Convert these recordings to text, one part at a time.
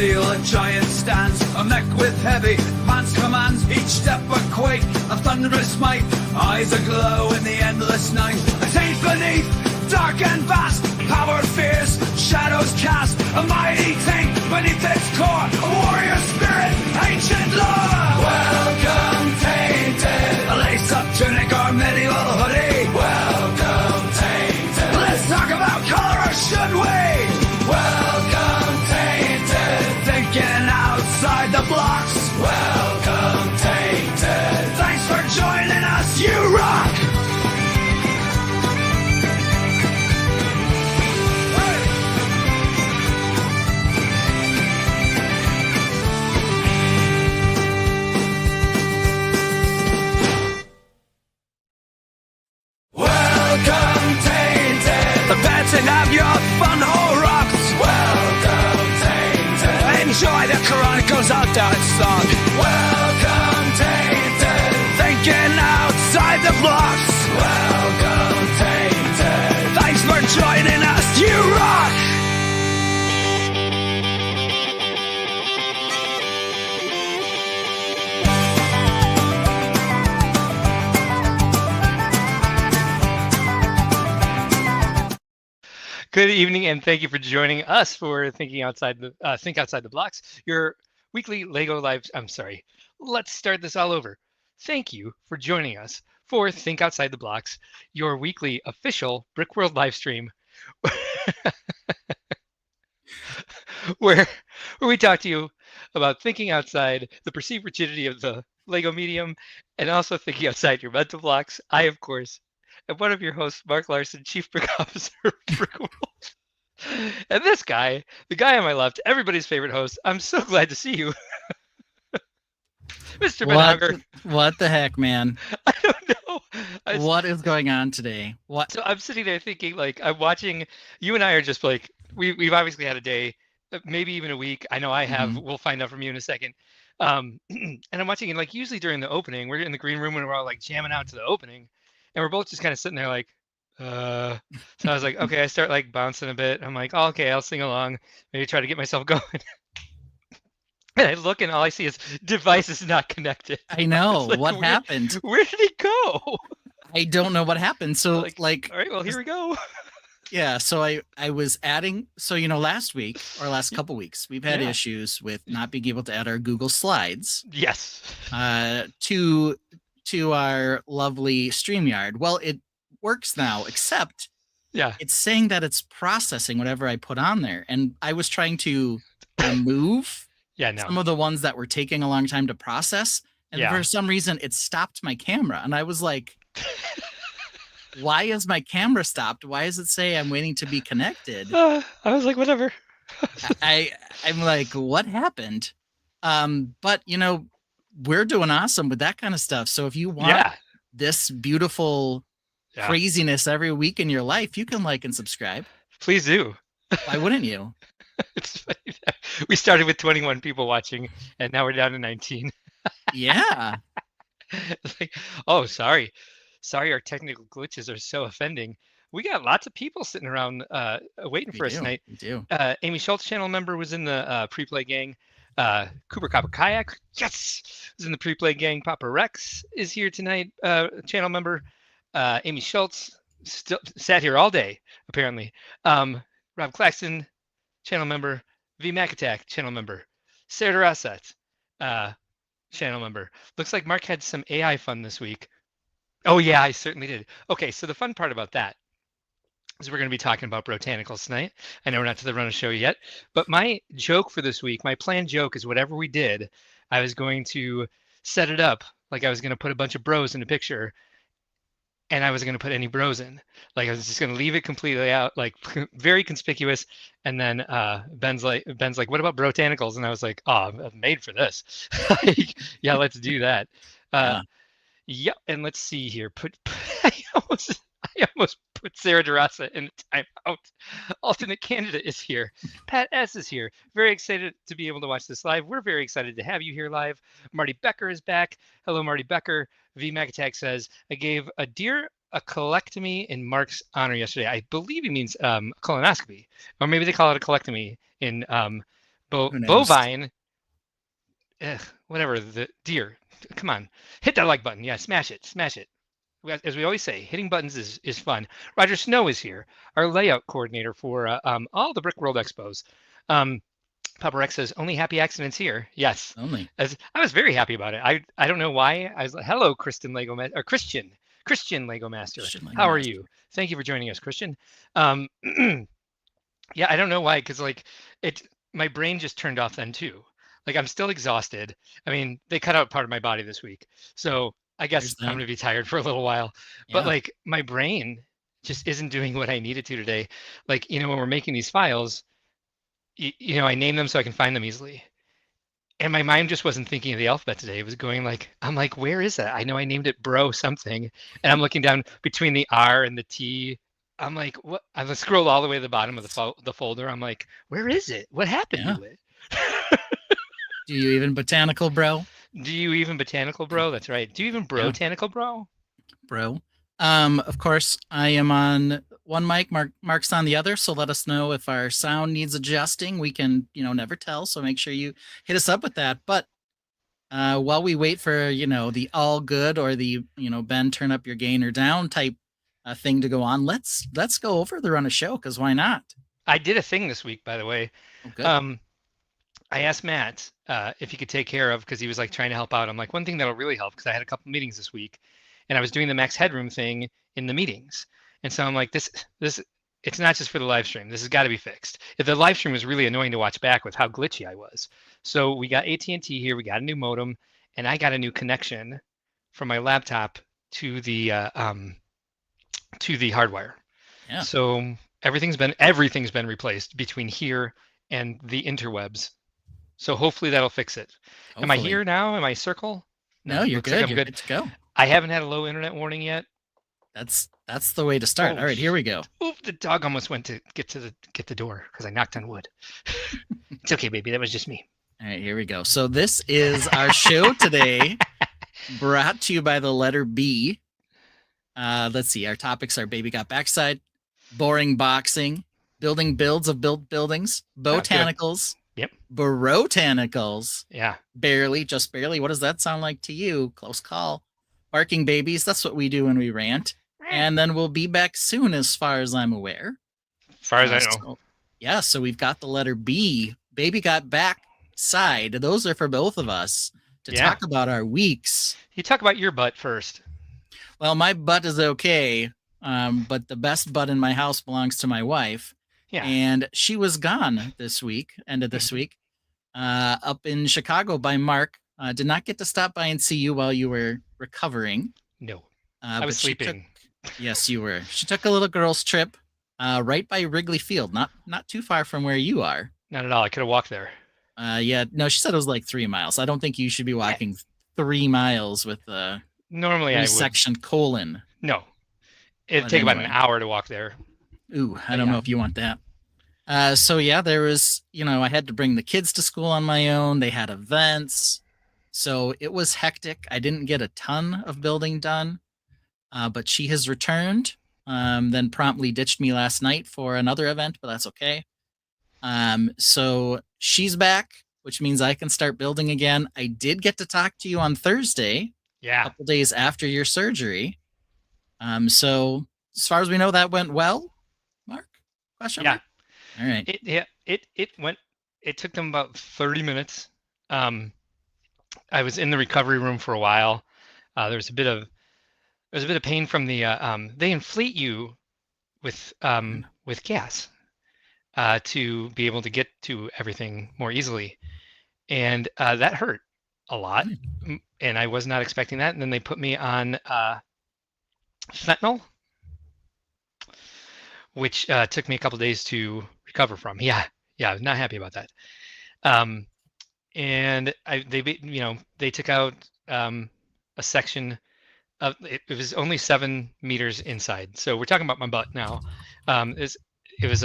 steel, a giant stands, a mech with heavy pants commands, each step a quake, a thunderous might, eyes aglow in the endless night. A taint beneath, dark and vast, power fierce, shadows cast, a mighty taint beneath its core, a warrior spirit, ancient lore. Welcome, Tainted, a lace-up tunic or medieval hoodie. Welcome, Tainted, let's talk about color, or should we? Welcome, Tainted, thinking outside the blocks. Welcome, Tainted, thanks for joining us, you rock! And have your fun hole rocks. Welcome, Tainted. Enjoy the Chronicles outdoor song. Welcome, Tainted. Thinking outside the blocks. Welcome, Tainted. Thanks for joining us, you rock! Good evening, and thank you for joining us for Think Outside the Blocks, your weekly Lego live. I'm sorry. Let's start this all over. Thank you for joining us for Think Outside the Blocks, your weekly official Brickworld live stream, where we talk to you about thinking outside the perceived rigidity of the Lego medium, and also thinking outside your mental blocks. I, of course, and one of your hosts, Mark Larson, Chief Brick Officer of Brickworld. And this guy, the guy on my left, everybody's favorite host. I'm so glad to see you, Mr. Botanicals. What the heck, man? I don't know. What is going on today? What? So I'm sitting there thinking, like, I'm watching. You and I are just like, we've obviously had a day, maybe even a week. I know I have. Mhm. We'll find out from you in a second. And I'm watching it, like, usually during the opening, we're in the green room and we're all like jamming out to the opening. And we're both just kind of sitting there like, so I was like, okay, I start like bouncing a bit. I'm like, oh, okay, I'll sing along. Maybe try to get myself going. And I look and all I see is device is not connected. I know. Like, what happened? Where did he go? I don't know what happened. So like all right, well, here we go. Yeah, so I was adding, so last week or last couple weeks, we've had issues with not being able to add our Google Slides. Yes. To our lovely StreamYard. Well, it works now, except it's saying that it's processing whatever I put on there. And I was trying to remove some of the ones that were taking a long time to process. And for some reason, it stopped my camera. And I was like, why is my camera stopped? Why does it say I'm waiting to be connected? I was like, whatever. I'm like, what happened? But, we're doing awesome with that kind of stuff. So if you want this beautiful craziness every week in your life, you can like and subscribe. Please do. Why wouldn't you? It's funny that we started with 21 people watching, and now we're down to 19. Yeah. Like, oh, sorry, our technical glitches are so offending. We got lots of people sitting around waiting for us tonight. We do. Amy Schultz, channel member, was in the pre-play gang. Cooper Copper Kayak, yes, was in the pre-play gang. Papa Rex is here tonight, channel member. Amy Schultz still sat here all day, apparently. Rob Claxton, channel member. V Mac Attack, channel member. Sarah DeRosset, channel member. Looks like Mark had some AI fun this week. Oh yeah, I certainly did. Okay, so the fun part about that is we're going to be talking about Bro-Tanicals tonight. I know we're not to the run of show yet, but my joke for this week, my planned joke is whatever we did, I was going to set it up like I was going to put a bunch of bros in a picture, and I wasn't going to put any bros in. Like I was just going to leave it completely out, like very conspicuous. And then Ben's like, what about Bro-Tanicals? And I was like, oh, I'm made for this. Like, yeah, let's do that. Yeah, and let's see here. I almost put Sarah DeRosset in the timeout. Alternate candidate is here. Pat S is here. Very excited to be able to watch this live. We're very excited to have you here live. Marty Becker is back. Hello, Marty Becker. V Mac Attack says, I gave a deer a colectomy in Mark's honor yesterday. I believe he means colonoscopy, or maybe they call it a colectomy in Bovine, whatever, the deer. Come on, hit that like button. Yeah, smash it. As we always say, hitting buttons is fun. Roger Snow is here, our layout coordinator for all the Brickworld expos. Papa Rex says, only happy accidents here. Yes. Only. As I was very happy about it. I don't know why. I was like, hello, Christian Lego Master, or Christian Lego Master. How are you? Thank you for joining us, Christian. Yeah, I don't know why, because like my brain just turned off then too. Like I'm still exhausted. I mean, they cut out part of my body this week, so I guess I'm gonna be tired for a little while. Yeah. But like my brain just isn't doing what I needed to today. Like, when we're making these files, I name them so I can find them easily. And my mind just wasn't thinking of the alphabet today. It was going like, I'm like, where is that? I know I named it bro something. And I'm looking down between the R and the T. I'm like, what? I scroll all the way to the bottom of the folder. I'm like, where is it? What happened to it? Do you even Botanical, bro? Do you even Botanical, bro? That's right. Do you even Bro-Tanical, bro? Bro. Of course, I am on one mic. Mark's on the other. So let us know if our sound needs adjusting. We can, never tell. So make sure you hit us up with that. But while we wait for, the all good or the, Ben, turn up your gain or down type thing to go on, let's go over the run of show, because why not? I did a thing this week, by the way. Oh, good. I asked Matt if he could take care of, because he was like trying to help out. I'm like, one thing that'll really help, because I had a couple meetings this week and I was doing the max headroom thing in the meetings. And so I'm like, this, it's not just for the live stream. This has got to be fixed. If the live stream was really annoying to watch back with how glitchy I was. So we got AT&T here. We got a new modem, and I got a new connection from my laptop to the hardwire. Yeah. So everything's been replaced between here and the interwebs. So hopefully that'll fix it. Hopefully. Am I here now? Am I circle? No, you're good. You're good to go. I haven't had a low internet warning yet. That's the way to start. All right, here we go. Ooh, the dog almost went to get the door because I knocked on wood. It's okay, baby. That was just me. All right, here we go. So this is our show today, brought to you by the letter B. Let's see. Our topics are Baby Got Backside, Boring Boxing, Building Builds of Built Buildings, Botanicals. Yep. Bro-Tanicals. Yeah. Barely, just barely. What does that sound like to you? Close call. Barking babies. That's what we do when we rant. And then we'll be back soon, as far as I'm aware. As far as I know. So we've got the letter B. Baby Got Backside. Those are for both of us to talk about our weeks. You talk about your butt first. Well, my butt is okay, but the best butt in my house belongs to my wife. Yeah. And she was gone this week, end of this week, up in Chicago by Mark. Did not get to stop by and see you while you were recovering. No, I was sleeping. Yes, you were. She took a little girl's trip right by Wrigley Field, not too far from where you are. Not at all. I could have walked there. Yeah, no, she said it was like 3 miles. I don't think you should be walking 3 miles with normally I would. Section colon. No, it'd take about an hour to walk there. Ooh, I don't know if you want that. So yeah, there was, I had to bring the kids to school on my own. They had events. So it was hectic. I didn't get a ton of building done, but she has returned, then promptly ditched me last night for another event, but that's okay. So she's back, which means I can start building again. I did get to talk to you on Thursday, a couple days after your surgery. So as far as we know, that went well. Mark? Question mark? All right. It took them about 30 minutes. I was in the recovery room for a while. There was a bit of pain from the they inflate you with gas to be able to get to everything more easily. And that hurt a lot. And I was not expecting that. And then they put me on fentanyl, which took me a couple days to recover from. Yeah, I was not happy about that. And they took out a section of it. It was only 7 meters inside. So we're talking about my butt now. It was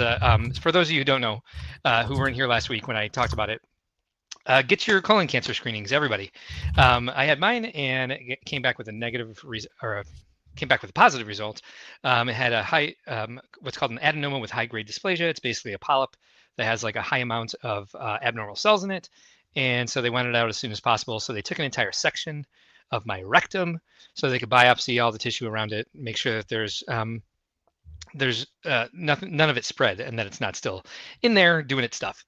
for those of you who don't know, who weren't here last week when I talked about it. Get your colon cancer screenings, everybody. I had mine, and it came back with a came back with a positive result. It had a high, what's called an adenoma with high-grade dysplasia. It's basically a polyp that has like a high amount of abnormal cells in it. And so they wanted it out as soon as possible. So they took an entire section of my rectum so they could biopsy all the tissue around it, make sure that there's nothing, none of it spread, and that it's not still in there doing its stuff.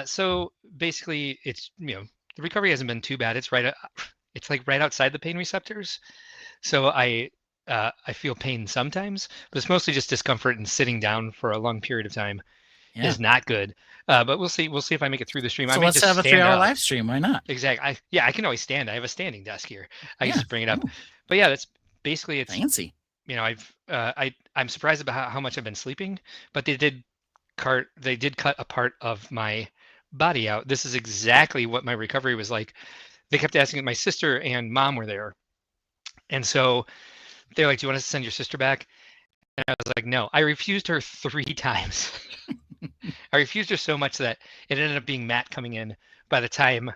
So basically, it's the recovery hasn't been too bad. It's like right outside the pain receptors. So I feel pain sometimes, but it's mostly just discomfort, and sitting down for a long period of time is not good. But we'll see. We'll see if I make it through the stream. So let's have a 3-hour live stream. Why not? Exactly. I can always stand. I have a standing desk here. I can just bring it up. But yeah, that's basically it's fancy. I'm surprised about how much I've been sleeping, but they did cut a part of my body out. This is exactly what my recovery was like. They kept asking. My sister and mom were there, and so they're like, "Do you want us to send your sister back?" And I was like, "No." I refused her 3 times. I refused her so much that it ended up being Matt coming in by the time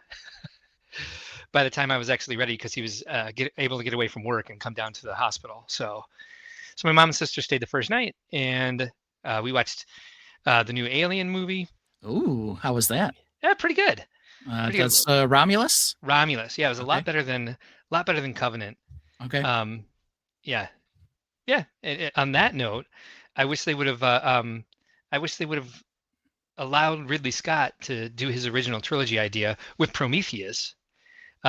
I was actually ready, because he was able to get away from work and come down to the hospital. So my mom and sister stayed the first night, and we watched the new Alien movie. Ooh, how was that? Yeah, pretty good. That's Romulus. Romulus, yeah, it was a lot better than Covenant. Okay. Yeah. And on that note, I wish they would have allowed Ridley Scott to do his original trilogy idea with Prometheus,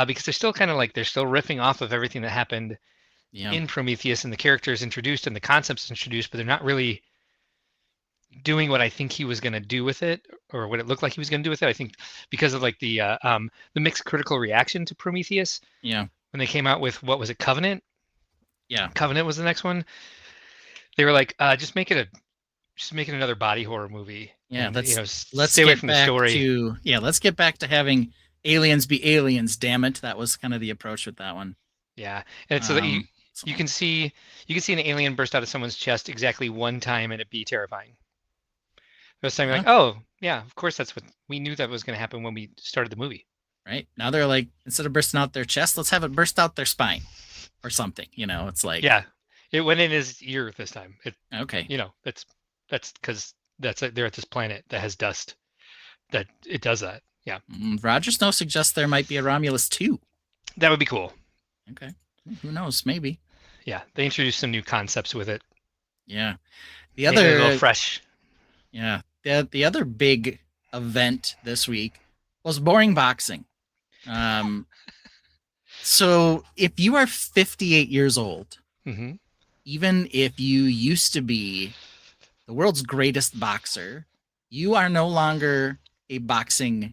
because they're still kind of like they're still riffing off of everything that happened in Prometheus, and the characters introduced and the concepts introduced, but they're not really doing what I think he was going to do with it, or what it looked like he was going to do with it. I think because of like the mixed critical reaction to Prometheus. Yeah. When they came out with, what was it, Covenant? Yeah. Covenant was the next one. They were like, just make it another body horror movie. Yeah, and, let's stay away from the story. Let's get back to having aliens be aliens. Damn it, that was kind of the approach with that one. Yeah, and so that you can see an alien burst out of someone's chest exactly one time and it be terrifying. First time you're like, oh yeah, of course that's what we knew that was going to happen when we started the movie. Right now they're like, instead of bursting out their chest, let's have it burst out their spine or something. It's like, yeah, it went in his ear this time. Okay. That's because they're at this planet that has dust that it does that. Yeah. Roger Snow suggests there might be a Romulus 2. That would be cool. Okay. Who knows? Maybe. Yeah, they introduced some new concepts with it. Yeah. The other a little fresh. Yeah. The other big event this week was boring boxing. So if you are 58 years old, even if you used to be the world's greatest boxer, you are no longer a boxing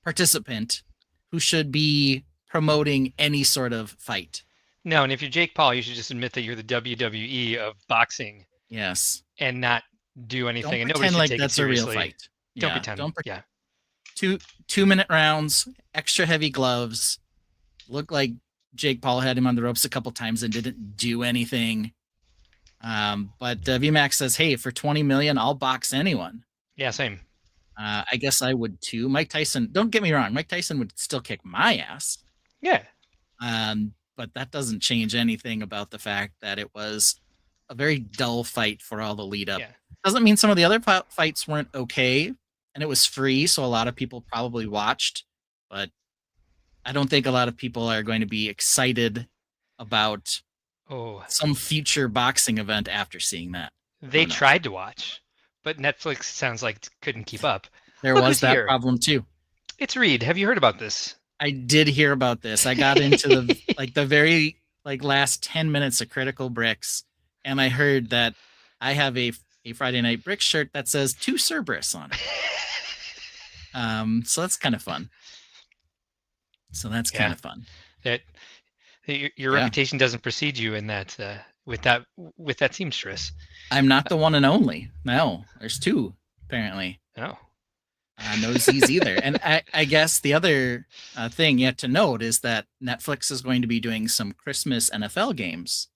participant who should be promoting any sort of fight. No, and if you're Jake Paul, you should just admit that you're the WWE of boxing. Yes. And not do anything. Don't and pretend nobody should like take that's it a real seriously. fight. Don't pretend. Yeah. 2-minute rounds, extra heavy gloves. Looked like Jake Paul had him on the ropes a couple times and didn't do anything. But VMAX says, hey, for $20 million, I'll box anyone. Yeah, same. I guess I would too. Mike Tyson, don't get me wrong, Mike Tyson would still kick my ass. Yeah. But that doesn't change anything about the fact that it was a very dull fight for all the lead up. Yeah. Doesn't mean some of the other fights weren't okay, and it was free, so a lot of people probably watched, but I don't think a lot of people are going to be excited about some future boxing event after seeing that. They tried to watch, but Netflix sounds like couldn't keep up. There was that problem too. It's Reed. Have you heard about this? I did hear about this. I got into the very last 10 minutes of Critical Bricks, and I heard that I have a Friday Night Brick shirt that says "To Cerberus" on it. So that's kind of fun. That your reputation doesn't precede you in that with that seamstress. I'm not the one and only. No, there's two apparently. No. No disease either. And I guess the other thing yet to note is that Netflix is going to be doing some Christmas NFL games.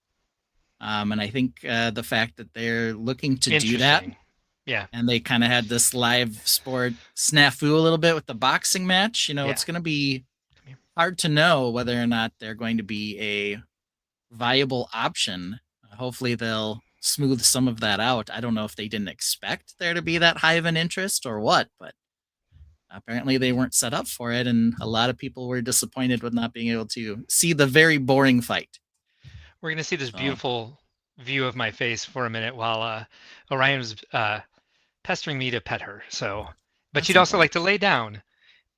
And I think the fact that they're looking to do that. Yeah. And they kind of had this live sport snafu a little bit with the boxing match. It's going to be hard to know whether or not they're going to be a viable option. Hopefully they'll smooth some of that out. I don't know if they didn't expect there to be that high of an interest or what, but apparently they weren't set up for it, and a lot of people were disappointed with not being able to see the very boring fight. We're going to see this beautiful view of my face for a minute while Orion was pestering me to pet her. So, but she'd also like to lay down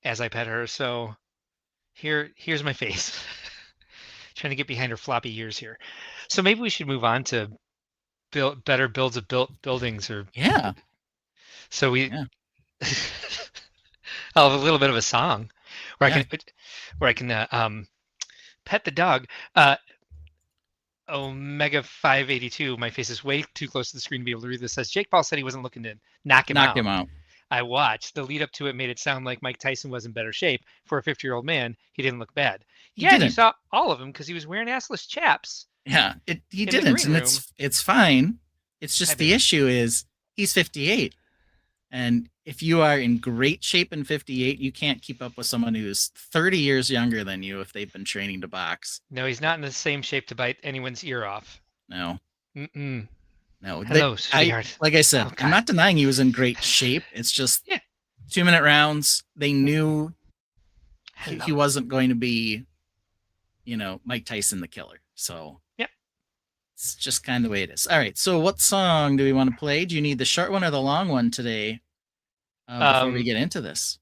as I pet her. So here's my face. Trying to get behind her floppy ears here. So maybe we should move on to better builds of buildings, or So we I'll have a little bit of a song where I can pet the dog. Omega 582, my face is way too close to the screen to be able to read this. Says Jake Paul said he wasn't looking to knock him out. I watched. The lead up to it made it sound like Mike Tyson was in better shape. For a 50-year-old man, he didn't look bad. You saw all of them because he was wearing assless chaps. Yeah, he didn't, and it's fine. It's just the issue is he's 58. And if you are in great shape in 58, you can't keep up with someone who's 30 years younger than you if they've been training to box. No, he's not in the same shape to bite anyone's ear off. No. Mm-mm. No. Hello, sweetheart. Like I said, I'm not denying he was in great shape. It's just 2-minute rounds. They knew he wasn't going to be, Mike Tyson the Killer. So it's just kind of the way it is. All right. So what song do we want to play? Do you need the short one or the long one today? Before we get into this,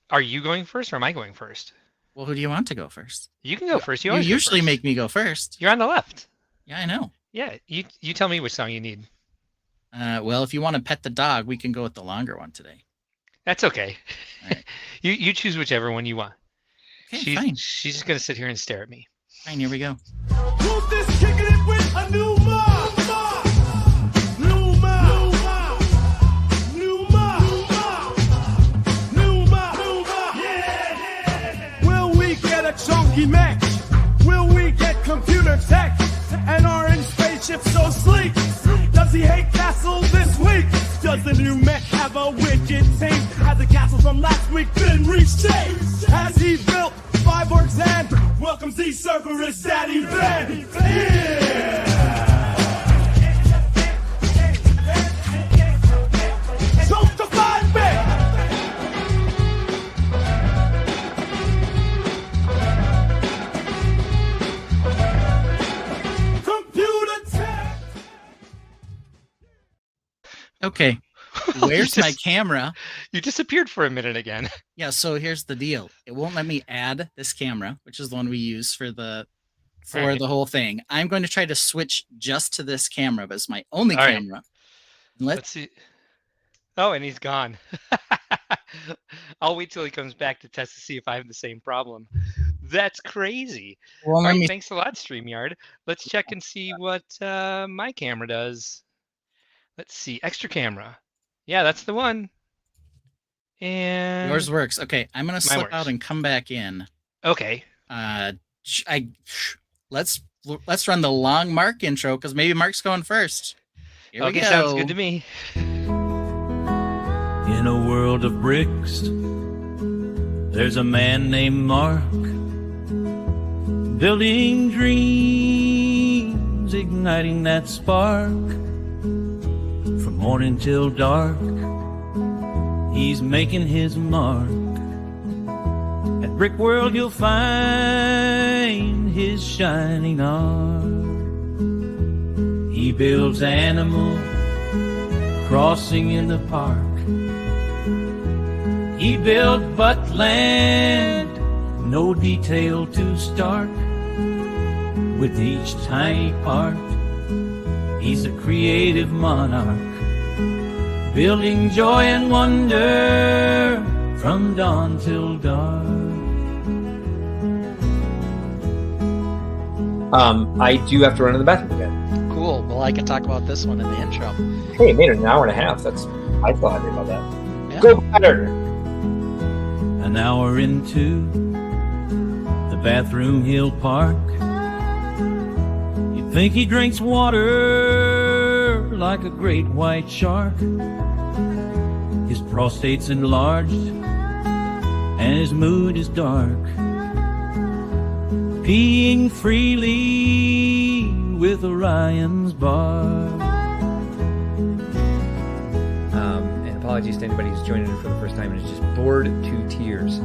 are you going first or am I going first? Well, who do you want to go first? You can go first. You usually make me go first. You're on the left. Yeah, I know. Yeah, you tell me which song you need. Well, if you want to pet the dog, we can go with the longer one today. That's okay. All right. You choose whichever one you want. Okay, fine. She's just gonna sit here and stare at me. Fine, here we go. Who's this kicking it with a new mob? Chunky match. Will we get computer tech and orange spaceship so sleek? Does he hate castle this week? Does the new mech have a wicked team? Has the castle from last week been reshaped? Has he built 5 orcs and welcomes the Cerberus Daddy Ben? Yeah! Choke the 5-bit! Okay, where's my camera? You disappeared for a minute again. Yeah, so here's the deal. It won't let me add this camera, which is the one we use for the whole thing. I'm going to try to switch just to this camera, but it's my only camera. Let's see. Oh, and he's gone. I'll wait till he comes back to test to see if I have the same problem. That's crazy. Well, thanks a lot, StreamYard. Let's check and see what my camera does. Let's see, extra camera. Yeah, that's the one. And yours works. Okay, I'm gonna slip out and come back in. Okay. Let's run the long Mark intro because maybe Mark's going first. Here we go. Sounds good to me. In a world of bricks, there's a man named Mark, building dreams, igniting that spark. From morning till dark, he's making his mark. At Brickworld you'll find his shining art. He builds animals crossing in the park. He built Buttland, no detail too stark. With each tiny part, he's a creative monarch, building joy and wonder from dawn till dark. I do have to run to the bathroom again. Cool. Well, I can talk about this one in the intro. Hey, it made it an hour and a half. I feel happy about that. Yeah. Go better. An hour into the bathroom he'll park. You'd think he drinks water like a great white shark. His prostate's enlarged and his mood is dark. Peeing freely with Orion's bar. And apologies to anybody who's joining in for the first time and is just bored to tears.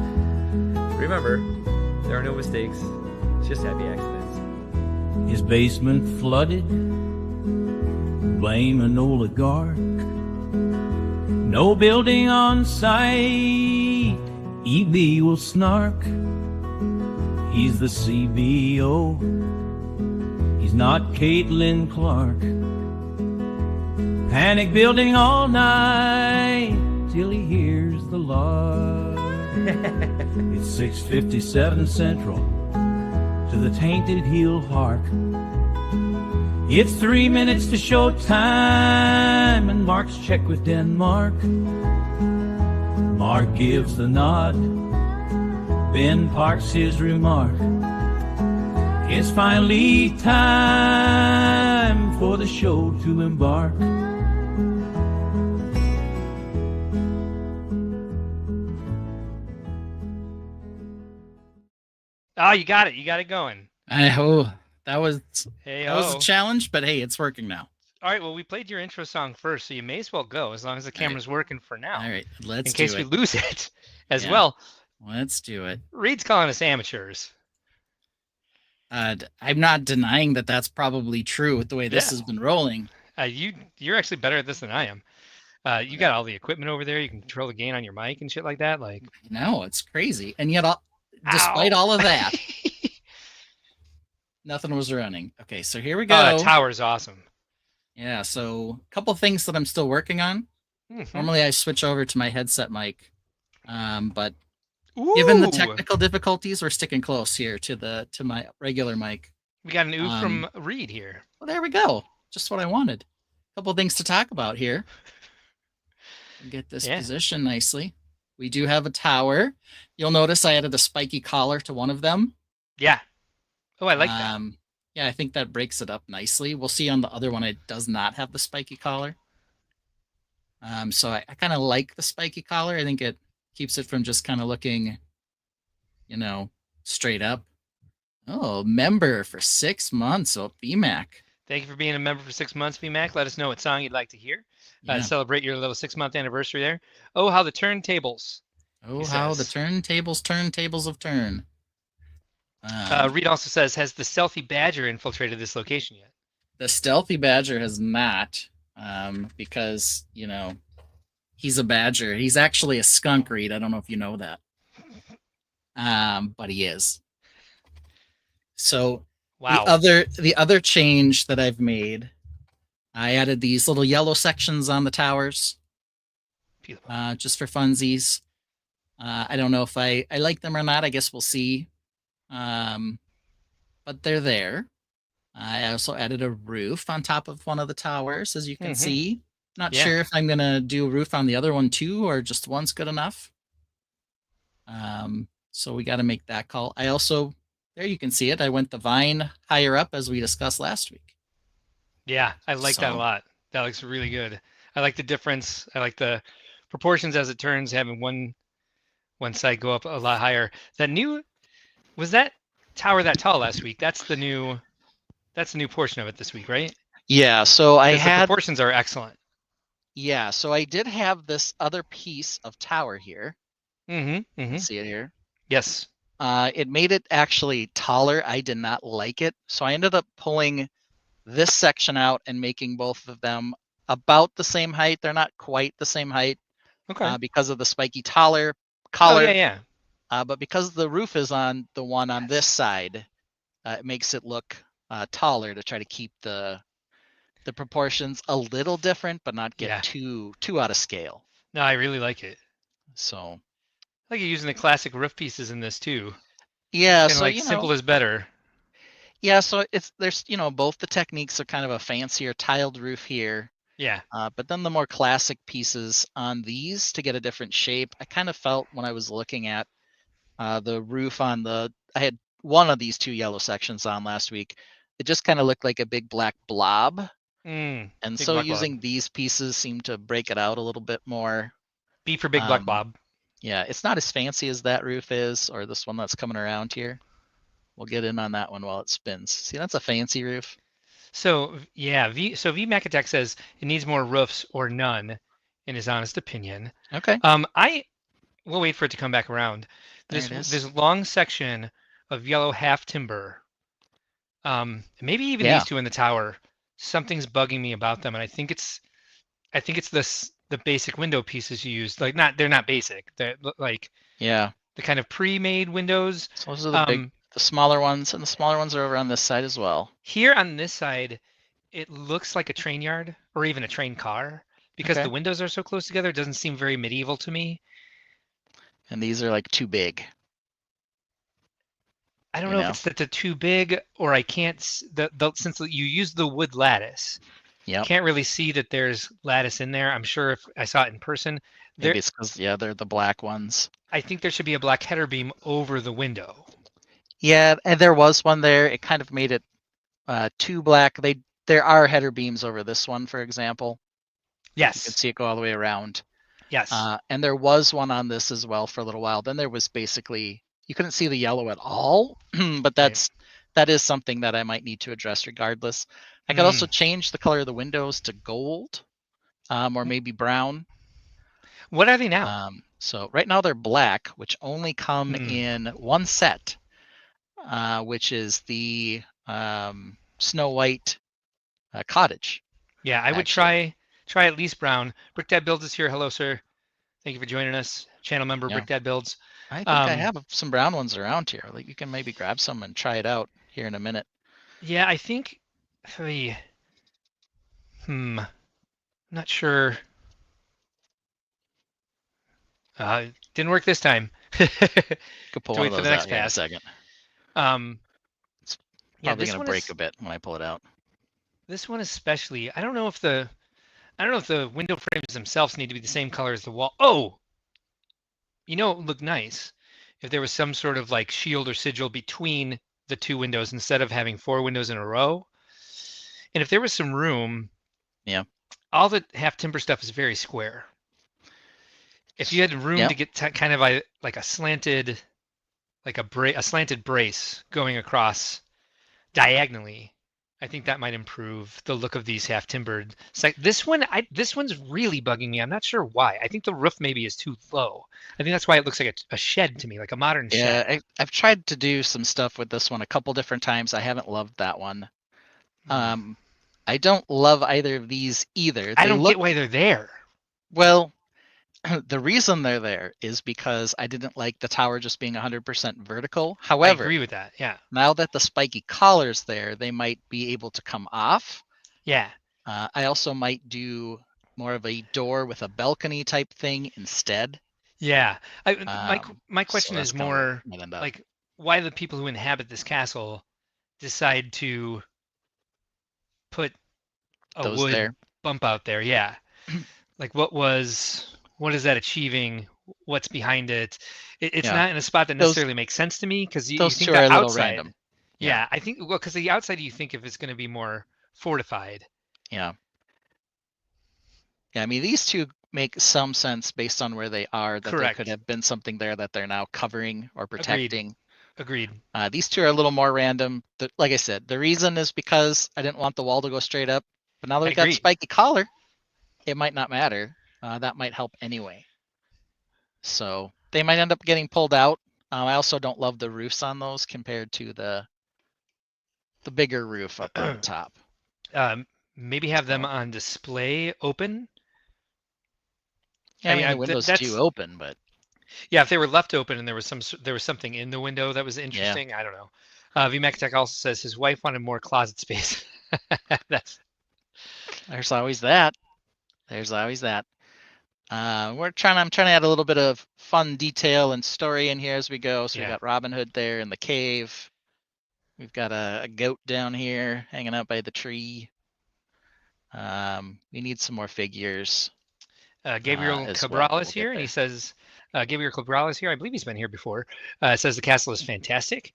Remember, there are no mistakes, it's just happy accidents. His basement flooded, blame an oligarch. No building on site, EB will snark. He's the CBO, he's not Caitlin Clark. Panic building all night till he hears the lark. It's 6:57 Central, to the Tainted he'll hark. It's 3 minutes to show time, and Mark's check with Denmark. Mark gives the nod, Ben parks his remark. It's finally time for the show to embark. Oh, you got it. You got it going. That was a challenge, but hey, it's working now. All right. Well, we played your intro song first, so you may as well go as long as the camera's working for now. All right, let's in case we lose it as well. Let's do it. Reed's calling us amateurs. I'm not denying that that's probably true with the way this has been rolling. You're actually better at this than I am. You got all the equipment over there. You can control the gain on your mic and shit like that. Like, no, it's crazy. And yet, despite all of that, nothing was running. Okay, so here we go. Oh, that tower's awesome. Yeah, so a couple things that I'm still working on. Normally, I switch over to my headset mic, but given the technical difficulties, we're sticking close here to my regular mic. We got an ooh from Reed here. Well, there we go. Just what I wanted. A couple things to talk about here. Get this positioned nicely. We do have a tower. You'll notice I added a spiky collar to one of them. Yeah. Oh, I like that. Yeah, I think that breaks it up nicely. We'll see on the other one, it does not have the spiky collar. So I kind of like the spiky collar. I think it keeps it from just kind of looking, straight up. Oh, member for 6 months. Oh, BMAC. Thank you for being a member for 6 months, BMAC. Let us know what song you'd like to hear. Celebrate your little 6-month anniversary there. Oh, how the turntables. Oh, how the turntables of turn. Reed also says, has the stealthy badger infiltrated this location yet? The stealthy badger has not, because, he's a badger. He's actually a skunk, Reed. I don't know if you know that. But he is. So the other change that I've made, I added these little yellow sections on the towers. Just for funsies. I don't know if I like them or not. I guess we'll see. But they're there. I also added a roof on top of one of the towers, as you can see. Not sure if I'm going to do a roof on the other one too, or just one's good enough. So we got to make that call. I also, there you can see it. I went the vine higher up as we discussed last week. Yeah, I like that a lot. That looks really good. I like the difference. I like the proportions as it turns, having one side go up a lot higher. Was that tower that tall last week? That's the new portion of it this week, right? Yeah, so the proportions are excellent. Yeah, so I did have this other piece of tower here. See it here? Yes. It made it actually taller. I did not like it. So I ended up pulling this section out and making both of them about the same height. They're not quite the same height. Okay. Because of the spiky collar. Oh, yeah. But because the roof is on the one on this side, it makes it look taller to try to keep the proportions a little different, but not get too out of scale. No, I really like it. So I like you using the classic roof pieces in this too. Yeah, so simple is better. Yeah, so there's both the techniques are kind of a fancier tiled roof here. Yeah. But then the more classic pieces on these to get a different shape. I kind of felt when I was looking at the roof on I had one of these two yellow sections on last week. It just kind of looked like a big black blob. And so using these pieces seemed to break it out a little bit more. B for big black blob. Yeah, it's not as fancy as that roof is, or this one that's coming around here. We'll get in on that one while it spins. See, that's a fancy roof. So yeah, V Macatech says it needs more roofs or none, in his honest opinion. Okay. I will wait for it to come back around. There it is. This long section of yellow half timber, maybe even these two in the tower. Something's bugging me about them, and I think it's the basic window pieces you use. Like they're not basic. They're like the kind of pre-made windows. So those are the smaller ones, and the smaller ones are over on this side as well. Here on this side, it looks like a train yard or even a train car because the windows are so close together. It doesn't seem very medieval to me. And these are like too big. I don't know if it's that they're too big or I can't. Since you use the wood lattice, can't really see that there's lattice in there. I'm sure if I saw it in person, maybe it's because they're the black ones. I think there should be a black header beam over the window. Yeah, and there was one there. It kind of made it too black. There are header beams over this one, for example. Yes. You can see it go all the way around. Yes. And there was one on this as well for a little while. Then there was basically, you couldn't see the yellow at all, but that is something that I might need to address regardless. I could also change the color of the windows to gold or maybe brown. What are they now? So right now they're black, which only come in one set, which is the Snow White cottage. Yeah, I would try at least brown. Brick Dad Builds is here. Hello, sir. Thank you for joining us. Channel member Brick Dad Builds. I think I have some brown ones around here. Like you can maybe grab some and try it out here in a minute. Yeah, I think. Not sure. Didn't work this time. Could pull one of those out here in a second. It's probably gonna break a bit when I pull it out. This one especially, I don't know if the window frames themselves need to be the same color as the wall. Oh, it would look nice if there was some sort of like shield or sigil between the two windows instead of having 4 windows in a row. And if there was some room, all the half timber stuff is very square. If you had room to get kind of like a slanted, like a slanted brace going across diagonally, I think that might improve the look of these half timbered. This one's really bugging me. I'm not sure why. I think the roof maybe is too low. I think that's why it looks like a shed to me, like a modern shed. Yeah, I've tried to do some stuff with this one a couple different times. I haven't loved that one. I don't love either of these either. I don't get why they're there. Well, the reason they're there is because I didn't like the tower just being 100% vertical. However, I agree with that. Yeah. Now that the spiky collar's there, they might be able to come off. Yeah. I also might do more of a door with a balcony type thing instead. Yeah. My question is more like why the people who inhabit this castle decide to put a wood bump out there. Yeah. Like what is that achieving? What's behind it? It's not in a spot that necessarily makes sense to me because you think that outside. A little random. Yeah, I think because the outside you think if it's going to be more fortified. Yeah. I mean, these two make some sense based on where they are. That there could have been something there that they're now covering or protecting. Agreed. These two are a little more random. Like I said, the reason is because I didn't want the wall to go straight up. But now that we've got spiky collar, it might not matter. That might help anyway. So they might end up getting pulled out. I also don't love the roofs on those compared to the bigger roof up on top. Maybe have them on display open. Yeah, I mean, the windows do open, but yeah, if they were left open and there was something in the window that was interesting, I don't know. VMacTech also says his wife wanted more closet space. There's always that. I'm trying to add a little bit of fun detail and story in here as we go. So we've got Robin Hood there in the cave. We've got a goat down here hanging out by the tree. We need some more figures. Gabriel Cabral is here, and he says, Gabriel Cabral is here. I believe he's been here before. Says the castle is fantastic.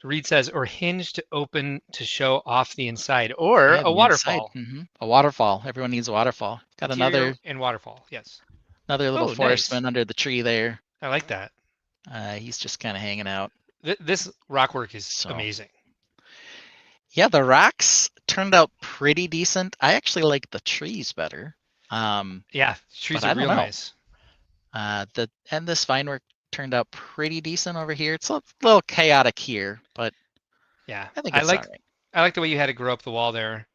Reed says, or hinge to open to show off the inside, or a waterfall. A waterfall. Everyone needs a waterfall. Got another and waterfall. Yes. Another little forestman under the tree there. I like that. He's just kind of hanging out. This rock work is amazing. Yeah, the rocks turned out pretty decent. I actually like the trees better. Yeah, trees but are I don't real know. nice. This vine work turned out pretty decent over here. It's a little chaotic here, but yeah, I think it's all right. I like the way you had to grow up the wall there.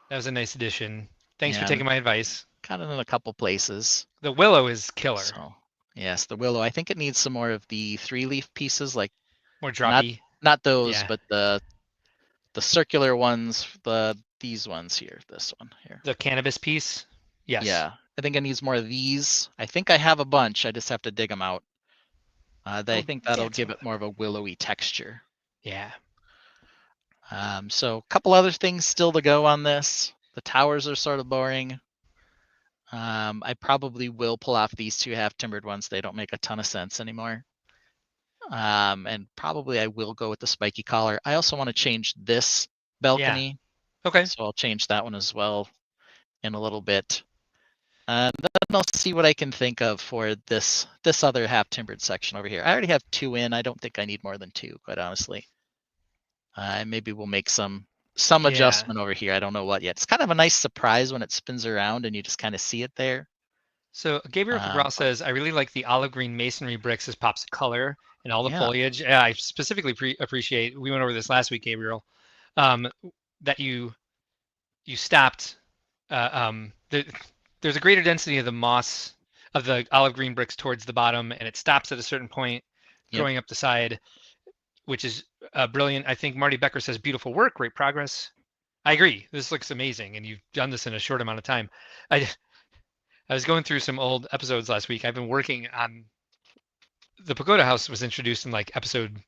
That was a nice addition. Thanks for taking my advice. Got it in a couple places. The willow is killer. So yes, the willow. I think it needs some more of the 3-leaf pieces, like more droppy. Not those, but the circular ones. These ones here. This one here. The cannabis piece. Yes. Yeah, I think it needs more of these. I think I have a bunch. I just have to dig them out. I think that'll give it more of a willowy texture. Yeah. So a couple other things still to go on this. The towers are sort of boring. I probably will pull off these 2 half-timbered ones. They don't make a ton of sense anymore. And probably I will go with the spiky collar. I also want to change this balcony. Yeah. Okay. So I'll change that one as well in a little bit. And then I'll see what I can think of for this other half-timbered section over here. I already have 2 in. I don't think I need more than 2, quite honestly. Maybe we'll make some adjustment over here. I don't know what yet. It's kind of a nice surprise when it spins around and you just kind of see it there. So Gabriel Cabral says, I really like the olive green masonry bricks as pops of color and all the foliage. Yeah, I specifically appreciate, we went over this last week, Gabriel, that you stopped. There's a greater density of the moss of the olive green bricks towards the bottom, and it stops at a certain point going up the side, which is brilliant. I think Marty Becker says, beautiful work, great progress. I agree. This looks amazing, and you've done this in a short amount of time. I was going through some old episodes last week. I've been working on the Pagoda House was introduced in like episode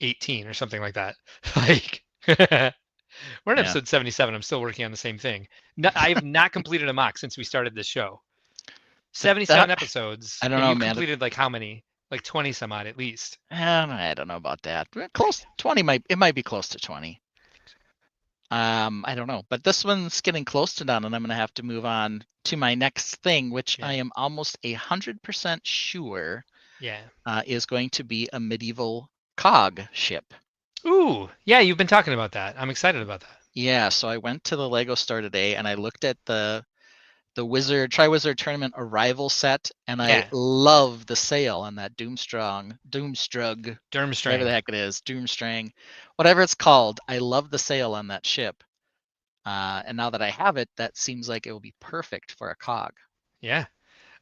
18 or something like that. Like we're in episode 77. I'm still working on the same thing. I have not completed a mock since we started this show. 77 episodes. I don't know, man. Completed like how many? Like 20 some odd at least. I don't know about that. Close 20 might be close to 20. I don't know, but this one's getting close to done, and I'm gonna have to move on to my next thing, which I am almost 100% sure is going to be a medieval cog ship. Ooh, yeah, you've been talking about that. I'm excited about that. Yeah, so I went to the Lego store today and I looked at the Triwizard Tournament Arrival set, and I love the sail on that Durmstrang, whatever the heck it is, Durmstrang, whatever it's called. I love the sail on that ship. And now that I have it, that seems like it will be perfect for a cog. Yeah.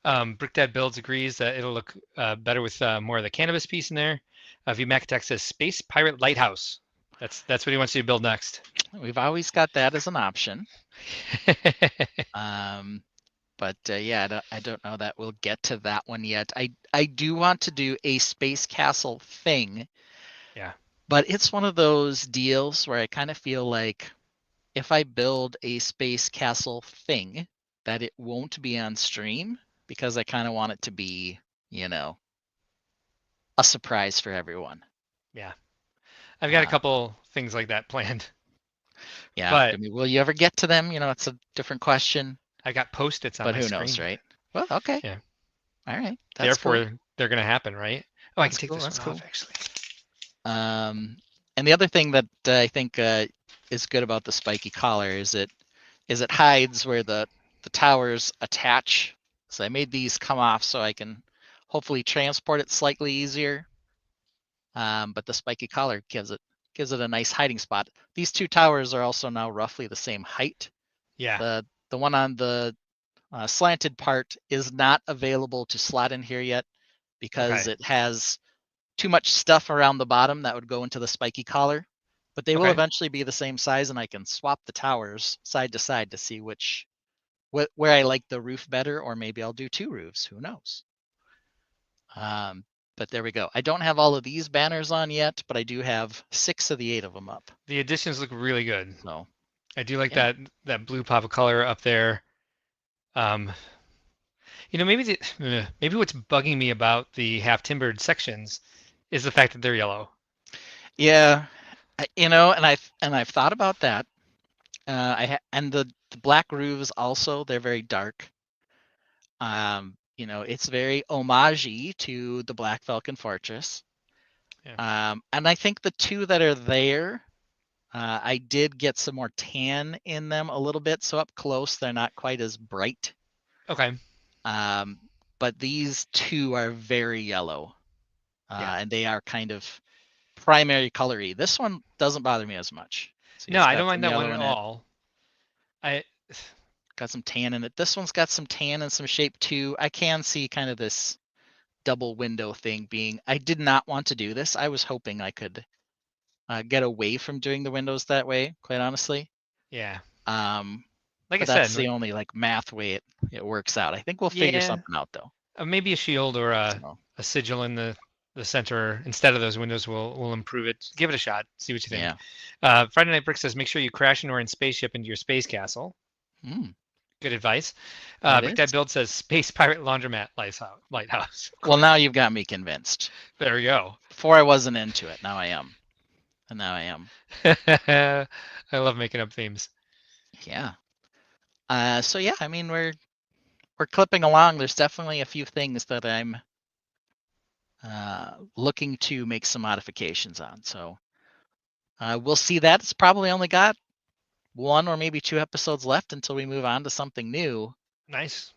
Brick Dad Builds agrees that it'll look better with more of the cannabis piece in there. VMacTech says Space Pirate Lighthouse. That's what he wants you to build next. We've always got that as an option. But yeah, I don't know that we'll get to that one yet. I do want to do a space castle thing. Yeah. But it's one of those deals where I kind of feel like if I build a space castle thing, that it won't be on stream, because I kind of want it to be, a surprise for everyone. Yeah. I've got a couple things like that planned. Yeah, but I mean, will you ever get to them? It's a different question. I got Post-its on my screen. But who knows, right? Well, okay. Yeah. All right. Therefore, they're going to happen, right? Oh, I can take this one off, actually. And the other thing that I think is good about the spiky collar is it hides where the towers attach. So I made these come off so I can hopefully transport it slightly easier. But the spiky collar gives it a nice hiding spot. These 2 towers are also now roughly the same height. Yeah. The one on the slanted part is not available to slot in here yet because it has too much stuff around the bottom that would go into the spiky collar. But they will eventually be the same size, and I can swap the towers side to side to see where I like the roof better, or maybe I'll do 2 roofs. Who knows? But there we go. I don't have all of these banners on yet, but I do have 6 of the 8 of them up. The additions look really good. So I do like that blue pop of color up there. Maybe what's bugging me about the half-timbered sections is the fact that they're yellow. Yeah, and I've thought about that. And the black roofs also, they're very dark. It's very homage-y to the Black Falcon Fortress. Yeah. And I think the 2 that are there I did get some more tan in them a little bit, so up close they're not quite as bright. Okay. But these two are very yellow, and they are kind of primary colory. This one doesn't bother me as much. See, no, I don't mind that one at all. I got some tan in it. This one's got some tan and some shape too. I can see kind of this double window thing being. I did not want to do this. I was hoping I could get away from doing the windows that way, quite honestly. Yeah. Like I said, that's the only like math way it works out. I think we'll figure something out though. Maybe a shield or a sigil in the center instead of those windows will improve it. Give it a shot. See what you think. Yeah. Friday Night Brick says make sure you crash an orange spaceship into your space castle. Good advice. Brick Dad Build says Space Pirate Laundromat Lighthouse. Well, now you've got me convinced. There we go. Before I wasn't into it. Now I am. And now I am. I love making up themes. Yeah. So yeah, I mean we're clipping along. There's definitely a few things that I'm looking to make some modifications on. So we'll see that. It's probably only got 1 or maybe 2 episodes left until we move on to something new. Nice.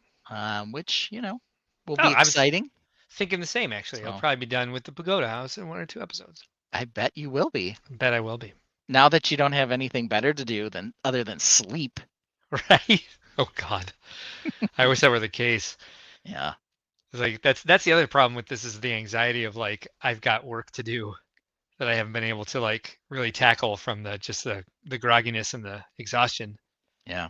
Which, will be exciting. I was thinking the same, actually. I'll probably be done with the Pagoda House in 1 or 2 episodes. I bet you will be. I bet I will be. Now that you don't have anything better to do other than sleep. Right? Oh, God. I wish that were the case. Yeah. It's like that's the other problem with this is the anxiety of like I've got work to do that I haven't been able to like really tackle from the grogginess and the exhaustion. Yeah.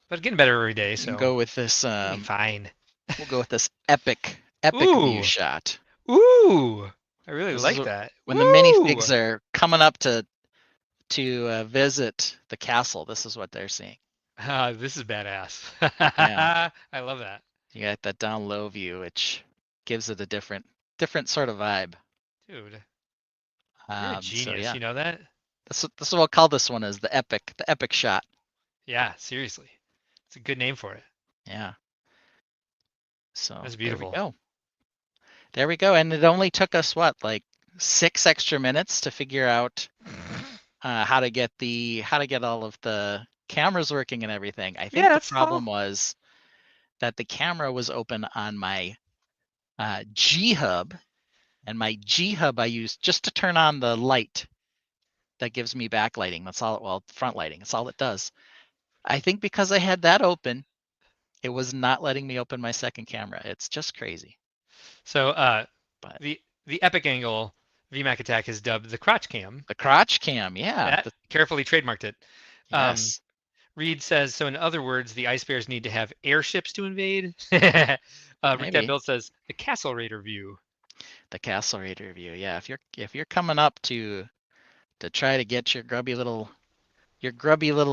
But getting better every day, so go with this fine. We'll go with this epic view shot. Ooh. I really like that. When the minifigs are coming up to visit the castle, this is what they're seeing. This is badass. Yeah. I love that. You got that down low view, which gives it a different sort of vibe. Dude, you're a genius. So, yeah. You know that? This is what we'll call this one, is the epic shot. Yeah, seriously, it's a good name for it. Yeah. So that's beautiful. There we go. And it only took us like 6 extra minutes to figure out how to get all of the cameras working and everything. I think the problem was that the camera was open on my G hub, and my G hub I used just to turn on the light that gives me backlighting. That's all. Front lighting. That's all it does. I think because I had that open, it was not letting me open my second camera. It's just crazy. So the epic angle VMAC Attack has dubbed the crotch cam. The crotch cam, yeah. Carefully trademarked it. Yes. Reed says, so in other words, the Ice Bears need to have airships to invade. Rick That Bill says the Castle Raider view. The Castle Raider view, yeah. If you're coming up to try to get your grubby little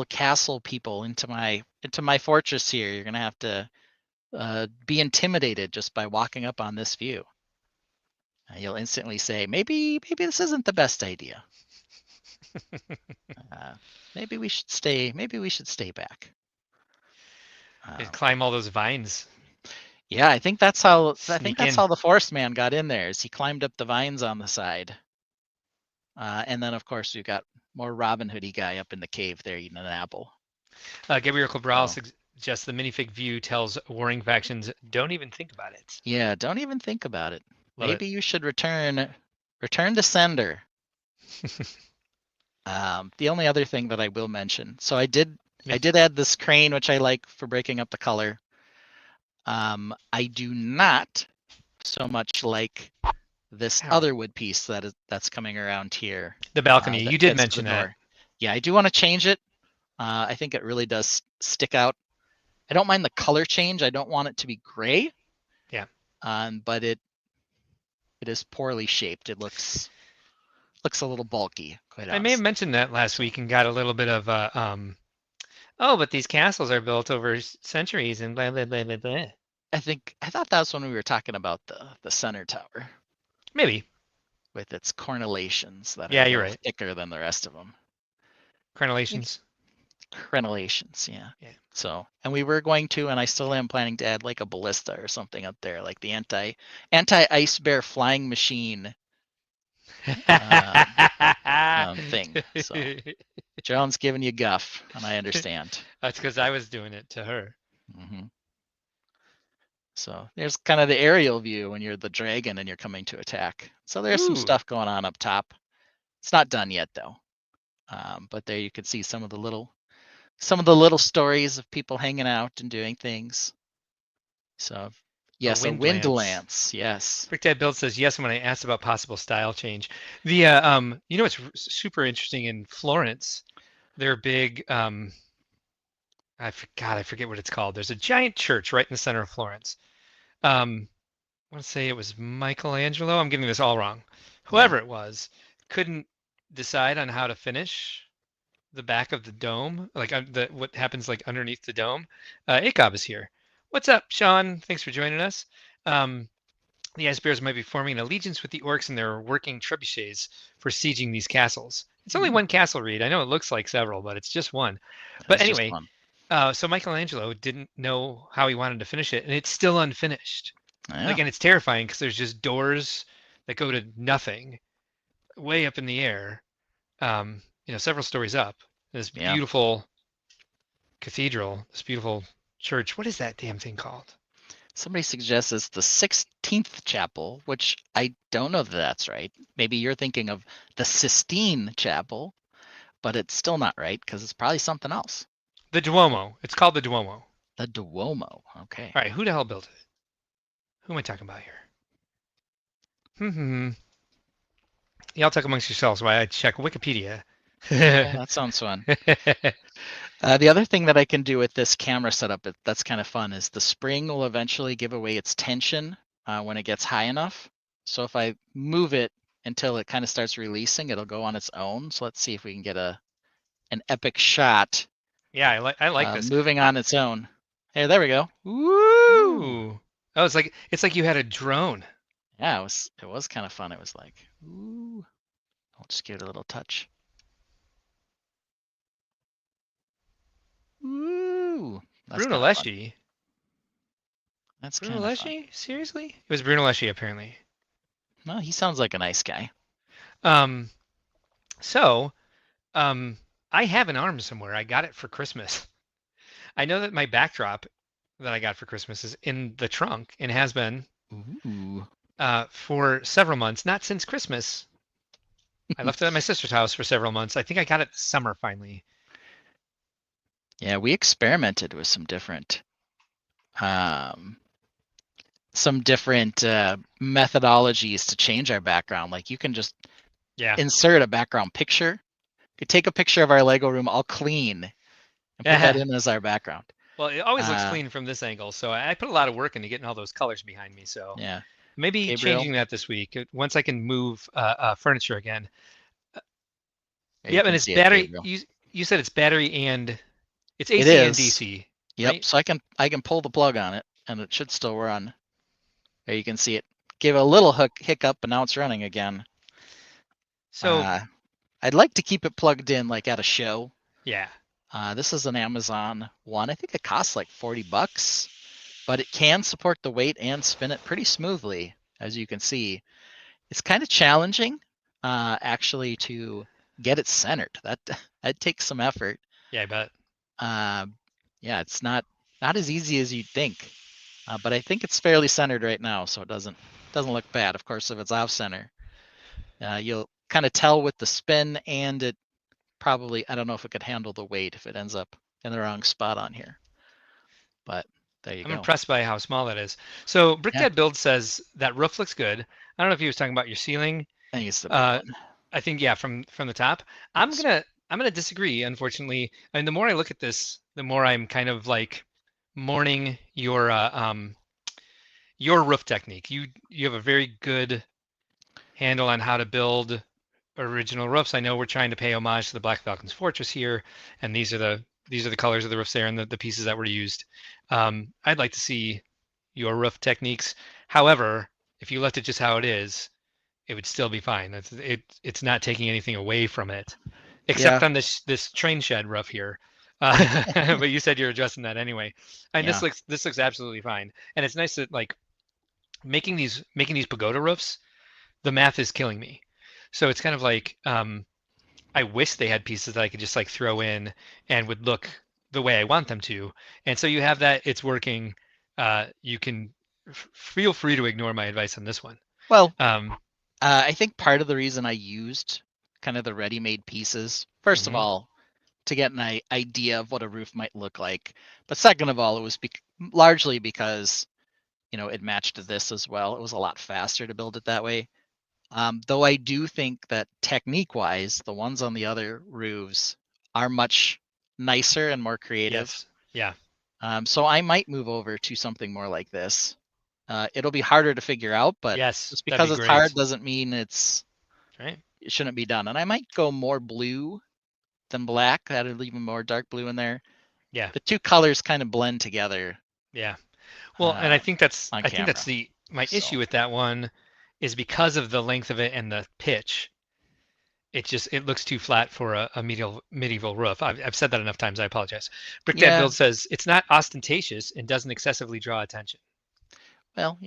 castle people into my fortress here, you're gonna have to be intimidated just by walking up on this view. You'll instantly say, maybe this isn't the best idea. Maybe we should stay back. Climb all those vines. Yeah, I think that's how the Forest Man got in there. Is he climbed up the vines on the side. And then of course we've got more Robin Hoody guy up in the cave there eating an apple. Gabriel Cabral suggests the minifig view tells warring factions, don't even think about it. Yeah, don't even think about it. Maybe you should return to sender. The only other thing that I will mention, so I did add this crane, which I like for breaking up the color. I do not so much like this other wood piece that's coming around here. The balcony, you did mention that. Yeah, I do want to change it. I think it really does stick out. I don't mind the color change. I don't want it to be gray. Yeah. But it is poorly shaped. It looks a little bulky. I may have mentioned that last week and got a little bit of but these castles are built over centuries and blah blah blah blah blah. I thought that was when we were talking about the center tower. Maybe. With its cornelations that are you're right. Thicker than the rest of them. Crenellations. Crenellations, yeah. So, and we were going to, and I still am planning to add like a ballista or something up there, like the anti ice bear flying machine thing. So Joan's giving you guff, and I understand. That's because I was doing it to her. Mm-hmm. So there's kind of the aerial view when you're the dragon and you're coming to attack. So there's some stuff going on up top. It's not done yet though. But there you can see some of the little stories of people hanging out and doing things. So yes, a wind lance. Yes. Brickdad Build says yes when I asked about possible style change. The you know what's super interesting in Florence? Their big I forget what it's called. There's a giant church right in the center of Florence. I want to say it was Michelangelo. I'm getting this all wrong. Whoever it was couldn't decide on how to finish the back of the dome, like what happens like underneath the dome. Acob is here. What's up, Sean? Thanks for joining us. The Ice Bears might be forming an allegiance with the orcs, and they're working trebuchets for sieging these castles. It's only one castle, Reed. I know it looks like several, but it's just one. But anyway, so Michelangelo didn't know how he wanted to finish it, and it's still unfinished. Yeah. Like, and it's terrifying because there's just doors that go to nothing, way up in the air. Several stories up. This beautiful cathedral, this beautiful church. What is that damn thing called? Somebody suggests it's the 16th chapel, which I don't know that that's right. Maybe you're thinking of the Sistine Chapel, but it's still not right because it's probably something else. The Duomo. It's called the Duomo. The Duomo. Okay. All right. Who the hell built it? Who am I talking about here? Y'all talk amongst yourselves while I check Wikipedia. That sounds fun. The other thing that I can do with this camera setup that's kind of fun is the spring will eventually give away its tension when it gets high enough. So if I move it until it kind of starts releasing, it'll go on its own. So let's see if we can get an epic shot. Yeah, I like this. Moving on its own. Hey, there we go. Woo! Oh, it's like you had a drone. Yeah, it was kind of fun. It was like, ooh. I'll just give it a little touch. Ooh. Bruno Leschi. That's Bruno Leschi? Seriously? It was Bruno Leschi, apparently. Well, he sounds like a nice guy. I have an arm somewhere. I got it for Christmas. I know that my backdrop that I got for Christmas is in the trunk and has been for several months, not since Christmas. I left it at my sister's house for several months. I think I got it this summer finally. Yeah, we experimented with some different methodologies to change our background. Like you can just insert a background picture. You could take a picture of our Lego room all clean and put that in as our background. Well, it always looks clean from this angle. So I put a lot of work into getting all those colors behind me. So maybe Gabriel? changing that this week once I can move furniture again. And it's battery. You said it's battery and it's AC and DC. Yep. Right? So I can pull the plug on it and it should still run. There you can see it. Give a little hiccup, and now it's running again. So I'd like to keep it plugged in like at a show. Yeah. This is an Amazon one. I think it costs like $40, but it can support the weight and spin it pretty smoothly, as you can see. It's kind of challenging, actually, to get it centered. That takes some effort. Yeah, I bet. It's not as easy as you'd think, but I think it's fairly centered right now, so it doesn't look bad. Of course, if it's off center, you'll kind of tell with the spin, and it probably, I don't know if it could handle the weight if it ends up in the wrong spot on here. But there you go. I'm impressed by how small that is. So Brickdad Build says that roof looks good. I don't know if he was talking about your ceiling. I think it's the big one. I think from the top. I'm gonna disagree, unfortunately. And the more I look at this, the more I'm kind of like mourning your roof technique. You have a very good handle on how to build original roofs. I know we're trying to pay homage to the Black Falcon's Fortress here, and these are the colors of the roofs there and the pieces that were used. I'd like to see your roof techniques. However, if you left it just how it is, it would still be fine. It's not taking anything away from it, except on this train shed roof here. But you said you're adjusting that anyway, and this looks absolutely fine. And it's nice that like making these pagoda roofs, the math is killing me. So it's kind of like I wish they had pieces that I could just like throw in and would look the way I want them to. And so you have that, it's working. You can feel free to ignore my advice on this one. Well, I think part of the reason I used kind of the ready-made pieces, first of all, to get an idea of what a roof might look like. But second of all, it was largely because, it matched this as well. It was a lot faster to build it that way. Though I do think that technique-wise, the ones on the other roofs are much nicer and more creative. Yes. Yeah. So I might move over to something more like this. It'll be harder to figure out, but just because it's hard doesn't mean it shouldn't be done. And I might go more blue than black. That'd leave more dark blue in there. Yeah. The two colors kind of blend together. Yeah. Well, and I think that's my issue with that one is because of the length of it and the pitch. It looks too flat for a medieval roof. I've said that enough times. I apologize. Brickdad Build says it's not ostentatious and doesn't excessively draw attention. Well,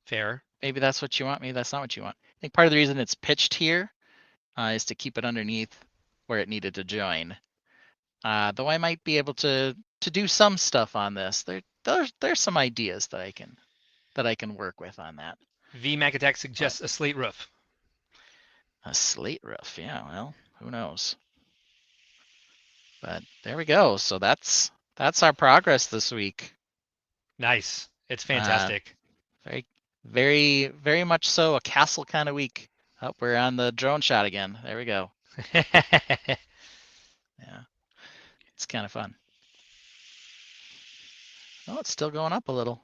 fair. Maybe that's what you want. Maybe that's not what you want. I think part of the reason it's pitched here is to keep it underneath where it needed to join. Though I might be able to do some stuff on this. There's some ideas that I can work with on that. VMAC Attack suggests a slate roof. A slate roof, yeah. Well, who knows? But there we go. So that's our progress this week. Nice. It's fantastic. Very, very, very much so a castle kind of week. Oh, we're on the drone shot again. There we go. Yeah. It's kind of fun. Oh, it's still going up a little.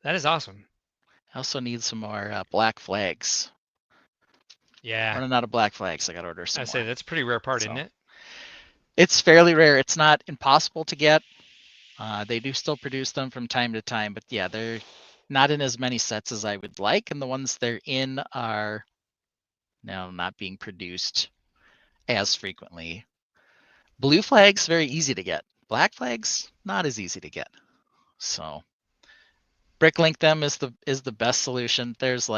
That is awesome. I also need some more black flags. Yeah. Running out of black flags. I got to order some more. Say that's a pretty rare part, isn't it? It's fairly rare. It's not impossible to get. They do still produce them from time to time, but yeah, they're not in as many sets as I would like, and the ones they're in are now not being produced as frequently. Blue flags, very easy to get. Black flags, not as easy to get. So bricklink them is the best solution. There's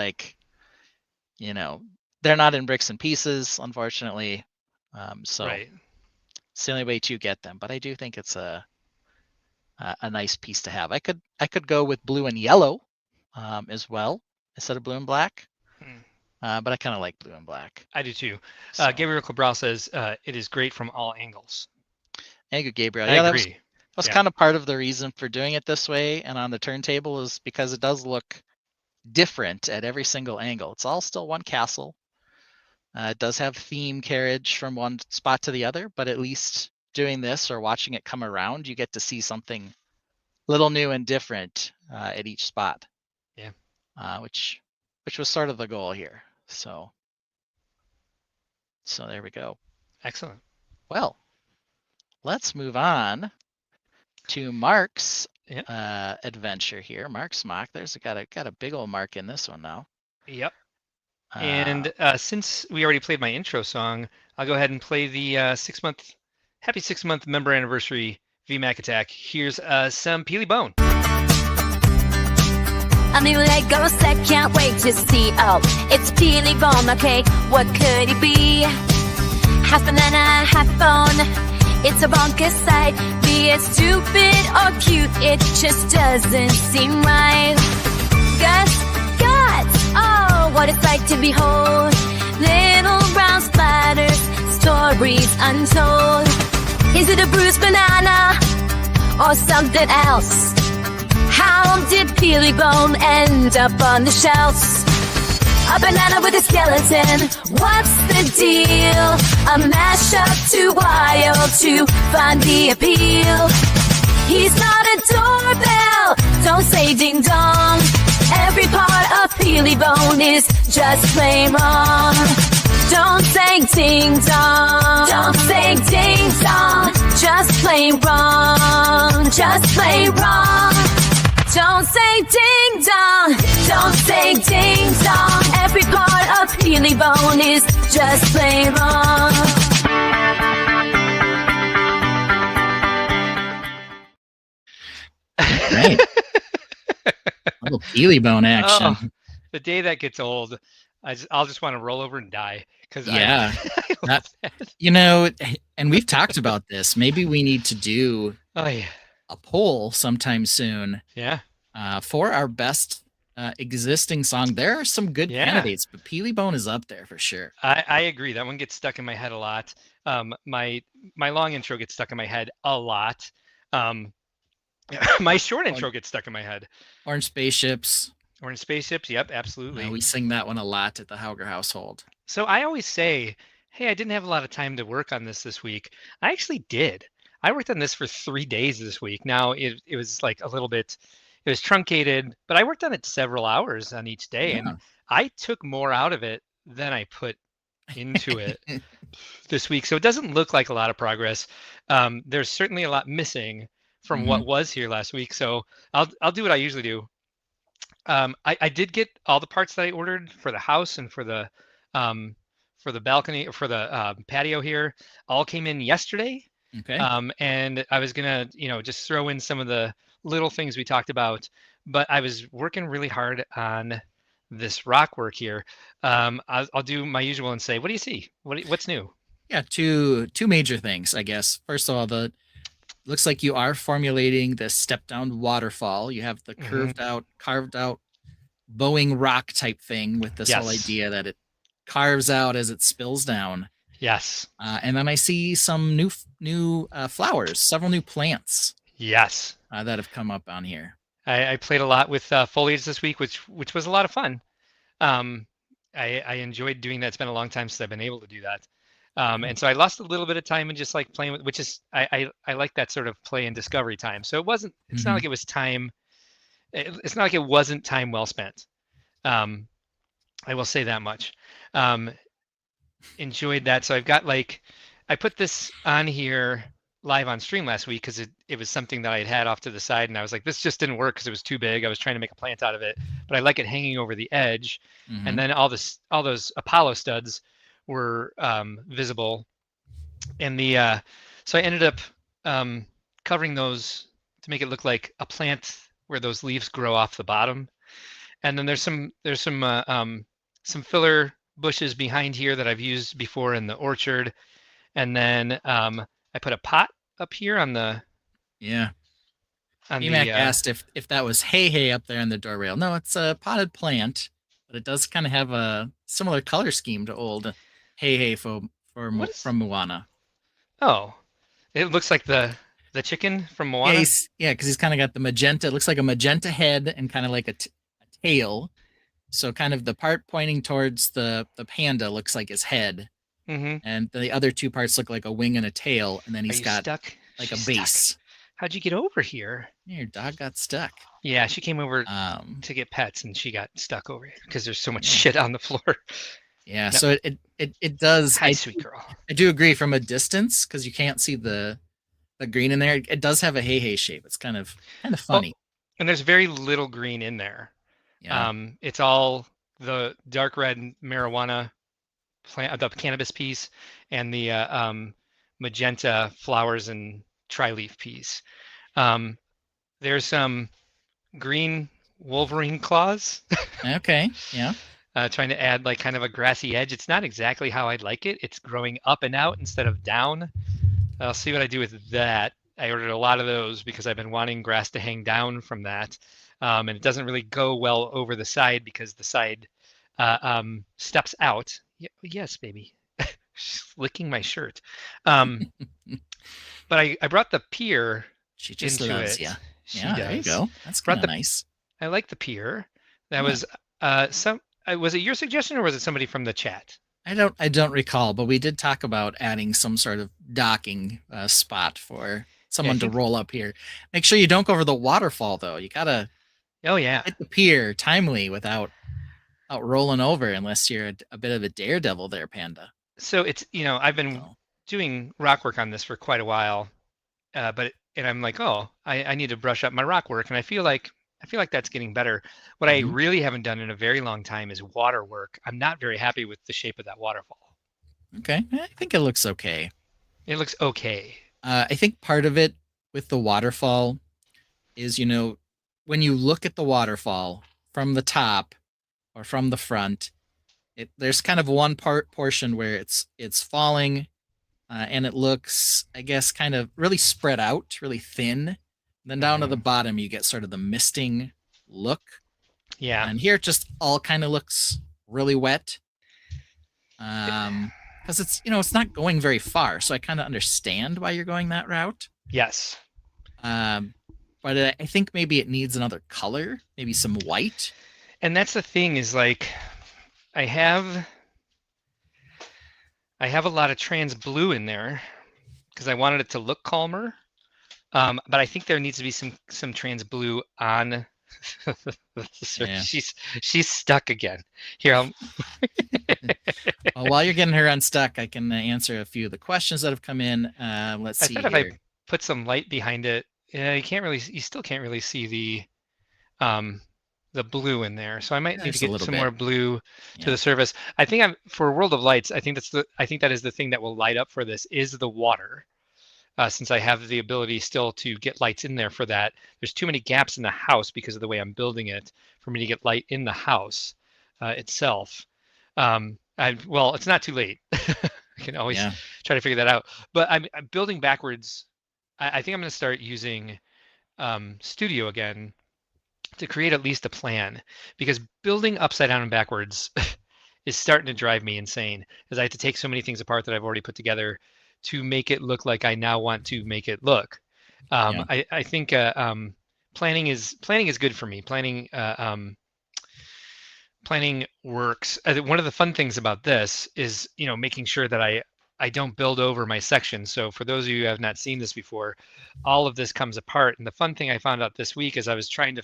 they're not in bricks and pieces, unfortunately. So it's the only way to get them. But I do think it's a nice piece to have. I could go with blue and yellow as well instead of blue and black. But I kind of like blue and black. I do too. So. Gabriel Cabral says it is great from all angles. Thank you, Gabriel. I agree. That was kind of part of the reason for doing it this way and on the turntable is because it does look different at every single angle. It's all still one castle. It does have theme carriage from one spot to the other, but at least doing this or watching it come around, you get to see something little new and different at each spot. Yeah. Which was sort of the goal here. So there we go. Excellent. Well, let's move on to Mark's adventure here. Mark's mock. There's got a big old mark in this one now. Yep. And since we already played my intro song, I'll go ahead and play the happy 6-month member anniversary VMAC Attack. Here's some Peely Bone. A new Lego set, can't wait to see. Oh, it's Peely Bone, okay, what could it be? Half banana, half bone, it's a bonkers sight. Be it stupid or cute, it just doesn't seem right. Guts, oh, what it's like to behold. Little round splatters, stories untold. Is it a bruised banana or something else? How did Peely Bone end up on the shelves? A banana with a skeleton, what's the deal? A mashup too wild to find the appeal. He's not a doorbell, don't say ding dong. Every part of Peely Bone is just plain wrong. Don't say ding dong, don't say ding dong. Just plain wrong, just plain wrong. Don't say ding dong, don't say ding dong. Every part of Peely Bone is just plain wrong. Right. A little Peely Bone action. Oh, the day that gets old. I'll just want to roll over and die because yeah, I love that. And we've talked about this. Maybe we need to do a poll sometime soon. Yeah. For our best existing song. There are some good candidates, but Peely Bone is up there for sure. I agree. That one gets stuck in my head a lot. My long intro gets stuck in my head a lot. My short intro gets stuck in my head. Orange Spaceships. Yep, absolutely. We sing that one a lot at the Hauger household. So I always say, hey, I didn't have a lot of time to work on this week. I actually did. I worked on this for 3 days this week. Now it was like a little bit, it was truncated, but I worked on it several hours on each day, and I took more out of it than I put into it this week. So it doesn't look like a lot of progress. There's certainly a lot missing from what was here last week. So I'll do what I usually do. I did get all the parts that I ordered for the house and for the balcony, for the patio here. All came in yesterday. Okay. And I was gonna, just throw in some of the little things we talked about, but I was working really hard on this rock work here. I'll do my usual and say, what do you see? What's new? Yeah, two major things, I guess. First of all, looks like you are formulating the step down waterfall. You have the carved out bowing rock type thing with this whole idea that it carves out as it spills down. Yes. And then I see some new flowers, several new plants. Yes. That have come up on here. I played a lot with foliage this week, which was a lot of fun. I enjoyed doing that. It's been a long time since I've been able to do that. And so I lost a little bit of time in just like playing with, which is, I like that sort of play and discovery time. So it's not like it was time. It's not like it wasn't time well spent. I will say that much. Enjoyed that. So I've got I put this on here live on stream last week because it was something that I had off to the side, and I was like, this just didn't work because it was too big. I was trying to make a plant out of it, but I like it hanging over the edge. And then all those Apollo studs were visible, and so I ended up covering those to make it look like a plant where those leaves grow off the bottom. And then there's some filler bushes behind here that I've used before in the orchard. And then I put a pot up here on the BMAC asked if that was hay up there on the door rail. No, it's a potted plant, but it does kind of have a similar color scheme to old hay from Moana. Oh, it looks like the chicken from Moana. Yeah, because he's kind of got the magenta. It looks like a magenta head and kind of like a tail. So kind of the part pointing towards the panda looks like his head. And the other two parts look like a wing and a tail, and then he's got stuck? Like She's a base. Stuck. How'd you get over here? Yeah, your dog got stuck. Yeah, she came over to get pets, and she got stuck over here because there's so much shit on the floor. Yeah, no. So it does. Hi, sweet girl. I do agree from a distance because you can't see the green in there. It does have a hay shape. It's kind of funny. And there's very little green in there. Yeah. It's all the dark red marijuana plant, the cannabis piece, and the magenta flowers and tri-leaf piece. There's some green Wolverine claws. Okay, yeah. Trying to add like kind of a grassy edge. It's not exactly how I'd like it. It's growing up and out instead of down. I'll see what I do with that. I ordered a lot of those because I've been wanting grass to hang down from that. And it doesn't really go well over the side because the side steps out. Yes, baby. She's licking my shirt. But I brought the pier she just into loves it. Yeah, there you go. That's kind of nice. I like the pier. That was was it your suggestion or was it somebody from the chat? I don't recall, but we did talk about adding some sort of docking spot for someone to roll up here. Make sure you don't go over the waterfall though. You gotta hit the pier timely without rolling over unless you're a bit of a daredevil there, Panda. So it's I've been doing rock work on this for quite a while, and I'm like, I need to brush up my rock work, and I feel like that's getting better. What I really haven't done in a very long time is water work. I'm not very happy with the shape of that waterfall. Okay, I think it looks okay. It looks okay. I think part of it with the waterfall is, when you look at the waterfall from the top or from the front, there's kind of one portion where it's falling, and it looks, I guess, kind of really spread out, really thin. Then down to the bottom, you get sort of the misting look. Yeah. And here it just all kind of looks really wet. Because it's not going very far, so I kind of understand why you're going that route. Yes. But I think maybe it needs another color, maybe some white. And that's the thing is like, I have a lot of trans blue in there because I wanted it to look calmer. But I think there needs to be some trans blue on the surface. Yeah. She's stuck again. Here, well, while you're getting her unstuck, I can answer a few of the questions that have come in. Let's see. I thought if I put some light behind it, you still can't really see the blue in there. So I might need to get some more blue to the surface. I think for World of Lights, I think that is the thing that will light up for this is the water. Since I have the ability still to get lights in there for that. There's too many gaps in the house because of the way I'm building it for me to get light in the house itself. Well, it's not too late. I can always try to figure that out. But I'm building backwards. I think I'm going to start using Studio again to create at least a plan, because building upside down and backwards is starting to drive me insane, because I have to take so many things apart that I've already put together to make it look like I now want to make it look. I think planning is good for me. Planning works. One of the fun things about this is, making sure that I don't build over my section. So for those of you who have not seen this before, all of this comes apart. And the fun thing I found out this week is I was trying to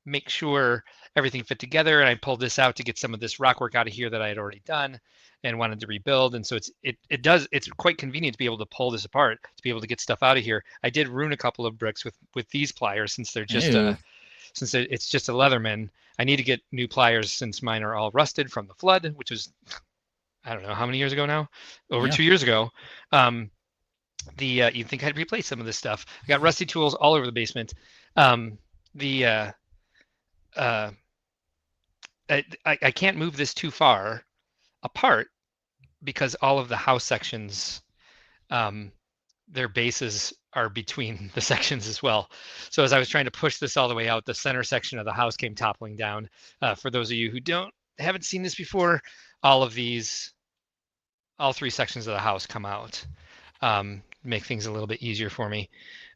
make sure everything fit together, and I pulled this out to get some of this rock work out of here that I had already done and wanted to rebuild. And so it's quite convenient to be able to pull this apart, to be able to get stuff out of here. I did ruin a couple of bricks with these pliers, since they're just it's just a Leatherman. I need to get new pliers since mine are all rusted from the flood, which was, I don't know how many years ago now, over 2 years ago. You'd think I'd replace some of this stuff. I got rusty tools all over the basement. I can't move this too far apart because all of the house sections, their bases are between the sections as well. So as I was trying to push this all the way out, the center section of the house came toppling down. For those of you who haven't seen this before, all 3 sections of the house come out. Make things a little bit easier for me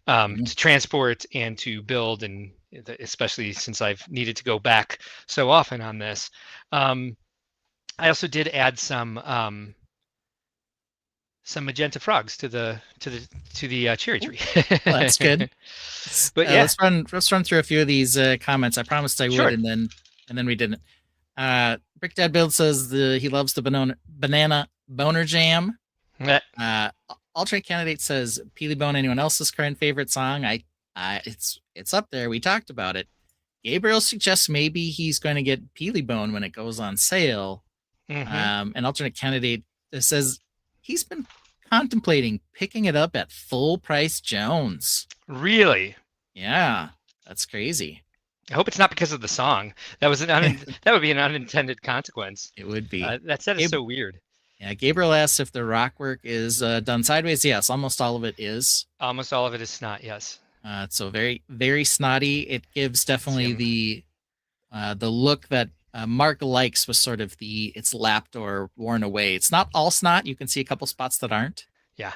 to transport and to build, and especially since I've needed to go back so often on this. I also did add some magenta frogs to the cherry tree. Well, that's good. But let's run through a few of these comments. I promised I would, and then we didn't. Brick Dad Build says he loves the banana boner jam. Alternate Candidate says Peely Bone, anyone else's current favorite song? It's up there. We talked about it. Gabriel suggests maybe he's going to get Peely Bone when it goes on sale. And Alternate Candidate says he's been contemplating picking it up at full price Jones. Really? Yeah, that's crazy. I hope it's not because of the song. That would be an unintended consequence. It would be. That set is so weird. Yeah, Gabriel asks if the rock work is done sideways. Yes, almost all of it is. Almost all of it is snot, yes. So very, very snotty. It gives definitely the look that Mark likes, was sort of it's lapped or worn away. It's not all snot. You can see a couple spots that aren't. Yeah.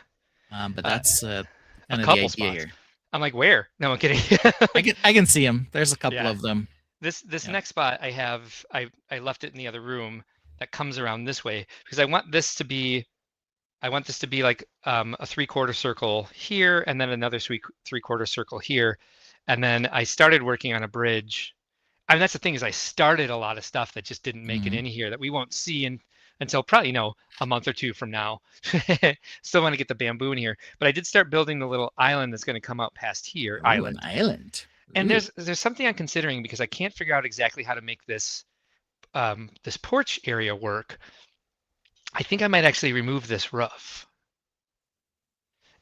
But that's kind of the idea spots. here. I'm like, where? No, I'm kidding. I can see them. There's a couple of them. This next spot I left it in the other room that comes around this way, because I want this to be like a 3/4 circle here, and then another 3/4 circle here. And then I started working on a bridge. I mean, that's the thing, is I started a lot of stuff that just didn't make it in here, that we won't see until probably, a month or two from now. Still want to get the bamboo in here, but I did start building the little island that's going to come out past here. An island. And there's something I'm considering, because I can't figure out exactly how to make this this porch area work. I think I might actually remove this roof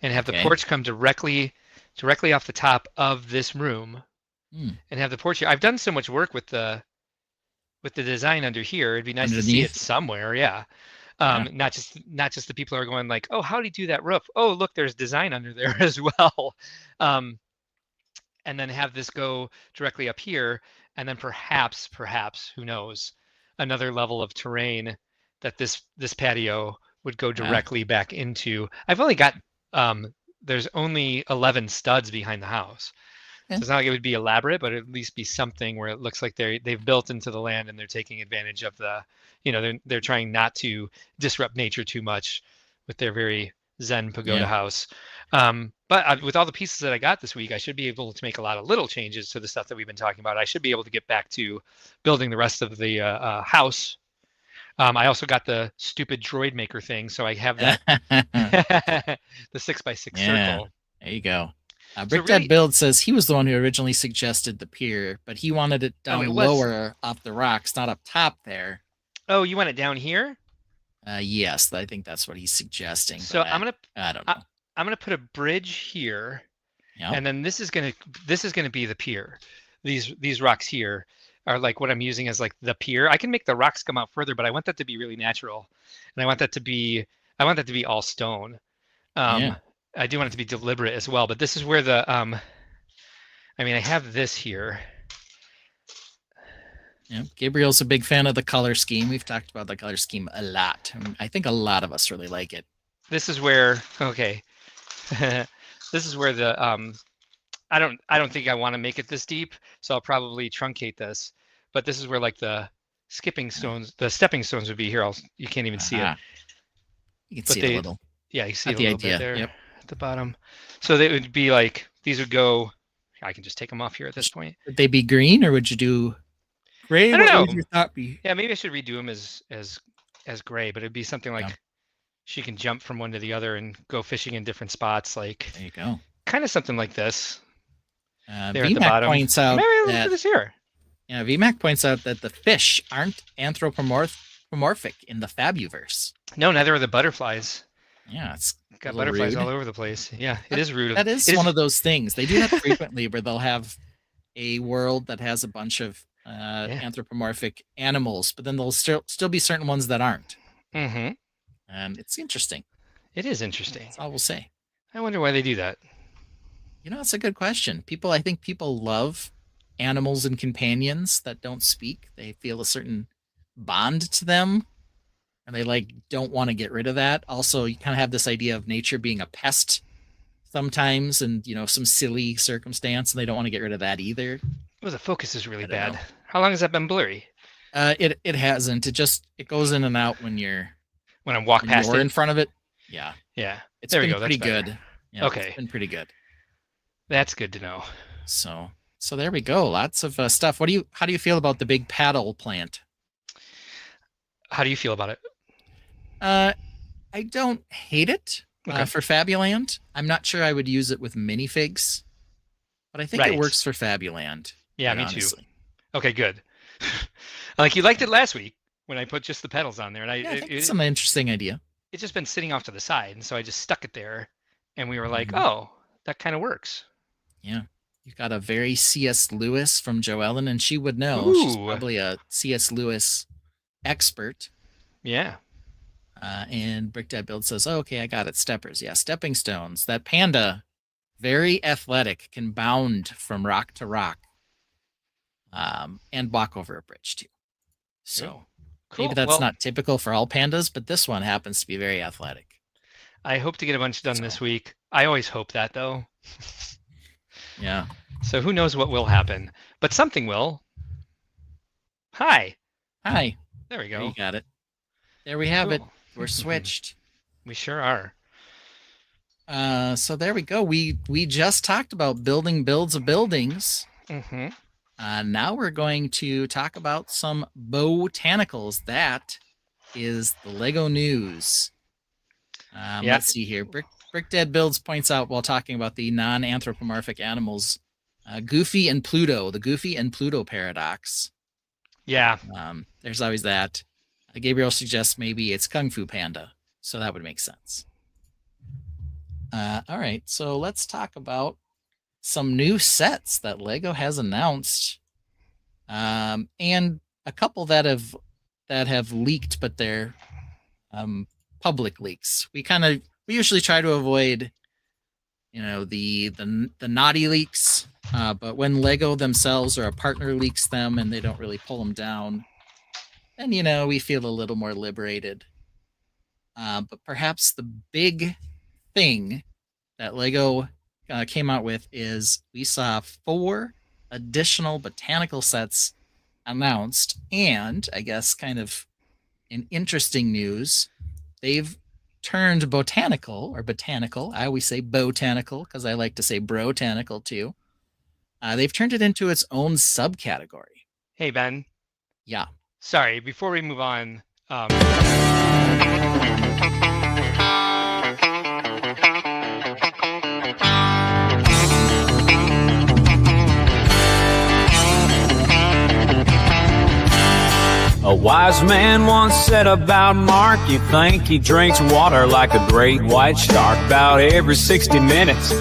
and have the porch come directly off the top of this room, and have the porch here. I've done so much work with the with the design under here, it'd be nice to see it somewhere. Yeah. Not just the people who are going like, oh, how do you do that roof? Oh, look, there's design under there as well. And then have this go directly up here, and then perhaps, who knows, another level of terrain that this patio would go directly back into. I've only got there's only 11 studs behind the house. So it's not like it would be elaborate, but at least be something where it looks like they've built into the land and they're taking advantage of the, they're trying not to disrupt nature too much with their very Zen pagoda house. But with all the pieces that I got this week, I should be able to make a lot of little changes to the stuff that we've been talking about. I should be able to get back to building the rest of the house. I also got the stupid droid maker thing, so I have that the 6x6 circle. There you go. Brickdead Build says he was the one who originally suggested the pier, but he wanted it down lower off the rocks, not up top there. Oh, you want it down here? Yes, I think that's what he's suggesting. So I don't know. I'm gonna put a bridge here, and then this is gonna be the pier. These rocks here are like what I'm using as like the pier. I can make the rocks come out further, but I want that to be really natural, and I want that to be all stone. I do want it to be deliberate as well, but this is where the I have this here. Yeah, Gabriel's a big fan of the color scheme. We've talked about the color scheme a lot. I think a lot of us really like it. This is where this is where the I don't think I want to make it this deep, so I'll probably truncate this. But this is where like the stepping stones would be here. You can't even see it. You can see it a little. Yeah, you see a little bit there at the bottom. So they would be like, these would go, I can just take them off here at this point. Would they be green or would you do gray? I don't know. What would your thought be? Yeah, maybe I should redo them as gray, but it'd be something like she can jump from one to the other and go fishing in different spots. Like, there you go. Kind of something like this. There at the bottom. Points out look at this here. Yeah, VMAC points out that the fish aren't anthropomorphic in the Fabuverse. No, neither are the butterflies. Yeah, it's got butterflies all over the place. Yeah, it is rude. That is one of those things. They do that frequently where they'll have a world that has a bunch of anthropomorphic animals, but then there'll still be certain ones that aren't. Mm-hmm. And it's interesting. It is interesting. That's all we'll say. I wonder why they do that. It's a good question. I think people love animals and companions that don't speak. They feel a certain bond to them. And they don't want to get rid of that. Also, you kind of have this idea of nature being a pest sometimes, and some silly circumstance, and they don't want to get rid of that either. Well, the focus is really bad. How long has that been blurry? It hasn't. It goes in and out when I'm walking past it in front of it. Yeah. Yeah. It's been pretty good. Yeah, okay. It's been pretty good. That's good to know. So there we go. Lots of stuff. How do you feel about the big paddle plant? How do you feel about it? I don't hate it for Fabuland. I'm not sure I would use it with minifigs, but I think it works for Fabuland. Yeah, me too. Okay, good. You liked it last week when I put just the pedals on there, and I think it's an interesting idea. It's just been sitting off to the side, and so I just stuck it there, and we were like, oh, that kind of works. Yeah. You've got a very C.S. Lewis from Joellen, and she would know. Ooh. She's probably a C.S. Lewis expert. Yeah. And Brickdead Build says, okay, I got it. Steppers. Yeah, stepping stones. That panda, very athletic, can bound from rock to rock. And walk over a bridge, too. So cool. Maybe that's not typical for all pandas, but this one happens to be very athletic. I hope to get a bunch done this week. I always hope that, though. Yeah. So who knows what will happen, but something will. Hi. There we go. You got it. There we have it. We're switched. We sure are. So there we go. We just talked about building builds of buildings. Mm-hmm. Now we're going to talk about some Botanicals. That is the Lego news. Let's see here. Brickdead Builds points out while talking about the non-anthropomorphic animals, Goofy and Pluto, the Goofy and Pluto paradox. Yeah. There's always that. Gabriel suggests maybe it's Kung Fu Panda, so that would make sense. All right, so let's talk about some new sets that Lego has announced. And a couple that have leaked, but they're public leaks. We usually try to avoid, the naughty leaks. But when Lego themselves or a partner leaks them and they don't really pull them down, then we feel a little more liberated. But perhaps the big thing that Lego came out with is we saw 4 additional botanical sets announced, and I guess kind of in interesting news, they've turned Botanical. I always say Botanical because I like to say Bro-Tanical too. They've turned it into its own subcategory. Hey, Ben. Yeah. Sorry, before we move on. A wise man once said about Mark, you think he drinks water like a great white shark. About every 60 minutes,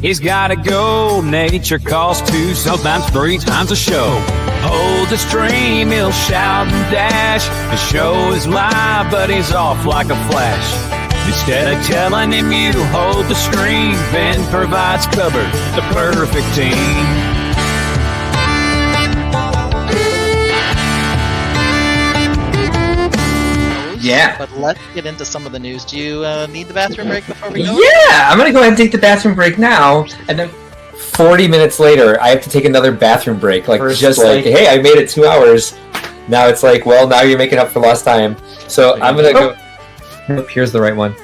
he's gotta go. Nature calls 2, sometimes 3 times a show. Hold the stream, he'll shout and dash. The show is live, but he's off like a flash. Instead of telling him you hold the stream, Ben provides cover, the perfect team. Yeah. But let's get into some of the news. Do you need the bathroom break before we go? Yeah, I'm gonna go ahead and take the bathroom break now, and then 40 minutes later, I have to take another bathroom break. Like, hey, I made it 2 hours. Now it's like, well, now you're making up for lost time. So I'm gonna go. Nope, here's the right one,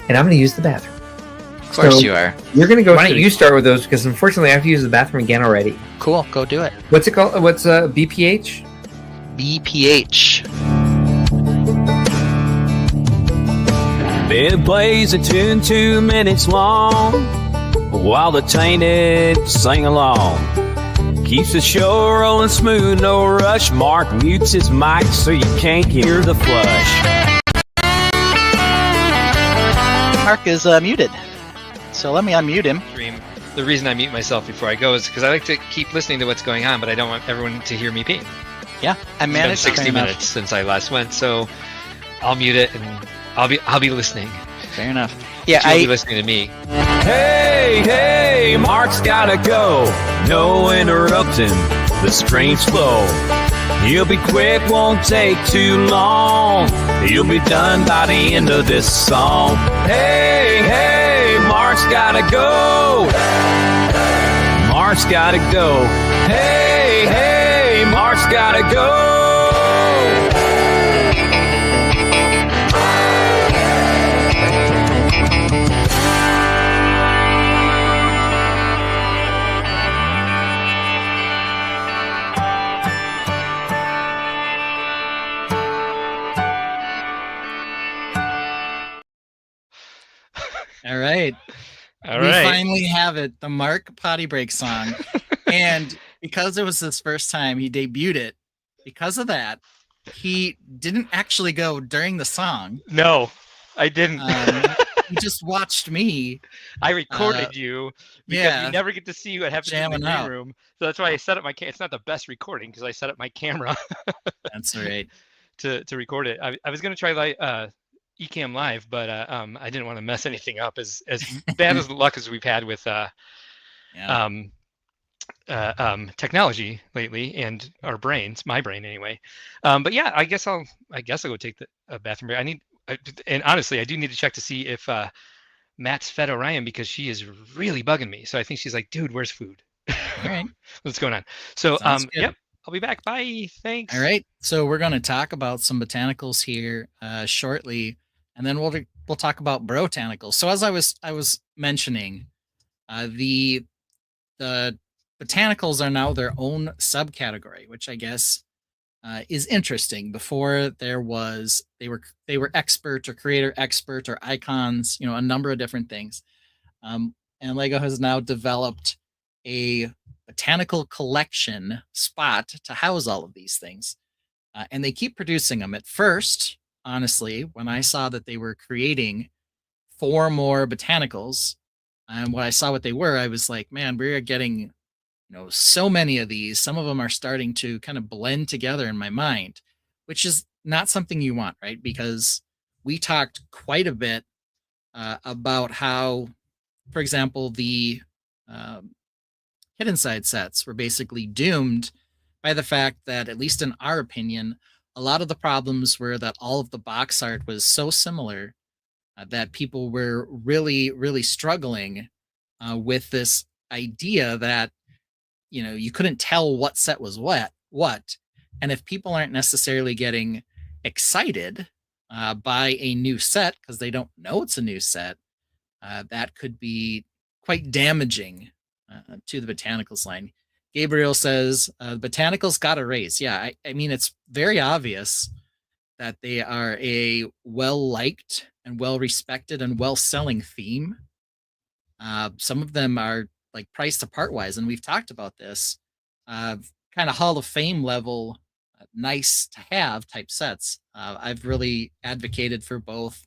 and I'm gonna use the bathroom. Of course you are. You're gonna go. Why don't you start with those? Because unfortunately, I have to use the bathroom again already. Cool, go do it. What's it called? What's BPH? BPH. Ben plays a tune 2 minutes long while the Tainted sing along. Keeps the show rolling smooth, no rush. Mark mutes his mic so you can't hear the flush. Mark is muted, so let me unmute him. The reason I mute myself before I go is because I like to keep listening to what's going on, but I don't want everyone to hear me pee. Yeah, I managed. It's been 60 minutes since I last went, so I'll mute it and I'll be listening. Fair enough. Yeah, You'll be listening to me. Hey, Mark's gotta go. No interrupting the strange flow. He'll be quick, won't take too long. He'll be done by the end of this song. Hey, Mark's gotta go. Mark's gotta go. Hey, Mark's gotta go. All right. We finally have it, the Mark potty break song. And because it was his first time, he debuted it. Because of that, he didn't actually go during the song. No, I didn't. He just watched me. I recorded you because we never get to see what happens in the green room. So that's why I set up my it's not the best recording because I set up my camera. That's all right. To record it. I was going to try Ecamm Live, but I didn't want to mess anything up. As bad as luck as we've had with technology lately, and our brains, my brain anyway. But yeah, I guess I'll go take the bathroom break. And honestly, I do need to check to see if Matt's fed Orion because she is really bugging me. So I think she's like, dude, where's food? All right. What's going on? So yep. I'll be back. Bye. Thanks. All right. So we're going to talk about some botanicals here shortly, and then we'll talk about Bro-Tanicals. So as I was mentioning, the botanicals are now their own subcategory, which I guess is interesting. Before they were expert or creator expert or icons, a number of different things. And Lego has now developed a botanical collection spot to house all of these things. And they keep producing them. At first, honestly, when I saw that they were creating 4 more botanicals, and when I saw what they were, I was like, man, we're getting so many of these. Some of them are starting to kind of blend together in my mind, which is not something you want, right? Because we talked quite a bit about how, for example, the hidden side sets were basically doomed by the fact that, at least in our opinion, a lot of the problems were that all of the box art was so similar that people were really, really struggling with this idea that you couldn't tell what set was what, and if people aren't necessarily getting excited by a new set because they don't know it's a new set, that could be quite damaging to the Botanicals line. Gabriel says Botanicals got a raise. Yeah, I mean, it's very obvious that they are a well-liked and well-respected and well-selling theme. Some of them are like priced apart wise, and we've talked about this. Kind of Hall of Fame level, nice to have type sets. I've really advocated for both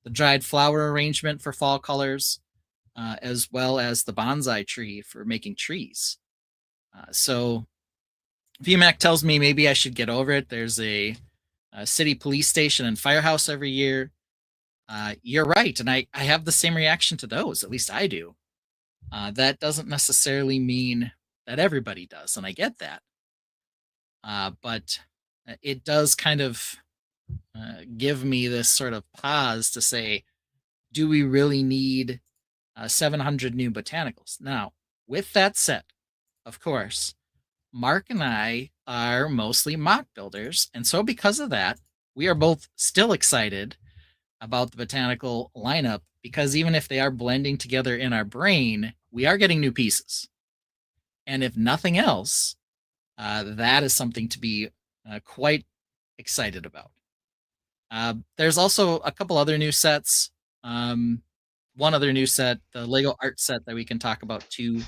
the dried flower arrangement for fall colors, as well as the bonsai tree for making trees. So VMAC tells me maybe I should get over it. There's a city police station and firehouse every year. You're right, and I have the same reaction to those. At least I do. That doesn't necessarily mean that everybody does, and I get that. But it does kind of give me this sort of pause to say, do we really need 700 new Botanicals? Now, with that said, of course, Mark and I are mostly mock builders, and so because of that, we are both still excited about the Botanical lineup, because even if they are blending together in our brain, we are getting new pieces. And if nothing else, that is something to be quite excited about. There's also a couple other new sets. One other new set, the Lego art set that we can talk about too.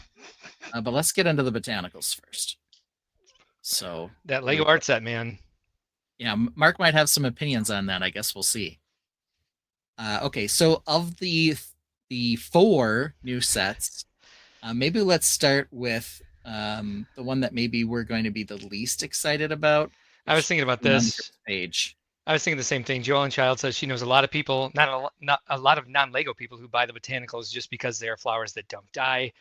But let's get into the Botanicals first. So that Lego art set, man. Yeah, Mark might have some opinions on that. I guess we'll see. Okay, so of the 4 new sets, maybe let's start with the one that maybe we're going to be the least excited about. I was thinking about this page. I was thinking the same thing. Joellen Child says she knows a lot of people, not a lot of non-Lego people who buy the Botanicals just because they are flowers that don't die.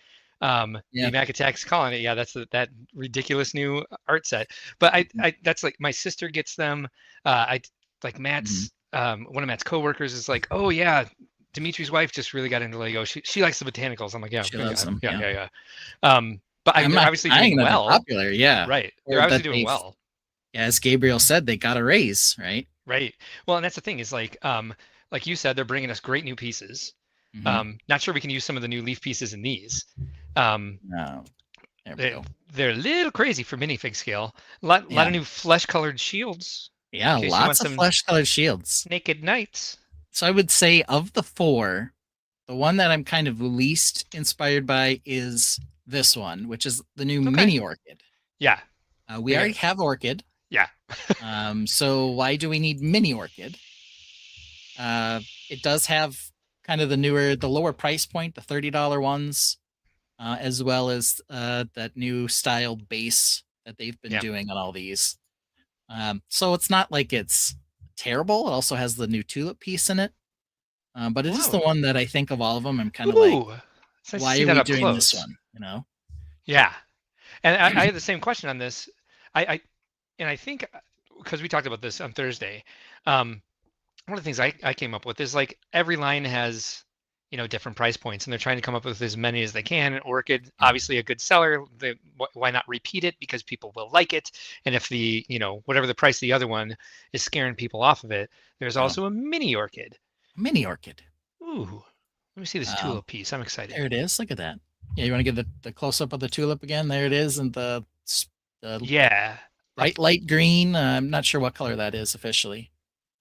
The Mac Attack's calling it. Yeah, that's that ridiculous new art set. But I that's like my sister gets them. I like Matt's. One of Matt's coworkers is like, oh yeah, Dimitri's wife just really got into Lego. She likes the Botanicals. I'm like, yeah, she loves them. Yeah. But they're obviously doing well. Popular, yeah. Right. They're obviously doing well. Yeah, as Gabriel said, they got a raise, right? Right. Well, and that's the thing is like you said, they're bringing us great new pieces. Not sure we can use some of the new leaf pieces in these. No. They're a little crazy for minifig scale. A lot of new flesh-colored shields. Yeah, lots of flesh-colored shields. Naked Knights. So I would say of the 4, the one that I'm kind of least inspired by is this one, which is the new mini orchid. Yeah. We already have orchid. Yeah. So why do we need mini orchid? It does have kind of the lower price point, the $30 ones, as well as that new style base that they've been doing on all these. So it's not like it's terrible. It also has the new tulip piece in it. But it is the one that I think of all of them. I'm kind of like, why are we doing this one? Yeah. And I had the same question on this. I think because we talked about this on Thursday, one of the things I came up with is like every line has, different price points, and they're trying to come up with as many as they can. And Orchid, obviously a good seller. Why not repeat it? Because people will like it. And if the, whatever the price of the other one is scaring people off of it, there's also a mini Orchid. Mini Orchid. Ooh, let me see this tulip piece. I'm excited. There it is. Look at that. Yeah, you want to get the close up of the tulip again? There it is, and the light green. I'm not sure what color that is officially.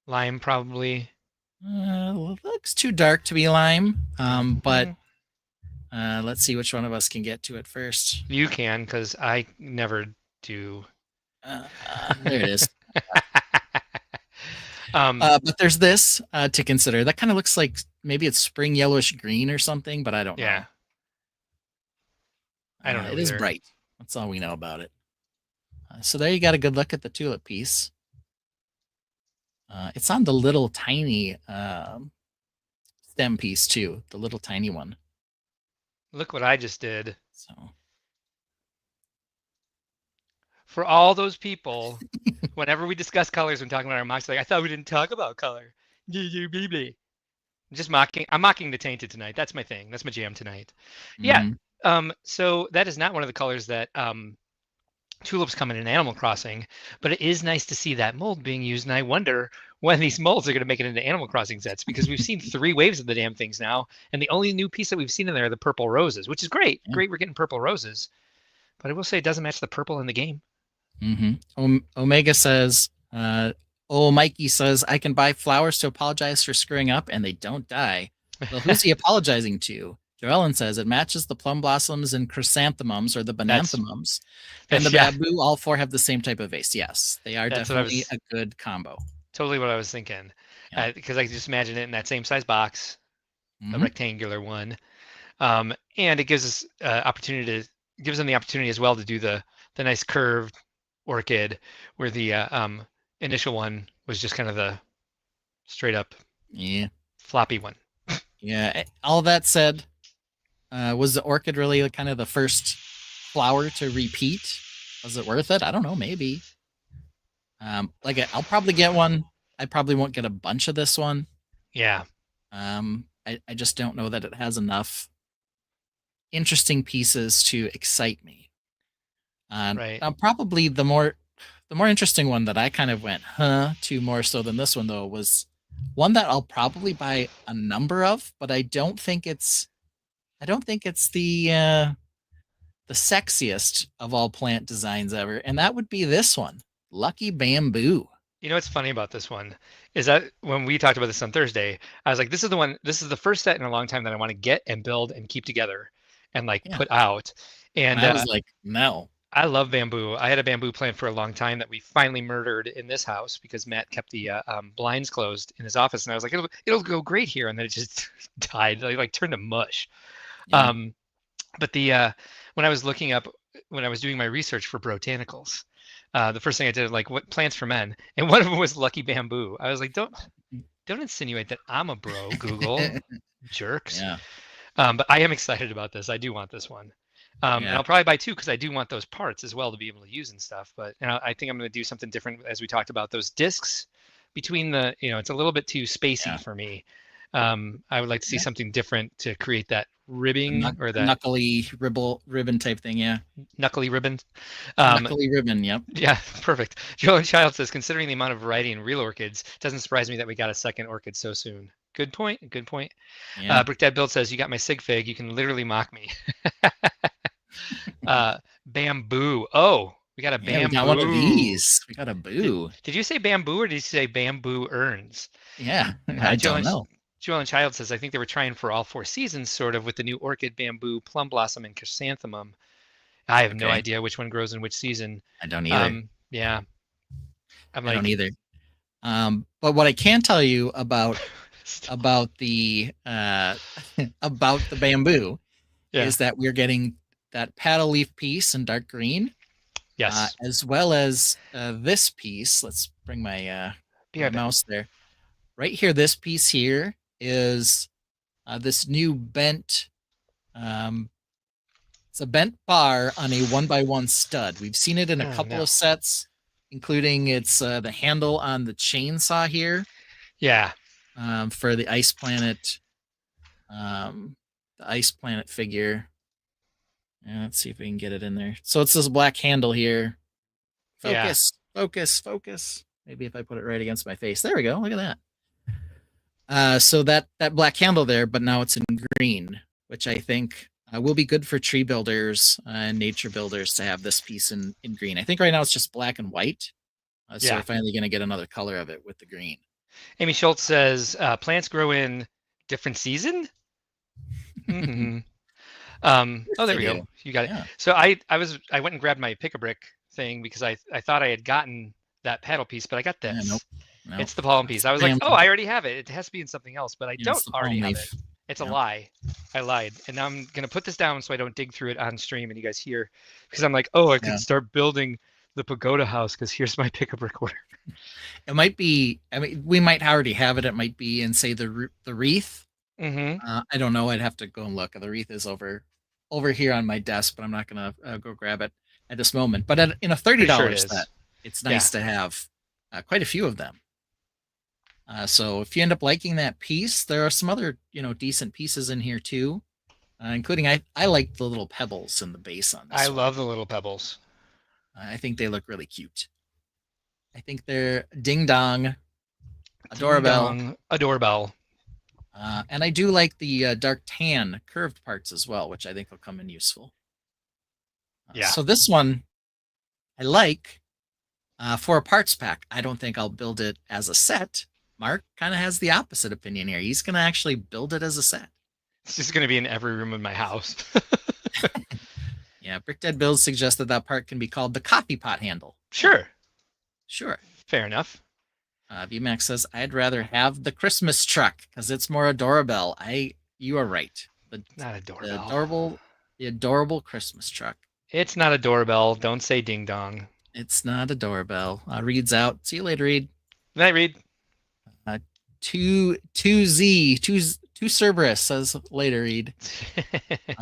Lime, probably. Looks too dark to be lime. But let's see which one of us can get to it first. You can, because I never do. There it is. But there's this to consider. That kind of looks like maybe it's spring yellowish green or something, but I don't know. I don't know. It is bright. That's all we know about it. So there you got a good look at the tulip piece. It's on the little tiny stem piece too, the little tiny one. Look what I just did. So for all those people, whenever we discuss colors when talking about our MOCs, like I thought we didn't talk about color. Just mocking. I'm mocking the Tainted tonight. That's my thing. That's my jam tonight. Yeah. So that is not one of the colors that tulips come in Animal Crossing, but it is nice to see that mold being used, and I wonder when these molds are going to make it into Animal Crossing sets, because we've seen 3 waves of the damn things now, and the only new piece that we've seen in there are the purple roses, which is great. Yeah. Great, we're getting purple roses, but I will say it doesn't match the purple in the game. Omega says, Mikey says, I can buy flowers to apologize for screwing up, and they don't die. Well, who's he apologizing to? Joellen says it matches the plum blossoms and chrysanthemums, or the bananthemums, and the bamboo. All 4 have the same type of vase. Yes, they are definitely a good combo. Totally what I was thinking, because I just imagine it in that same size box, a rectangular one, and it gives us gives them the opportunity as well to do the nice curved orchid, where the initial one was just kind of the straight up floppy one. Yeah. All that said, was the orchid really kind of the first flower to repeat? Was it worth it? I don't know. Maybe. I'll probably get one. I probably won't get a bunch of this one. Yeah. I just don't know that it has enough interesting pieces to excite me. Right. Probably the more interesting one that I kind of went to more so than this one though was one that I'll probably buy a number of, but I don't think it's the sexiest of all plant designs ever, and that would be this one, Lucky Bamboo. You know what's funny about this one is that when we talked about this on Thursday, I was like, this is the first set in a long time that I want to get and build and keep together and put out. And I was like, no. I love bamboo. I had a bamboo plant for a long time that we finally murdered in this house because Matt kept the blinds closed in his office, and I was like, it'll go great here, and then it just died, like turned to mush. Yeah. But when I was doing my research for Bro-Tanicals, the first thing I did, like, what plants for men, and one of them was Lucky Bamboo. I was like, don't insinuate that I'm a bro, Google, jerks. Yeah. But I am excited about this. I do want this one. And I'll probably buy 2 because I do want those parts as well to be able to use and stuff. But I think I'm going to do something different, as we talked about those discs between the, it's a little bit too spacey for me. I would like to see something different to create that ribbing or that knuckly ribbon type thing. Yeah. Knuckly ribbon. Knuckly ribbon. Yep. Yeah. Perfect. Joe Child says, considering the amount of variety in real orchids, doesn't surprise me that we got a second orchid so soon. Good point. Good point. Yeah. Brick Dad Build says, you got my sig fig. You can literally mock me. Bamboo. Oh, we got a bamboo. We got one of these. We got a boo. Did you say bamboo or did you say bamboo urns? Yeah. I don't know. Joellen Child says, I think they were trying for all 4 seasons, sort of, with the new orchid, bamboo, plum blossom, and chrysanthemum. I have no idea which one grows in which season. I don't either. Yeah. I don't either. But what I can tell you about the about the bamboo is that we're getting that paddle leaf piece in dark green. Yes. As well as this piece. Let's bring my mouse there. Right here, this piece here is this new bent. It's a bent bar on a 1x1 stud. We've seen it in a couple of sets, including the handle on the chainsaw here. Yeah. For the Ice Planet, figure. Yeah, let's see if we can get it in there. So it's this black handle here. Focus. Maybe if I put it right against my face. There we go. Look at that. So that black handle there, but now it's in green, which I think will be good for tree builders and nature builders to have this piece in green. I think right now it's just black and white. So we're finally going to get another color of it with the green. Amy Schultz says, plants grow in different season? Mm-hmm. There we go. You got it. So I went and grabbed my Pick-a-Brick thing because I thought I had gotten that paddle piece, but I got this. Nope. It's the pollen piece. I was like, I already have it. It has to be in something else, but I don't already have it. It's a lie. I lied. And now I'm going to put this down so I don't dig through it on stream and you guys hear. Because I'm like, oh, I could start building the pagoda house because here's my pick a brick order. It might be, I mean, we might already have it. It might be in, say, the wreath. I don't know. I'd have to go and look. The wreath is over here on my desk, but I'm not going to go grab it at this moment. But in a $30 set, it's nice to have quite a few of them. So if you end up liking that piece, there are some other, decent pieces in here too, including I like the little pebbles in the base on this. I love the little pebbles. I think they look really cute. I think they're ding dong, adorable. And I do like the dark tan curved parts as well, which I think will come in useful. So this one I like for a parts pack. I don't think I'll build it as a set. Mark kind of has the opposite opinion here. He's going to actually build it as a set. It's just going to be in every room in my house. Yeah, Brick Dead Builds suggested that part can be called the coffee pot handle. Sure. Fair enough. VMAX says, I'd rather have the Christmas truck because it's more adorable. You are right. Not adorable. The adorable Christmas truck. It's not a doorbell. Don't say ding dong. It's not a doorbell. Reed's out. See you later, Reed. Good night, Reed. 2Z, Cerberus says later, Reed.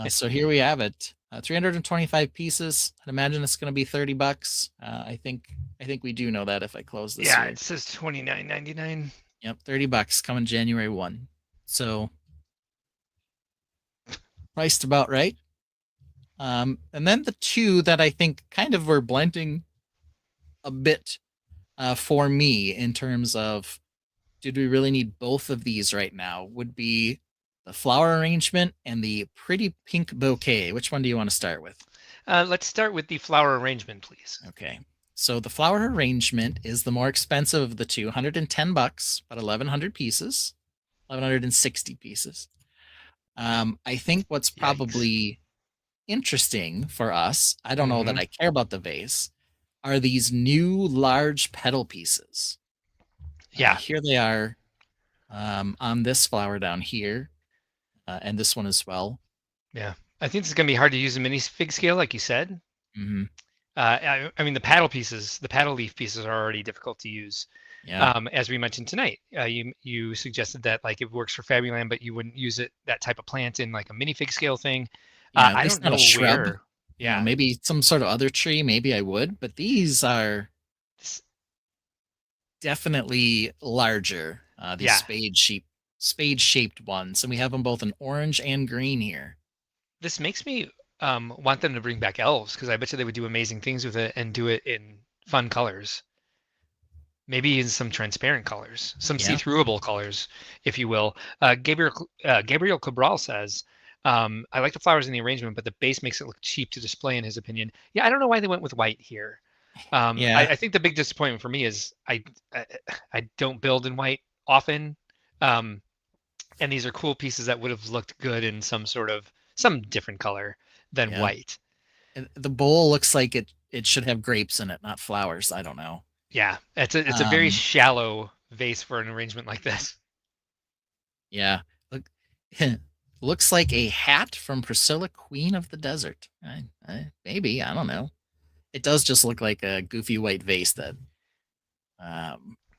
So here we have it. 325 pieces. I'd imagine it's going to be $30. I think we do know that if I close this. Yeah, it says $29.99. Yep, $30 coming January 1. So priced about right. And then the two that I think kind of were blending a bit for me in terms of did we really need both of these right now would be the flower arrangement and the pretty pink bouquet. Which one do you want to start with? Let's start with the flower arrangement, please. Okay. So the flower arrangement is the more expensive of the two, $110, about 1,100 pieces, 1,160 pieces. I think what's probably interesting for us, I don't know that I care about the vase, are these new large petal pieces. Here they are on this flower down here, and this one as well. Yeah, I think it's going to be hard to use a mini fig scale, like you said. I mean, the paddle leaf pieces are already difficult to use. As we mentioned tonight, you suggested that like it works for Fabuland, but you wouldn't use that type of plant in like a mini fig scale thing. I don't know a shrub. where. Yeah, maybe some sort of other tree. Maybe I would, but these are definitely larger. These spade-shaped ones, and we have them both in orange and green here. This makes me want them to bring back elves because I bet you they would do amazing things with it and do it in fun colors. Maybe in some transparent colors, some see-throughable colors, if you will. Gabriel Cabral says, I like the flowers in the arrangement, but the base makes it look cheap to display, in his opinion. Yeah, I don't know why they went with white here. I think the big disappointment for me is I don't build in white often, and these are cool pieces that would have looked good in some different color than white. And the bowl looks like it should have grapes in it, not flowers. I don't know. Yeah, it's a very shallow vase for an arrangement like this. Yeah, looks like a hat from Priscilla, Queen of the Desert. Maybe, I don't know. It does just look like a goofy white vase that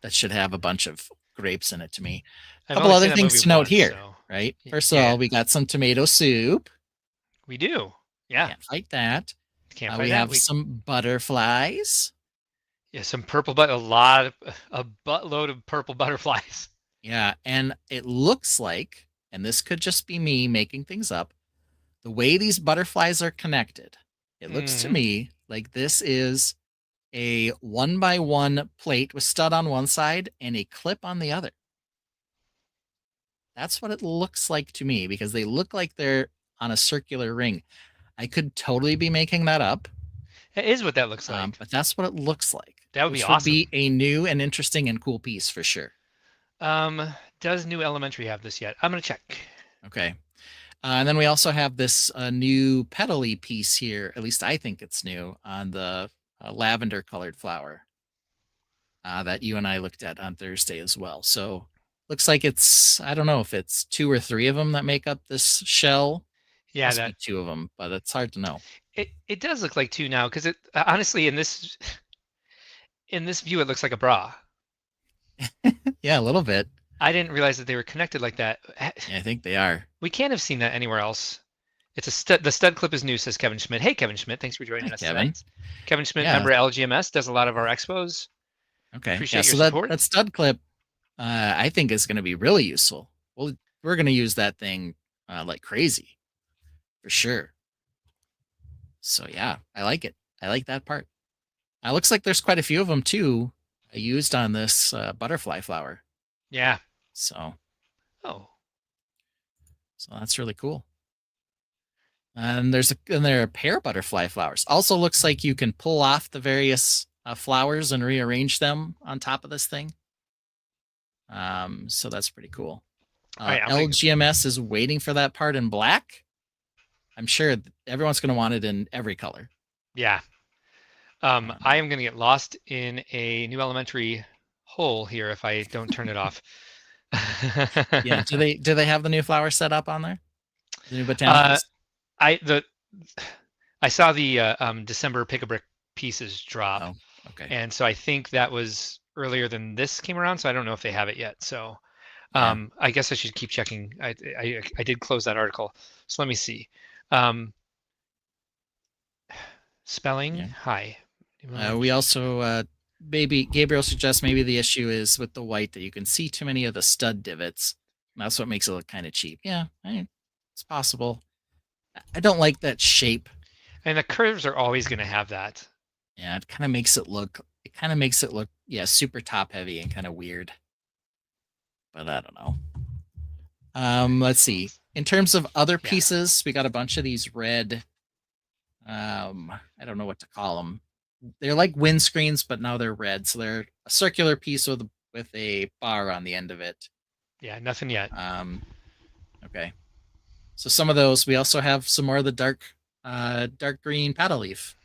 should have a bunch of grapes in it to me. A couple other things to note here, right? First of all, we got some tomato soup. We do. Yeah. Can't fight that. We have some butterflies. Yeah, some purple, but a buttload of purple butterflies. Yeah, and it looks like, and this could just be me making things up, the way these butterflies are connected, it looks to me like this is a 1x1 plate with stud on one side and a clip on the other. That's what it looks like to me because they look like they're on a circular ring. I could totally be making that up. It is what that looks like. But that's what it looks like. That would be awesome. Would be a new and interesting and cool piece for sure. Does New Elementary have this yet? I'm going to check. Okay. And then we also have this new petal-y piece here. At least I think it's new on the lavender colored flower that you and I looked at on Thursday as well. So looks like it's, I don't know if it's 2 or 3 of them that make up this shell. Yeah, must be 2 of them, but it's hard to know. It does look like 2 now, because it honestly in this view it looks like a bra. Yeah, a little bit. I didn't realize that they were connected like that. Yeah, I think they are. We can't have seen that anywhere else. It's a stud. The stud clip is new, says Kevin Schmidt. Hey, Kevin Schmidt, thanks for joining us Kevin. tonight. Kevin Schmidt, Yeah. member LGMS, does a lot of our expos. Okay. Appreciate yeah, your so support. that stud clip, I think is going to be really useful. Well, we're going to use that thing like crazy, for sure. So yeah, I like it. I like that part. It looks like there's quite a few of them too, used on this butterfly flower. Yeah. So. Oh. So that's really cool. And there are pear butterfly flowers. Also looks like you can pull off the various flowers and rearrange them on top of this thing. So that's pretty cool. Right, LGMS is waiting for that part in black. I'm sure everyone's going to want it in every color. Yeah. I am going to get lost in a new elementary hole here if I don't turn it off. Yeah. Do they have the new flower set up on there? The new botanicals? I saw the December pick-a-brick pieces drop. Oh, okay. And so I think that was earlier than this came around, so I don't know if they have it yet. So I guess I should keep checking. I did close that article, so let me see. Spelling. Yeah. Hi. We also maybe Gabriel suggests maybe the issue is with the white that you can see too many of the stud divots. And that's what makes it look kind of cheap. Yeah, it's possible. I don't like that shape. And the curves are always going to have that. Yeah, it kind of makes it look. Yeah, super top heavy and kind of weird. But I don't know. Let's see. In terms of other pieces, we got a bunch of these red. I don't know what to call them. They're like windscreens, but now they're red. So they're a circular piece with a bar on the end of it. Yeah, nothing yet. Okay. So some of those. We also have some more of the dark green paddle leaf.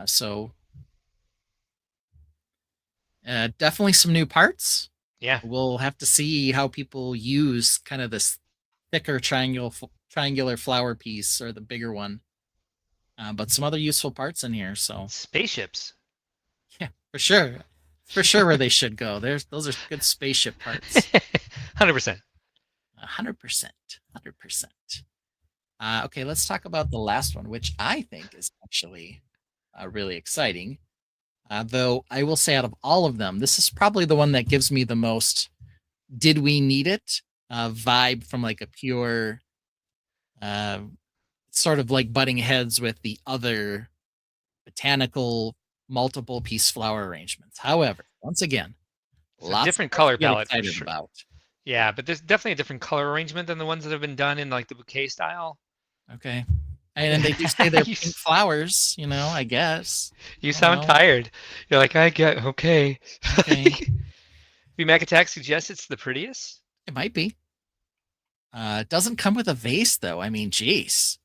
So definitely some new parts. Yeah. We'll have to see how people use kind of this thicker triangular flower piece or the bigger one. But some other useful parts in here. So spaceships. Yeah, for sure. For sure where they should go. Those are good spaceship parts. 100%. 100%. Okay, let's talk about the last one, which I think is actually really exciting. Though I will say out of all of them, this is probably the one that gives me the most did we need it vibe from like a pure sort of like butting heads with the other botanical multiple piece flower arrangements. However, once again, lots different color palette excited about. Yeah, but there's definitely a different color arrangement than the ones that have been done in like the bouquet style. Okay. And they do say they're pink flowers, I guess. You sound tired. You're like, I get, okay. Mac Attack suggests it's the prettiest? It might be. It doesn't come with a vase, though. I mean, geez.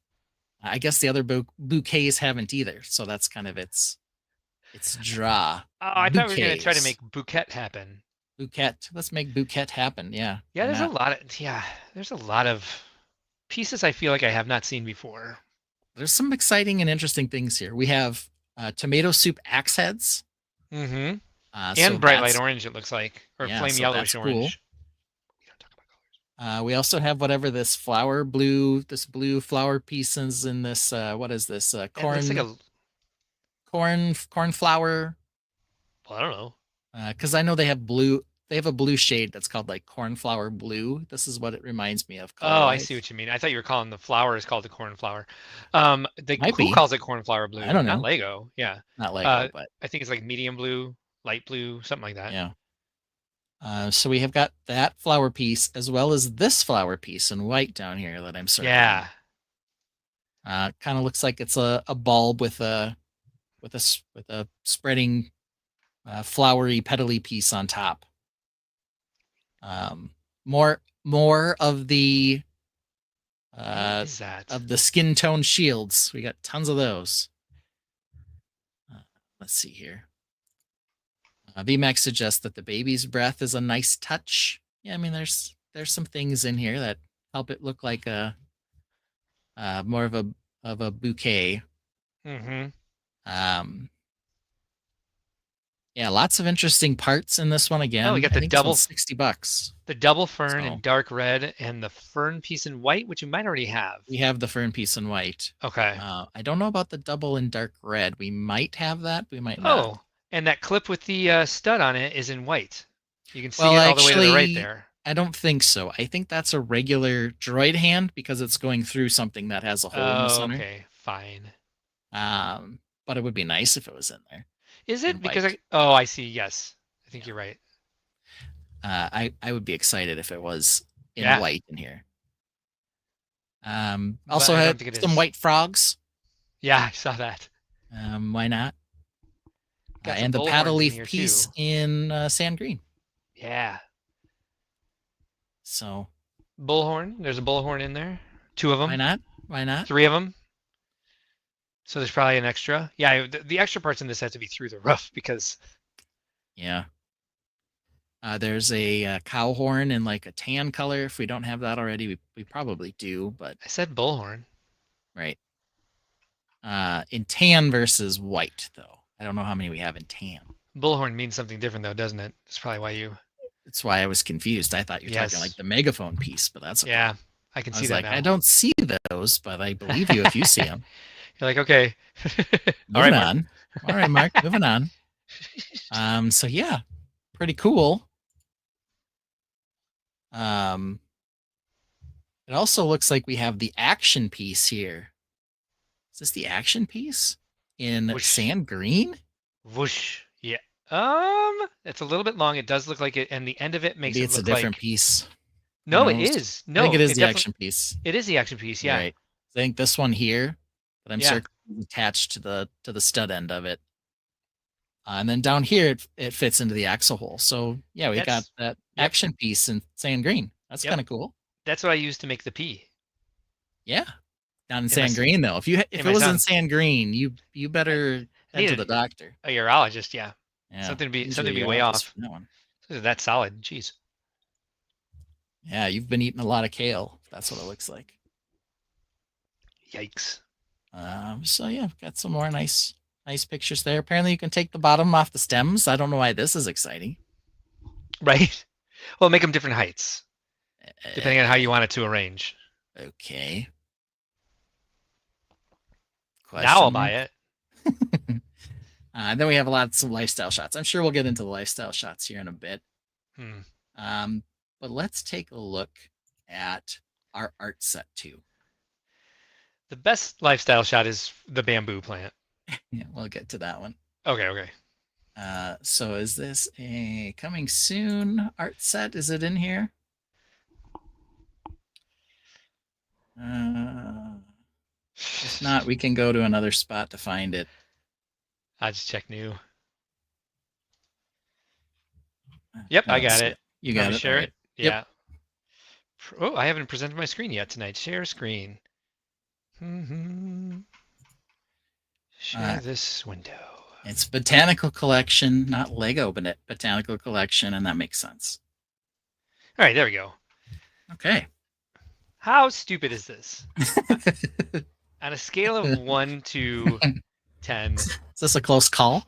I guess the other bouquets haven't either, so that's kind of its draw. Oh, I thought we were going to try to make bouquet happen. Bouquet. Let's make bouquet happen, yeah. Yeah, there's a lot of pieces I feel like I have not seen before. There's some exciting and interesting things here. We have tomato soup axe heads. Mm-hmm. And bright light orange, it looks like. Or flame yellowish orange. Cool. We also have whatever this blue flower pieces in this. What is this? Corn. Cornflower. Well, I don't know. Because I know they have blue. They have a blue shade that's called like cornflower blue. This is what it reminds me of. Oh, I see what you mean. I thought you were calling the flower is called the cornflower. Who calls it cornflower blue? I don't know. Not Lego. Yeah. Not Lego, but I think it's like medium blue, light blue, something like that. Yeah. So we have got that flower piece as well as this flower piece in white down here that I'm circling. Yeah. Kind of looks like it's a bulb with a spreading flowery petally piece on top. More of the what is that? Of the skin tone shields. We got tons of those. Let's see here. VMAX suggests that the baby's breath is a nice touch. Yeah, I mean, there's some things in here that help it look like a more of a bouquet. Mm-hmm. Yeah, lots of interesting parts in this one again. Oh, we got the double $60. The double fern in dark red and the fern piece in white, which we might already have. We have the fern piece in white. Okay. I don't know about the double in dark red. We might have that. We might not. Oh, and that clip with the stud on it is in white. You can see it all the way to the right there. I don't think so. I think that's a regular droid hand because it's going through something that has a hole in the center. Okay, fine. But it would be nice if it was in there. Is it? Because I see. Yes, I think you're right. I would be excited if it was in white in here. Also had some white frogs. Yeah, I saw that. Why not? And the paddle leaf piece in sand green. Yeah. So. Bullhorn. There's a bullhorn in there. 2 of them. Why not? Why not? 3 of them. So there's probably an extra. Yeah, the extra parts in this have to be through the roof because. Yeah. There's a cow horn in like a tan color. If we don't have that already, we probably do. But I said bullhorn. Right. In tan versus white, though. I don't know how many we have in tan. Bullhorn means something different, though, doesn't it? That's probably why you. That's why I was confused. I thought you were talking like the megaphone piece, but that's okay. Yeah, I can see that now. I don't see those, but I believe you if you see them. You're like, okay. Moving on. All right, Mark. Moving on. So yeah, pretty cool. It also looks like we have the action piece here. Is this the action piece in sand green? Whoosh. Yeah. It's a little bit long. It does look like it, and the end of it makes Maybe it look like it's a different piece. No, it is. No, I think it is the action piece. It is the action piece. Yeah. Right. I think this one here that I'm circling is attached to the stud end of it. And then down here, it fits into the axle hole. So yeah, we got that action piece in sand green. That's kind of cool. That's what I used to make the P. Yeah, down in sand green though. If it was in sand green, you better head to the doctor. A urologist, yeah. Something to be way off. That one. That's solid. Jeez. Yeah, you've been eating a lot of kale. That's what it looks like. Yikes. So yeah, got some more nice pictures there. Apparently you can take the bottom off the stems. I don't know why this is exciting. Right. Well, make them different heights, depending on how you want it to arrange. Okay. Now I'll buy it. Then we have lots of lifestyle shots. I'm sure we'll get into the lifestyle shots here in a bit. But let's take a look at our art set too. The best lifestyle shot is the bamboo plant. Yeah, we'll get to that one. Okay. So is this a coming soon art set? Is it in here? If not, we can go to another spot to find it. I just check new. Yep, I got it. You got it. Share it. Yeah. Yep. Oh, I haven't presented my screen yet tonight. Share screen. Share this window. It's Botanical Collection, not Lego, but Botanical Collection, and that makes sense. All right, there we go. Okay. How stupid is this? On a scale of 1 to 10. Is this a close call?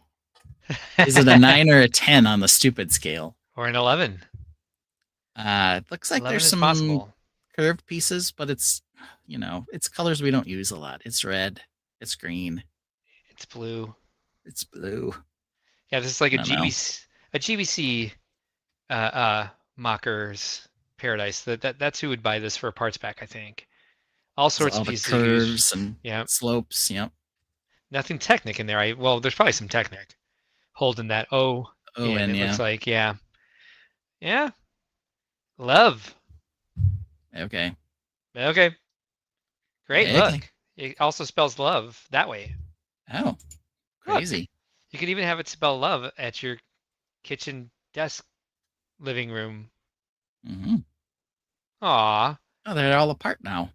Is it a 9 or a 10 on the stupid scale? Or an 11? It looks like there's some curved pieces, but it's colors we don't use a lot. It's red. It's green. It's blue. It's blue. Yeah, this is like a GBC Mockers Paradise. That's who would buy this for a parts pack, I think. All sorts of pieces. Curves and slopes. Yep. Nothing Technic in there. Well, there's probably some Technic holding that O. It looks like, yeah. Love. Okay. Great look. It also spells love that way. Oh, crazy. Look, you could even have it spell love at your kitchen desk living room. Mm-hmm. Aw. Oh, they're all apart now.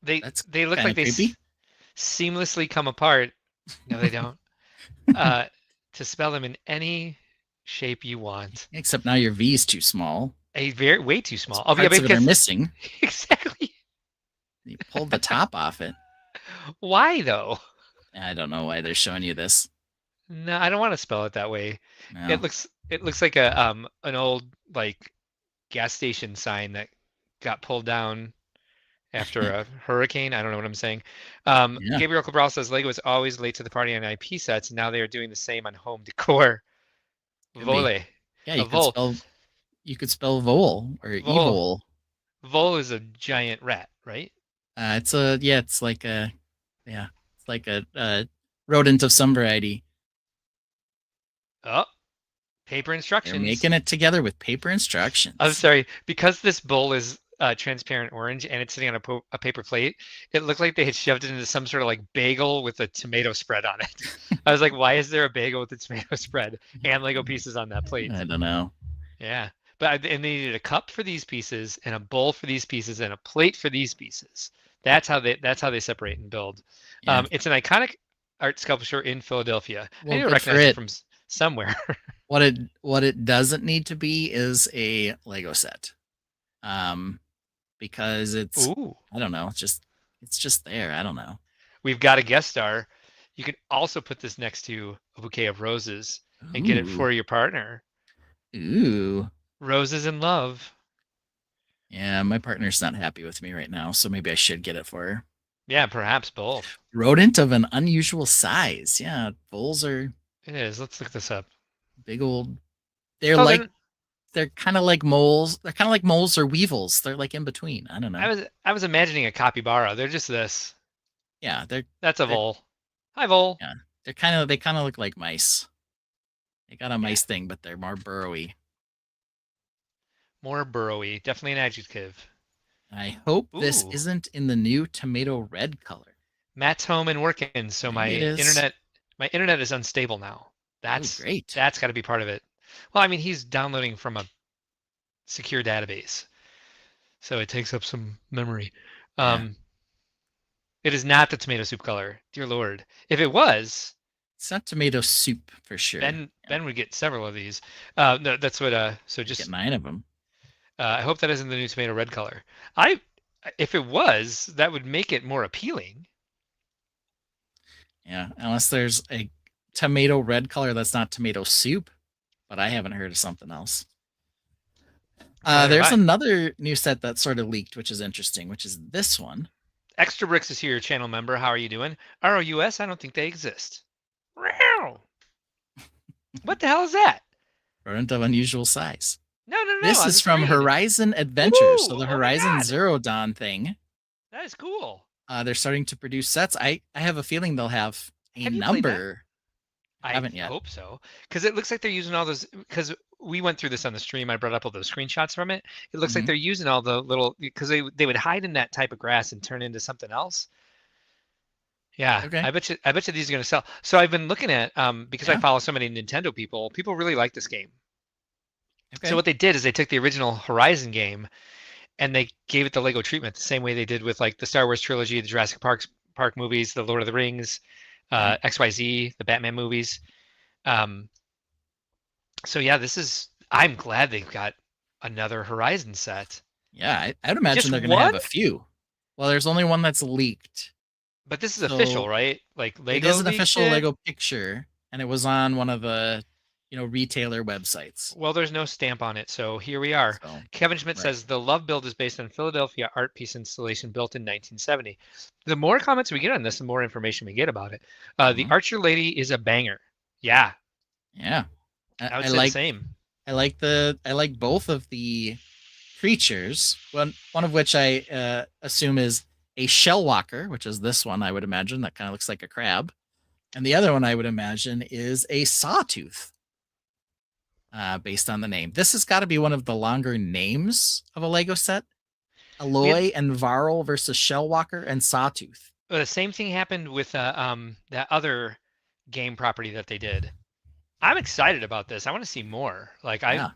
They look like they seamlessly come apart. No, they don't. to spell them in any shape you want. Except now your V is too small. Way too small. Parts of it are missing. Exactly. You pulled the top off it. Why though? I don't know why they're showing you this. No, I don't want to spell it that way. No. It looks like an old like gas station sign that got pulled down after a hurricane. I don't know what I'm saying. Gabriel Cabral says Lego is always late to the party on IP sets. Now they are doing the same on home decor. Vole. Yeah, you could spell vole or evil. Vole is a giant rat, right? It's like a rodent of some variety. Oh, paper instructions. They're making it together with paper instructions. I'm sorry, because this bowl is transparent orange and it's sitting on a paper plate. It looked like they had shoved it into some sort of like bagel with a tomato spread on it. I was like, why is there a bagel with a tomato spread and Lego pieces on that plate? I don't know. Yeah, and they needed a cup for these pieces and a bowl for these pieces and a plate for these pieces. That's how they separate and build. Yeah. It's an iconic art sculpture in Philadelphia. I need to recognize it from somewhere. What it doesn't need to be is a Lego set. Because it's I don't know, it's just there. I don't know. We've got a guest star. You can also put this next to a bouquet of roses and get it for your partner. Ooh. Roses in love. Yeah, my partner's not happy with me right now, so maybe I should get it for her. Yeah, perhaps both. Rodent of an unusual size. Yeah, voles are... It is. Let's look this up. Big old... They're kind of like moles. They're kind of like moles or weevils. They're like in between. I don't know. I was imagining a capybara. They're just this. Yeah, that's a vole. Hi, vole. Yeah, they kind of look like mice. They got a mice thing, but they're more burrowy. More burrowy. Definitely an adjective. I hope this isn't in the new tomato red color. Matt's home and working, so my internet is unstable now. That's great. That's got to be part of it. Well, I mean, he's downloading from a secure database, so it takes up some memory. It is not the tomato soup color, dear Lord. If it was, it's not tomato soup for sure. Ben would get several of these. No, that's what. So just get 9 of them. I hope that isn't the new tomato red color. If it was, that would make it more appealing. Yeah, unless there's a tomato red color that's not tomato soup. But I haven't heard of something else. There's another new set that sort of leaked, which is interesting, which is this one. Extra Bricks is here, channel member. How are you doing? ROUS, I don't think they exist. What the hell is that? Rodent of unusual size. No. This is from Horizon Adventures. So the Horizon Zero Dawn thing. That is cool. They're starting to produce sets. I have a feeling they'll have a number. I haven't yet. Hope so, because it looks like they're using all those. Because we went through this on the stream, I brought up all those screenshots from it. It looks like they're using all the little because they would hide in that type of grass and turn into something else. Yeah, okay. I bet you these are gonna sell. So I've been looking at because I follow so many Nintendo people. People really like this game. Okay. So what they did is they took the original Horizon game, and they gave it the Lego treatment the same way they did with like the Star Wars trilogy, the Jurassic Park movies, the Lord of the Rings. XYZ, the Batman movies. So yeah, I'm glad they've got another Horizon set. Yeah, I would imagine they're going to have a few. Well, there's only one that's leaked. But this is official, right? Like Lego. It is an official Lego picture, and it was on one of the retailer websites. Well, there's no stamp on it, so here we are. So, Kevin Schmidt says the Love build is based on a Philadelphia art piece installation built in 1970. The more comments we get on this, the more information we get about it. The Archer Lady is a banger. Yeah. Yeah. I would say the same. I like both of the creatures. One of which I assume is a shell walker, which is this one, I would imagine. That kind of looks like a crab. And the other one I would imagine is a sawtooth. Based on the name. This has got to be one of the longer names of a Lego set. Aloy and Varl versus Shellwalker and Sawtooth. The same thing happened with that other game property that they did. I'm excited about this. I want to see more. Like are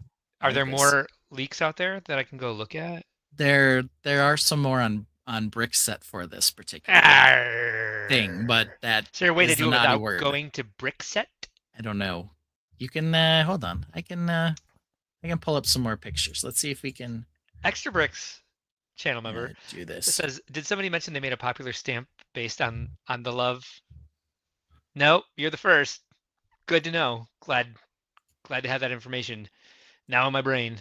there more leaks out there that I can go look at? There are some more on Brickset for this particular thing, but that is there a way to do it without going to Brickset? I don't know. You can hold on. I can pull up some more pictures. Let's see if we can. Extra Bricks channel member do this. It says, did somebody mention they made a popular stamp based on the love? No, you're the first. Good to know. Glad to have that information now in my brain.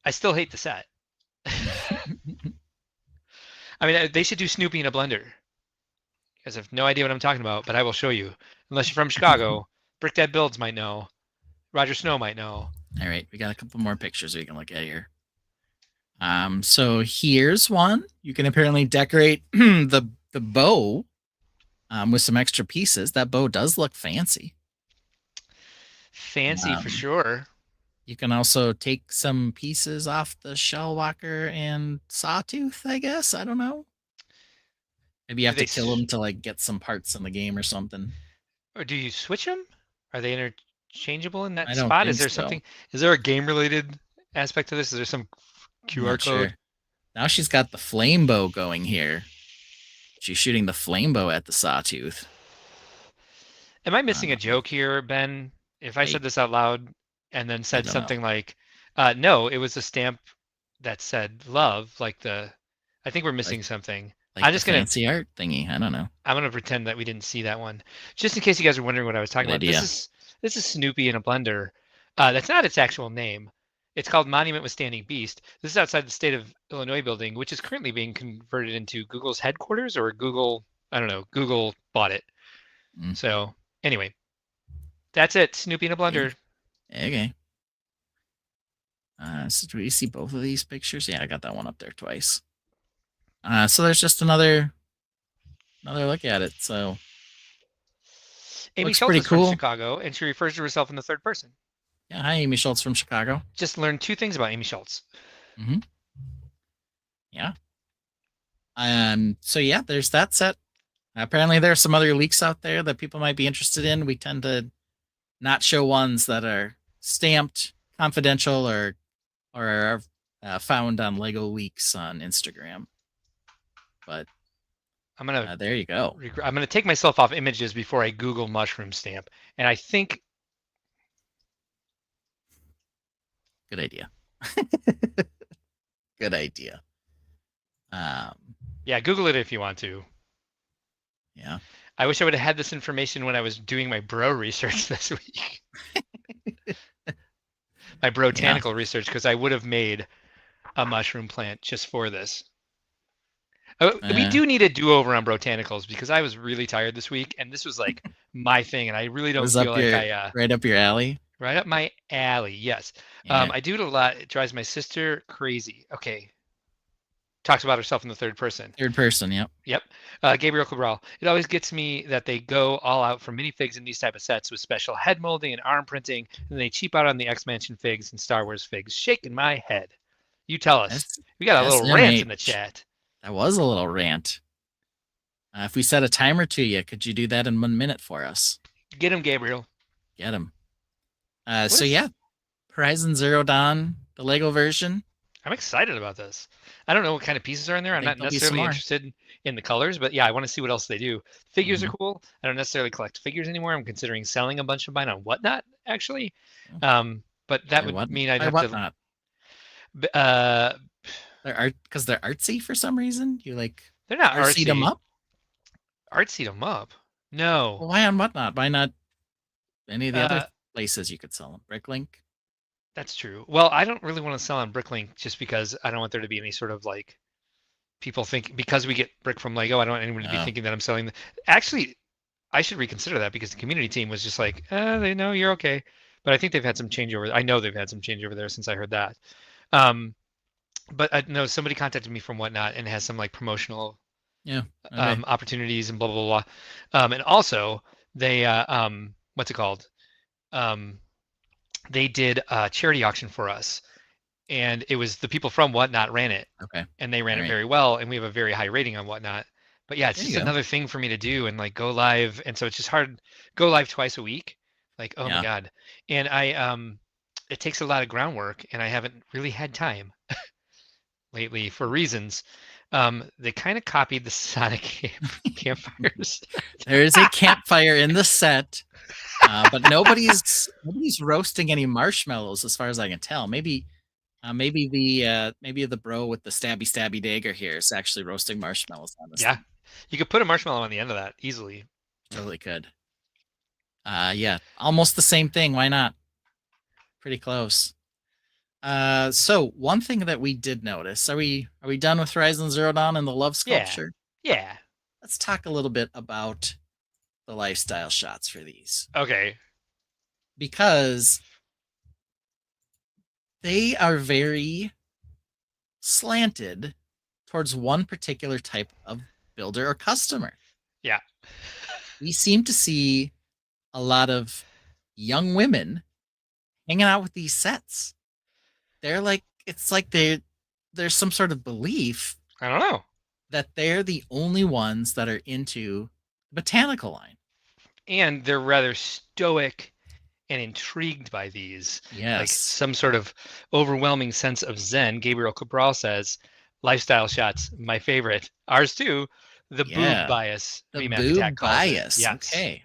I still hate the set. I mean, they should do Snoopy in a blender. You guys have no idea what I'm talking about, but I will show you. Unless you're from Chicago, Brick Dad Builds might know. Roger Snow might know. All right, we got a couple more pictures we can look at here. So here's one. You can apparently decorate the bow with some extra pieces. That bow does look fancy. Fancy for sure. You can also take some pieces off the Shellwalker and Sawtooth, I guess. I don't know. Maybe you have to kill them to like get some parts in the game or something. Or do you switch them? Are they interchangeable in that spot? Is there something? Is there a game related aspect to this? Is there some QR code? Sure. Now she's got the flame bow going here. She's shooting the flame bow at the Sawtooth. Am I missing a joke here, Ben? If I said this out loud and then said something like, no, it was a stamp that said love, like I think we're missing something. Like I'm just gonna fancy art thingy. I don't know. I'm gonna pretend that we didn't see that one, just in case you guys are wondering what I was talking about. This is Snoopy in a blender. That's not its actual name. It's called Monument with Standing Beast. This is outside the State of Illinois building, which is currently being converted into Google's headquarters, or Google. I don't know. Google bought it. So anyway, that's it. Snoopy in a blender. Okay. So do we see both of these pictures? Yeah, I got that one up there twice. So there's just another look at it. So Amy Schultz is from Chicago, and she refers to herself in the third person. Yeah, hi, Amy Schultz from Chicago. Just learned 2 things about Amy Schultz. Yeah. So yeah, there's that set. Apparently there's some other leaks out there that people might be interested in. We tend to not show ones that are stamped confidential or are found on Lego Leaks on Instagram. But I'm gonna there you go. I'm gonna take myself off images before I Google mushroom stamp, and I think good idea. Good idea. Yeah, Google it if you want to. Yeah. I wish I would have had this information when I was doing my bro research this week. My Botanical research, because I would have made a mushroom plant just for this. We do need a do-over on Botanicals because I was really tired this week, and this was like my thing, and I really don't feel like I right up your alley. Right up my alley, yes. Yeah. I do it a lot. It drives my sister crazy. Okay. Talks about herself in the third person. Third person, yep. Yep. Gabriel Cabral. It always gets me that they go all out for minifigs in these type of sets with special head molding and arm printing, and they cheap out on the X-Mansion figs and Star Wars figs. Shaking my head. You tell us. We got a little rant in the chat. That was a little rant. If we set a timer to you, could you do that in 1 minute for us? Get him, Gabriel. Get him. So yeah, Horizon Zero Dawn, the Lego version. I'm excited about this. I don't know what kind of pieces are in there. I'm not necessarily interested in the colors, but yeah, I want to see what else they do. Figures are cool. I don't necessarily collect figures anymore. I'm considering selling a bunch of mine on Whatnot, actually. But that would mean I'd have Whatnot? Because they're artsy for some reason. You like they're not artsy them up. Artsy them up. No. Well, why on Whatnot? Why not any of the other places you could sell them? Bricklink. That's true. Well, I don't really want to sell on Bricklink just because I don't want there to be any sort of like people think because we get brick from Lego. I don't want anyone to be thinking that I'm selling. Actually, I should reconsider that because the community team was just like, they know you're okay. But I think they've had some changeover. I know they've had some changeover there since I heard that. But I know somebody contacted me from Whatnot and has some like promotional opportunities and blah, blah, blah. And also they, what's it called? They did a charity auction for us, and it was the people from Whatnot ran it. Okay. And they ran it very well, and we have a very high rating on Whatnot. But yeah, it's just another thing for me to do and like go live, and so it's just hard. Go live twice a week, like my god. And it takes a lot of groundwork, and I haven't really had time lately for reasons. They kind of copied the Sonic campfires. There is a campfire in the set. But nobody's roasting any marshmallows as far as I can tell. Maybe the bro with the stabby dagger here is actually roasting marshmallows on this. Yeah, you could put a marshmallow on the end of that easily. Totally could. Yeah, almost the same thing. Why not? Pretty close. So one thing that we did notice, are we done with Horizon Zero Dawn and the love sculpture? Yeah. Let's talk a little bit about the lifestyle shots for these. Okay. Because they are very slanted towards one particular type of builder or customer. Yeah. We seem to see a lot of young women hanging out with these sets. They're like, it's like there's some sort of belief, I don't know, that they're the only ones that are into the Botanical line. And they're rather stoic and intrigued by these. Yes. Like some sort of overwhelming sense of zen. Gabriel Cabral says, lifestyle shots, my favorite. Ours too. The boob bias. The boob bias. Yes. Okay.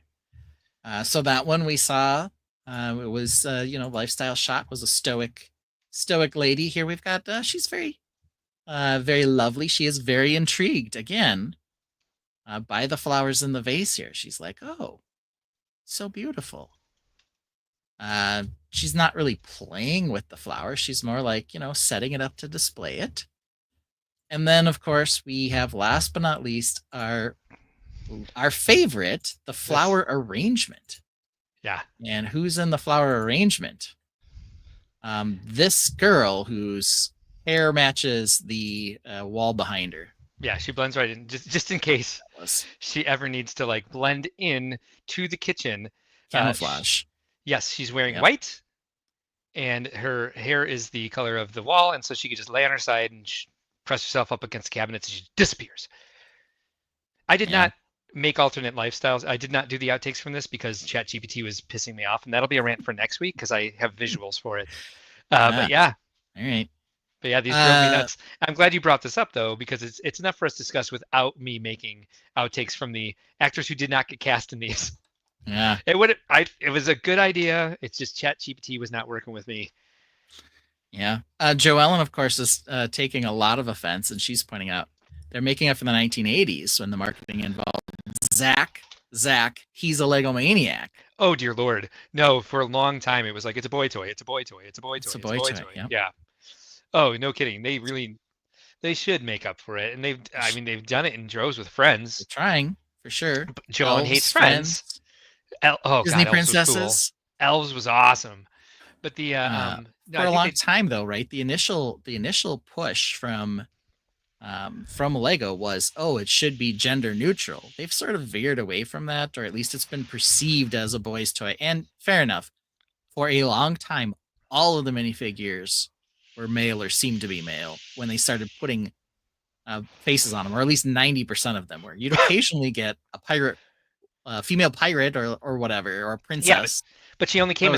So that one we saw, it was, lifestyle shot was a stoic lady. Here we've got, she's very lovely. She is very intrigued again by the flowers in the vase here. She's like, oh, so beautiful. She's not really playing with the flowers. She's more like, setting it up to display it. And then, of course, we have, last but not least, our favorite, the flower arrangement. Yeah. And who's in the flower arrangement? This girl whose hair matches the wall behind her. Yeah, she blends right in, just in case she ever needs to like blend in to the kitchen. Camouflage. Yes, she's wearing white, and her hair is the color of the wall, and so she could just lay on her side and press herself up against the cabinets, and she disappears. I did not make alternate lifestyles. I did not do the outtakes from this because ChatGPT was pissing me off, and that'll be a rant for next week because I have visuals for it. But yeah. All right. But yeah, these drove me nuts. I'm glad you brought this up though, because it's enough for us to discuss without me making outtakes from the actors who did not get cast in these. Yeah. It was a good idea. It's just ChatGPT was not working with me. Yeah. Joellen, of course, is taking a lot of offense, and she's pointing out they're making up for the 1980s when the marketing involved Zach, he's a Lego maniac. Oh dear Lord. No, for a long time it was like, it's a boy toy, it's a boy toy, it's a boy toy, it's a boy toy. Yep. Yeah. Oh, no kidding. They should make up for it. And they've done it in droves with Friends. They're trying, for sure. Joellen hates Friends. Disney God, Princesses. Elves was cool. Elves was awesome. But the for a long time though, right? The initial push from Lego was, it should be gender neutral. They've sort of veered away from that, or at least it's been perceived as a boy's toy. And fair enough. For a long time, all of the minifigures were male or seemed to be male when they started putting faces on them, or at least 90% of them were. You'd occasionally get a pirate, female pirate or whatever, or a princess. Yeah, but she only came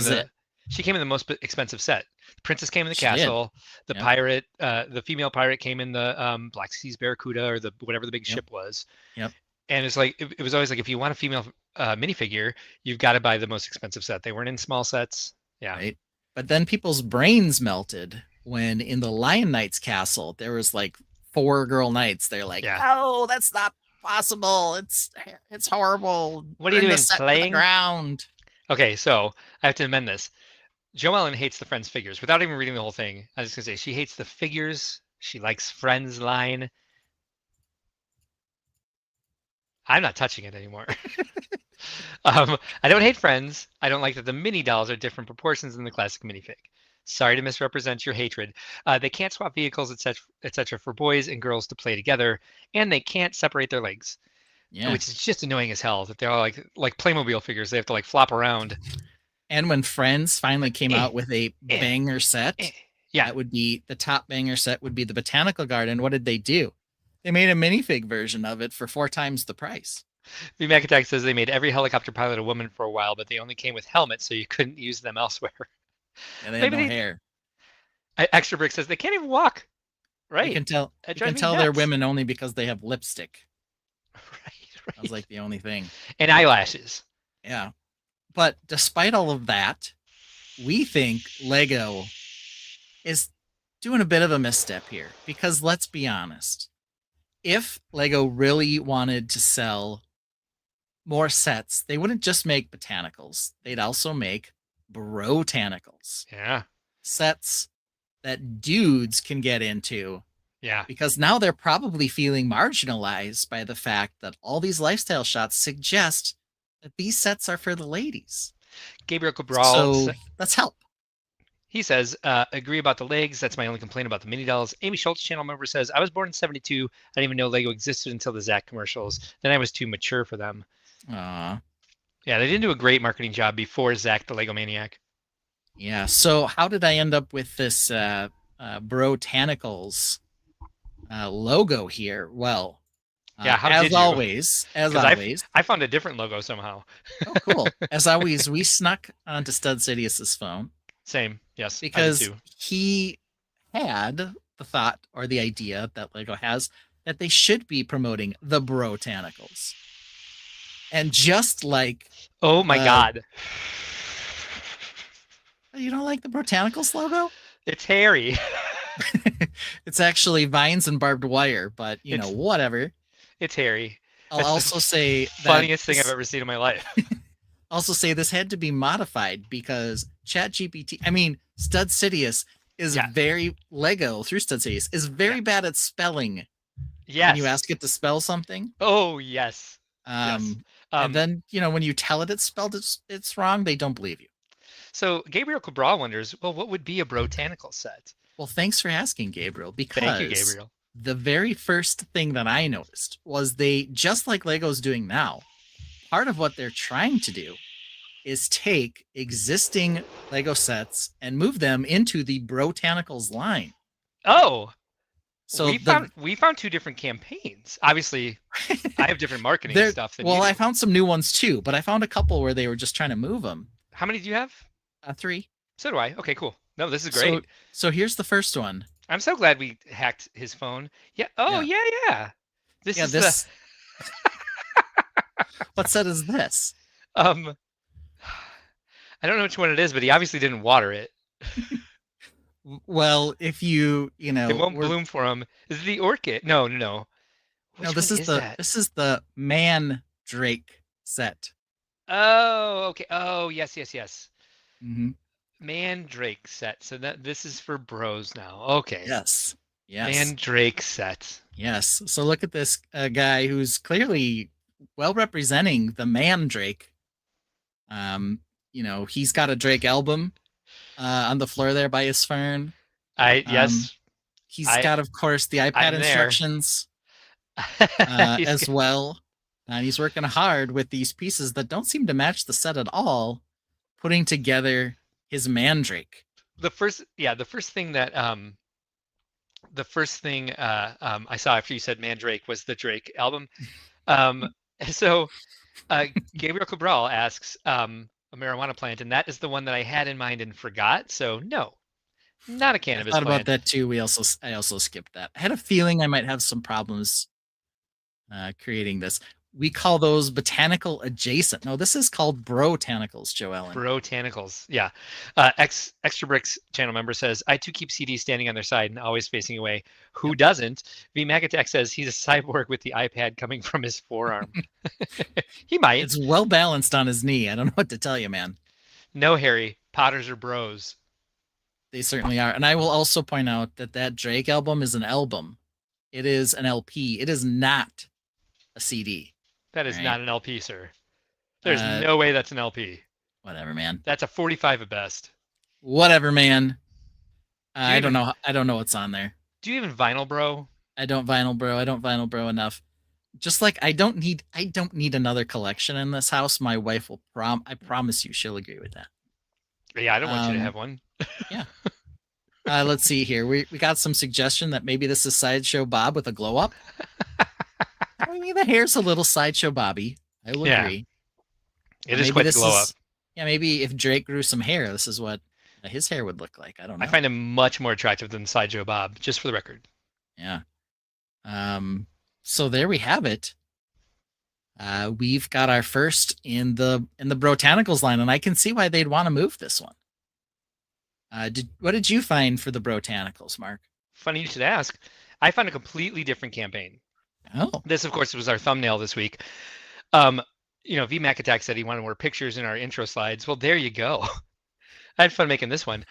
she came in the most expensive set. The princess came in the castle. The pirate, the female pirate came in the Black Seas Barracuda, or the whatever the big ship was. Yep. And it's like it was always like, if you want a female minifigure, you've got to buy the most expensive set. They weren't in small sets. Yeah. Right. But then people's brains melted when in the Lion Knights castle there was like 4 girl knights. They're like, oh, that's not possible. It's horrible. What are you doing? Playing? The ground. Okay, so I have to amend this. Joellen hates the Friends figures. Without even reading the whole thing, I was just gonna say she hates the figures. She likes Friends line. I'm not touching it anymore. I don't hate Friends. I don't like that the mini dolls are different proportions than the classic minifig. Sorry to misrepresent your hatred. They can't swap vehicles, etc., for boys and girls to play together, and they can't separate their legs. Yeah. Which is just annoying as hell that they're all like Playmobil figures. They have to like flop around. And when Friends finally came out with a banger set, that would be the top banger set would be the Botanical Garden. What did they do? They made a minifig version of it for 4 times the price. The Mac Attack says they made every helicopter pilot a woman for a while, but they only came with helmets, so you couldn't use them elsewhere. And they had no hair. Extra Brick says they can't even walk. Right. You can tell they're women only because they have lipstick. Right. That was like the only thing. And eyelashes. Yeah. But despite all of that, we think Lego is doing a bit of a misstep here, because let's be honest. If Lego really wanted to sell more sets, they wouldn't just make Botanicals. They'd also make Bro-Tanicals. Yeah. Sets that dudes can get into. Yeah. Because now they're probably feeling marginalized by the fact that all these lifestyle shots suggest that these sets are for the ladies. Gabriel Cabral. So let's help. He says, agree about the legs. That's my only complaint about the mini dolls. Amy Schultz, channel member, says, I was born in 72. I didn't even know Lego existed until the Zach commercials. Then I was too mature for them. Aww. Yeah, they didn't do a great marketing job before Zach the Lego Maniac. Yeah, so how did I end up with this Bro-Tanicals logo here? Well, as always, I found a different logo somehow. Oh, cool. As always, we snuck onto Stud Sidious's phone. Same, yes. Because he had the thought or the idea that Lego has that they should be promoting the Bro-Tanicals. And just like... Oh my God. You don't like the Botanicals logo? It's hairy. It's actually vines and barbed wire, but you know, whatever. It's hairy. I'll also say funniest thing I've ever seen in my life. Also say this had to be modified because ChatGPT, I mean, Stud Sidious is very Lego through Stud Sidious is very bad at spelling. Yes. When you ask it to spell something. Oh yes. And then, you know, when you tell it it's spelled it's wrong, they don't believe you. So Gabriel Cabral wonders, well, what would be a Botanical set? Well, thanks for asking, Gabriel, because thank you, Gabriel. The very first thing that I noticed was they, just like Lego's doing now, part of what they're trying to do is take existing Lego sets and move them into the Botanicals line. Oh, so we found two different campaigns. Obviously, I have different marketing stuff than well, I found some new ones too, but I found a couple where they were just trying to move them. How many do you have? 3. So do I. Okay, cool. No, this is great. So here's the first one. I'm so glad we hacked his phone. Yeah. Oh, yeah. This is this. What set is this? I don't know which one it is, but he obviously didn't water it. Well, if you know, it won't bloom for him. Is it the orchid? No. No, this is the Mandrake set. Oh, okay. Oh, yes. Mm-hmm. Mandrake set. So this is for bros now. Okay. Yes. Mandrake set. Yes. So look at this guy who's clearly well representing the Mandrake. You know, he's got a Drake album on the floor there by his fern. Yes. He's got, of course, the iPad instructions as well. And he's working hard with these pieces that don't seem to match the set at all, putting together his Mandrake. The first thing I saw after you said Mandrake was the Drake album. So Gabriel Cabral asks, a marijuana plant, and that is the one that I had in mind and forgot. So no, not a cannabis plant. I thought about that too. I also skipped that. I had a feeling I might have some problems creating this. We call those botanical adjacent. No, this is called Bro-Tanicals, Joellen. Bro-Tanicals, yeah. Extra Bricks channel member says, I too keep CDs standing on their side and always facing away. Who doesn't? V Magatek says he's a cyborg with the iPad coming from his forearm. He might. It's well balanced on his knee. I don't know what to tell you, man. No, Harry. Potters are bros. They certainly are. And I will also point out that Drake album is an album. It is an LP. It is not a CD. That is not an LP, sir. There's no way that's an LP. Whatever, man. That's a 45 at best. Whatever, man. I don't know. I don't know what's on there. Do you even vinyl, bro? I don't vinyl, bro. I don't vinyl, bro, enough. Just like I don't need another collection in this house. My wife will I promise you she'll agree with that. Yeah, I don't want you to have one. Yeah. Let's see here. We got some suggestion that maybe this is Sideshow Bob with a glow up. I mean, the hair's a little Sideshow Bobby. I will agree. It is quite a glow up. Yeah, maybe if Drake grew some hair, this is what his hair would look like. I don't know. I find him much more attractive than Sideshow Bob, just for the record. Yeah. So there we have it. we've got our first in the Botanicals line, and I can see why they'd want to move this one. What did you find for the Botanicals, Mark? Funny you should ask. I found a completely different campaign. Oh. This, of course, was our thumbnail this week. V Mac Attack said he wanted more pictures in our intro slides. Well, there you go. I had fun making this one.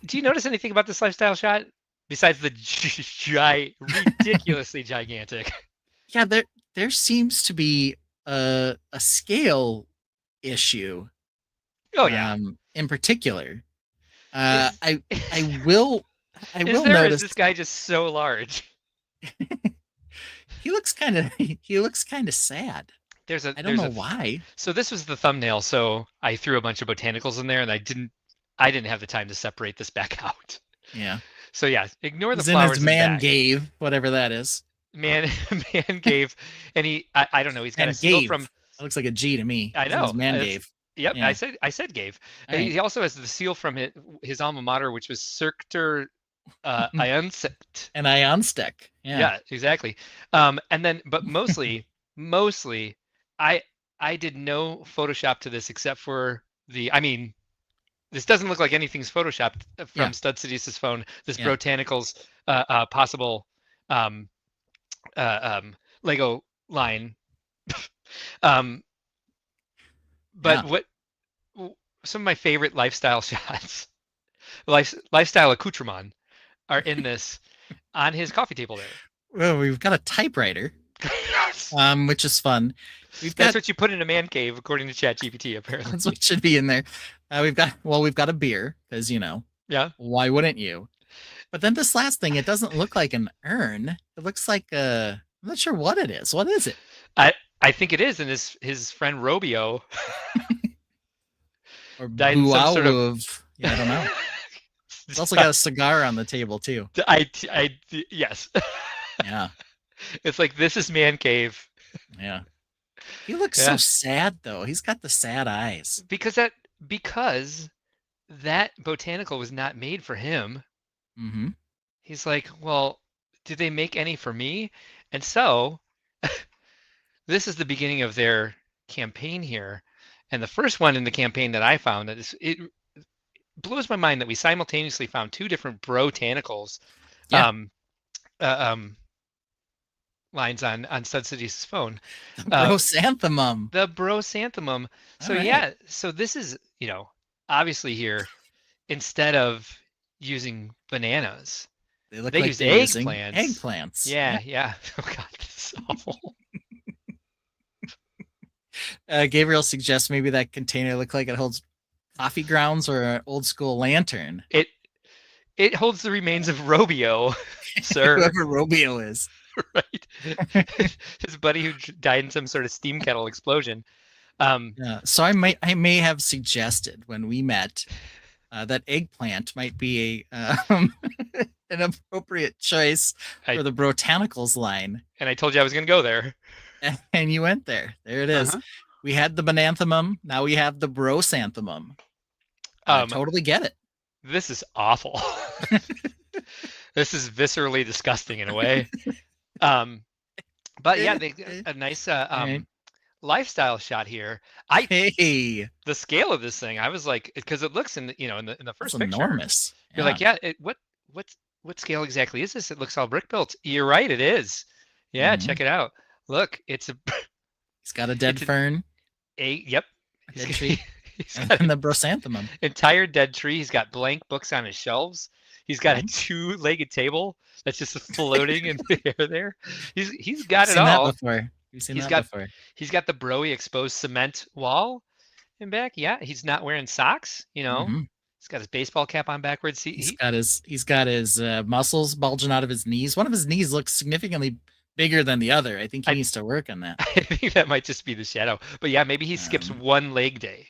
Do you notice anything about this lifestyle shot besides the ridiculously gigantic? Yeah, there seems to be a scale issue. Oh yeah. In particular, I will notice. Is this guy just so large? He looks kind of sad. I don't know why. So this was the thumbnail. So I threw a bunch of botanicals in there, and I didn't have the time to separate this back out. Yeah. So yeah, ignore the He's flowers. In his man gave, whatever that is. Man gave, and I don't know. He's got a seal from. That looks like a G to me. I know. Man gave. Yep, yeah. I said gave. He also has the seal from his alma mater, which was Circter Ionset. An Ionstech. Yeah, exactly. And then, but mostly, I did no Photoshop to this except for this doesn't look like anything's Photoshopped from Stud Seduce's phone. This Botanicals possible Lego line. What some of my favorite lifestyle shots, lifestyle accoutrement, are in this on his coffee table there. Well, we've got a typewriter, which is fun. That's what you put in a man cave, according to ChatGPT. Apparently, that's what should be in there. We've got a beer because yeah. Why wouldn't you? But then this last thing, it doesn't look like an urn. It looks like I'm not sure what it is. What is it? I think it is, and his friend Robio or died in some sort of I don't know. He's also got a cigar on the table too. Yes. Yeah. It's like, this is man cave. Yeah. He looks so sad though. He's got the sad eyes. Because that botanical was not made for him. Mm-hmm. He's like, well, did they make any for me? And so this is the beginning of their campaign here. And the first one in the campaign that I found, it blows my mind that we simultaneously found two different Botanicals lines on Stud City's phone. The Brosanthemum. The Brosanthemum. So so this is, obviously here, instead of using bananas, they use eggplants. Eggplants. Yeah. Oh God, this is awful. Gabriel suggests maybe that container look like it holds coffee grounds or an old school lantern. It holds the remains of Robio, sir. Whoever Robio is. Right. His buddy who died in some sort of steam kettle explosion. So I may have suggested when we met that eggplant might be an appropriate choice for the Botanicals line. And I told you I was going to go there. And you went there. There it is. We had the Bananthemum. Now we have the Brosanthemum. I totally get it. This is awful. This is viscerally disgusting in a way. But yeah, a nice lifestyle shot here. The scale of this thing, I was like, because it looks in the first picture, enormous. You're like, what scale exactly is this? It looks all brick built. You're right, it is. Yeah, check it out. Look, he's got a dead fern. Yep. Dead tree. And the Brosanthemum. Entire dead tree. He's got blank books on his shelves. He's got a two-legged table that's just floating in the air there. He's got it all. He's got the Broy exposed cement wall in back. Yeah, he's not wearing socks. He's got his baseball cap on backwards. He's got his muscles bulging out of his knees. One of his knees looks significantly bigger than the other. I think he needs to work on that. I think that might just be the shadow. But yeah, maybe he skips one leg day.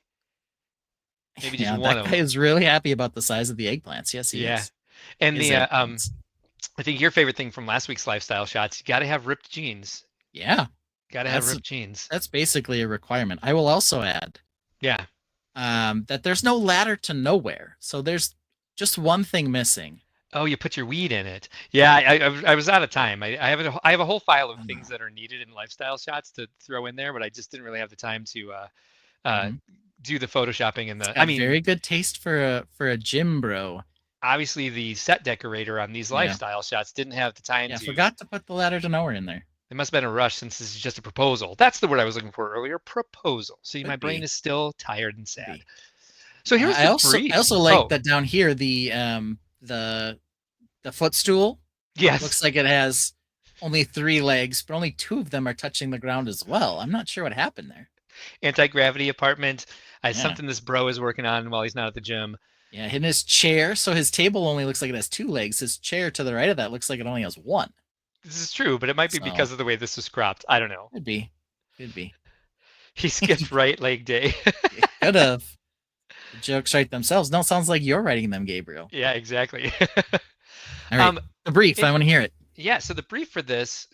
Maybe just one. That guy is really happy about the size of the eggplants. Yes, he is. And I think your favorite thing from last week's lifestyle shots, you got to have ripped jeans. Yeah. Got to have ripped jeans. That's basically a requirement. I will also add. Yeah. That there's no ladder to nowhere. So there's just one thing missing. Oh, you put your weed in it. Yeah, I was out of time. I have a whole file of things that are needed in lifestyle shots to throw in there, but I just didn't really have the time to do the photoshopping and the. I mean, very good taste for a gym bro. Obviously, the set decorator on these lifestyle shots didn't have the time to. Forgot to put the ladder to nowhere in there. It must have been a rush since this is just a proposal. That's the word I was looking for earlier. Proposal. See, my brain is still tired and sad. So here's I also like that down here the footstool. Yes. Looks like it has only 3 legs, but only 2 of them are touching the ground as well. I'm not sure what happened there. Anti-gravity apartment. Something this bro is working on while he's not at the gym. Yeah, in his chair. So his table only looks like it has 2 legs. His chair to the right of that looks like it only has 1. This is true, but it might be because of the way this was cropped. I don't know. Could be. He skipped right leg day. Could have. The jokes write themselves. No, it sounds like you're writing them, Gabriel. Yeah, exactly. All right. The brief. I want to hear it. Yeah. So the brief for this.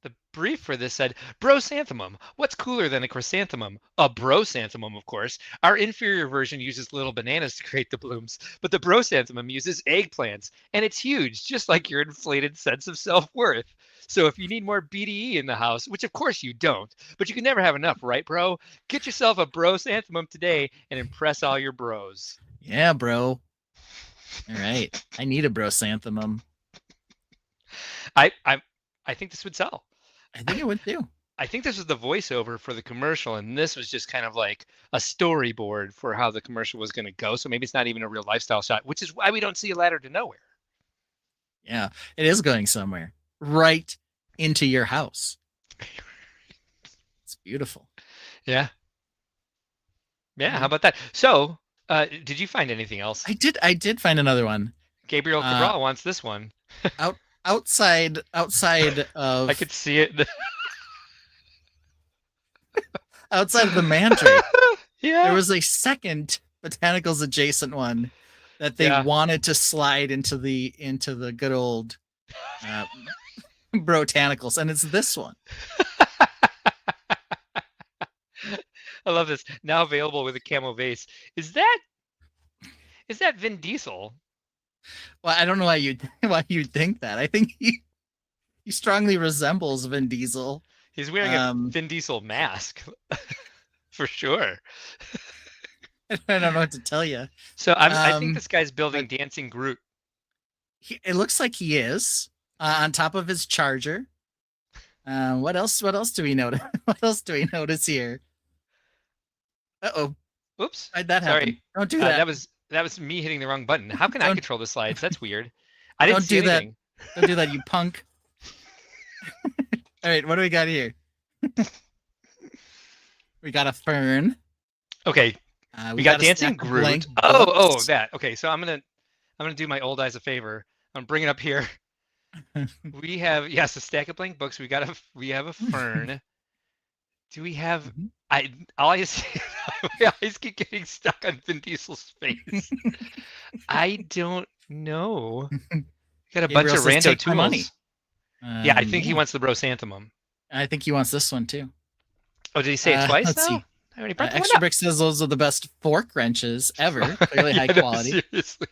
The brief for this said, Brosanthemum. What's cooler than a chrysanthemum? A brosanthemum, of course. Our inferior version uses little bananas to create the blooms, but the brosanthemum uses eggplants, and it's huge, just like your inflated sense of self-worth. So if you need more BDE in the house, which of course you don't, but you can never have enough, right, bro? Get yourself a brosanthemum today and impress all your bros. Yeah, bro. All right. I need a brosanthemum. I think this would sell. I think it would too. I think this was the voiceover for the commercial, and this was just kind of like a storyboard for how the commercial was going to go. So maybe it's not even a real lifestyle shot, which is why we don't see a ladder to nowhere. Yeah, it is going somewhere. Right into your house. It's beautiful. Yeah. Yeah, how about that? So, did you find anything else? I did find another one. Gabriel Cabral wants this one. Outside of I could see it. Outside of the mantry. Yeah. There was a second Botanicals adjacent one that they wanted to slide into the good old Bro-Tanicals, and it's this one. I love this. Now available with a camo vase. Is that Vin Diesel? Well, I don't know why you'd think that. I think he strongly resembles Vin Diesel. He's wearing a Vin Diesel mask, for sure. I don't know what to tell you. So I think this guy's building Dancing Groot. It looks like he is on top of his charger. What else do we notice? What else do we notice here? Uh-oh. Oops. Why'd that happen? Don't do that. That was me hitting the wrong button. How can I control the slides? That's weird. I didn't see anything. Don't do that, you punk. All right, what do we got here? We got a fern. Okay. We got Dancing Groot. Oh, that. Okay, so I'm gonna do my old eyes a favor. I'm bringing it up here. We have a stack of blank books. We have a fern. Do we have? I always keep getting stuck on Vin Diesel's face. I don't know. Got a bunch of rando tools. Money. Yeah, I think he wants the Brosanthemum. I think he wants this one too. Oh, did he say it twice? Let's see. Extra Brick says those are the best fork wrenches ever. Clearly high quality. Seriously.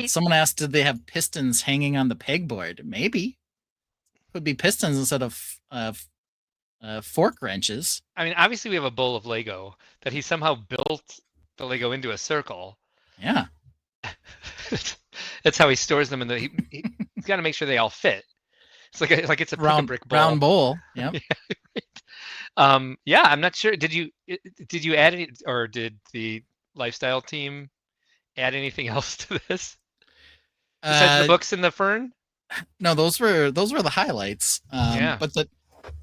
Someone asked, did they have pistons hanging on the pegboard? Maybe. Could be pistons instead of fork wrenches. I mean, obviously we have a bowl of Lego that he somehow built the Lego into a circle. Yeah. That's how he stores them he's got to make sure they all fit. It's like it's a round brick bowl. Round bowl. Yep. Yeah, I'm not sure. Did you add any, or did the lifestyle team add anything else to this besides the books and the fern? No, those were the highlights. But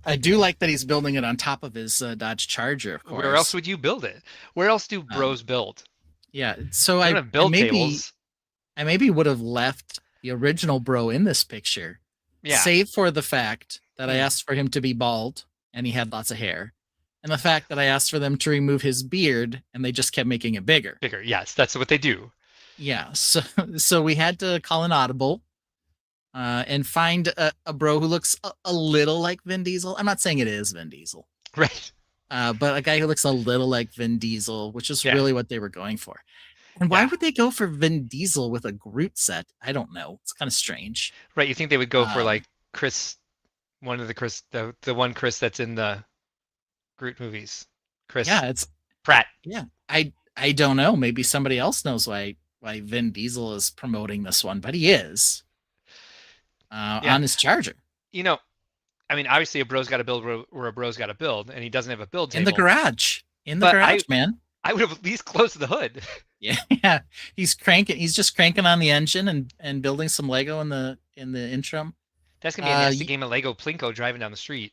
I do like that he's building it on top of his Dodge Charger. Of course. Where else would you build it? Where else do bros build? Yeah, so I maybe would have left the original bro in this picture. Yeah. Save for the fact that I asked for him to be bald and he had lots of hair. And the fact that I asked for them to remove his beard and they just kept making it bigger. Bigger, yes, that's what they do. Yeah, so we had to call an audible and find a bro who looks a little like Vin Diesel. I'm not saying it is Vin Diesel. Right. But a guy who looks a little like Vin Diesel, which is really what they were going for. And why would they go for Vin Diesel with a Groot set? I don't know. It's kind of strange. Right. You think they would go for like Chris, one of the Chris, the one Chris that's in the Groot movies. Chris. Yeah, it's Pratt. Yeah. I don't know. Maybe somebody else knows why Vin Diesel is promoting this one, but he is on his Charger. You know, I mean, obviously a bro's got to build where a bro's got to build, and he doesn't have a build table. In the garage. In the garage, man. I would have at least closed the hood. Yeah. He's just cranking on the engine and building some Lego in the interim. That's gonna be a nasty game of Lego Plinko driving down the street.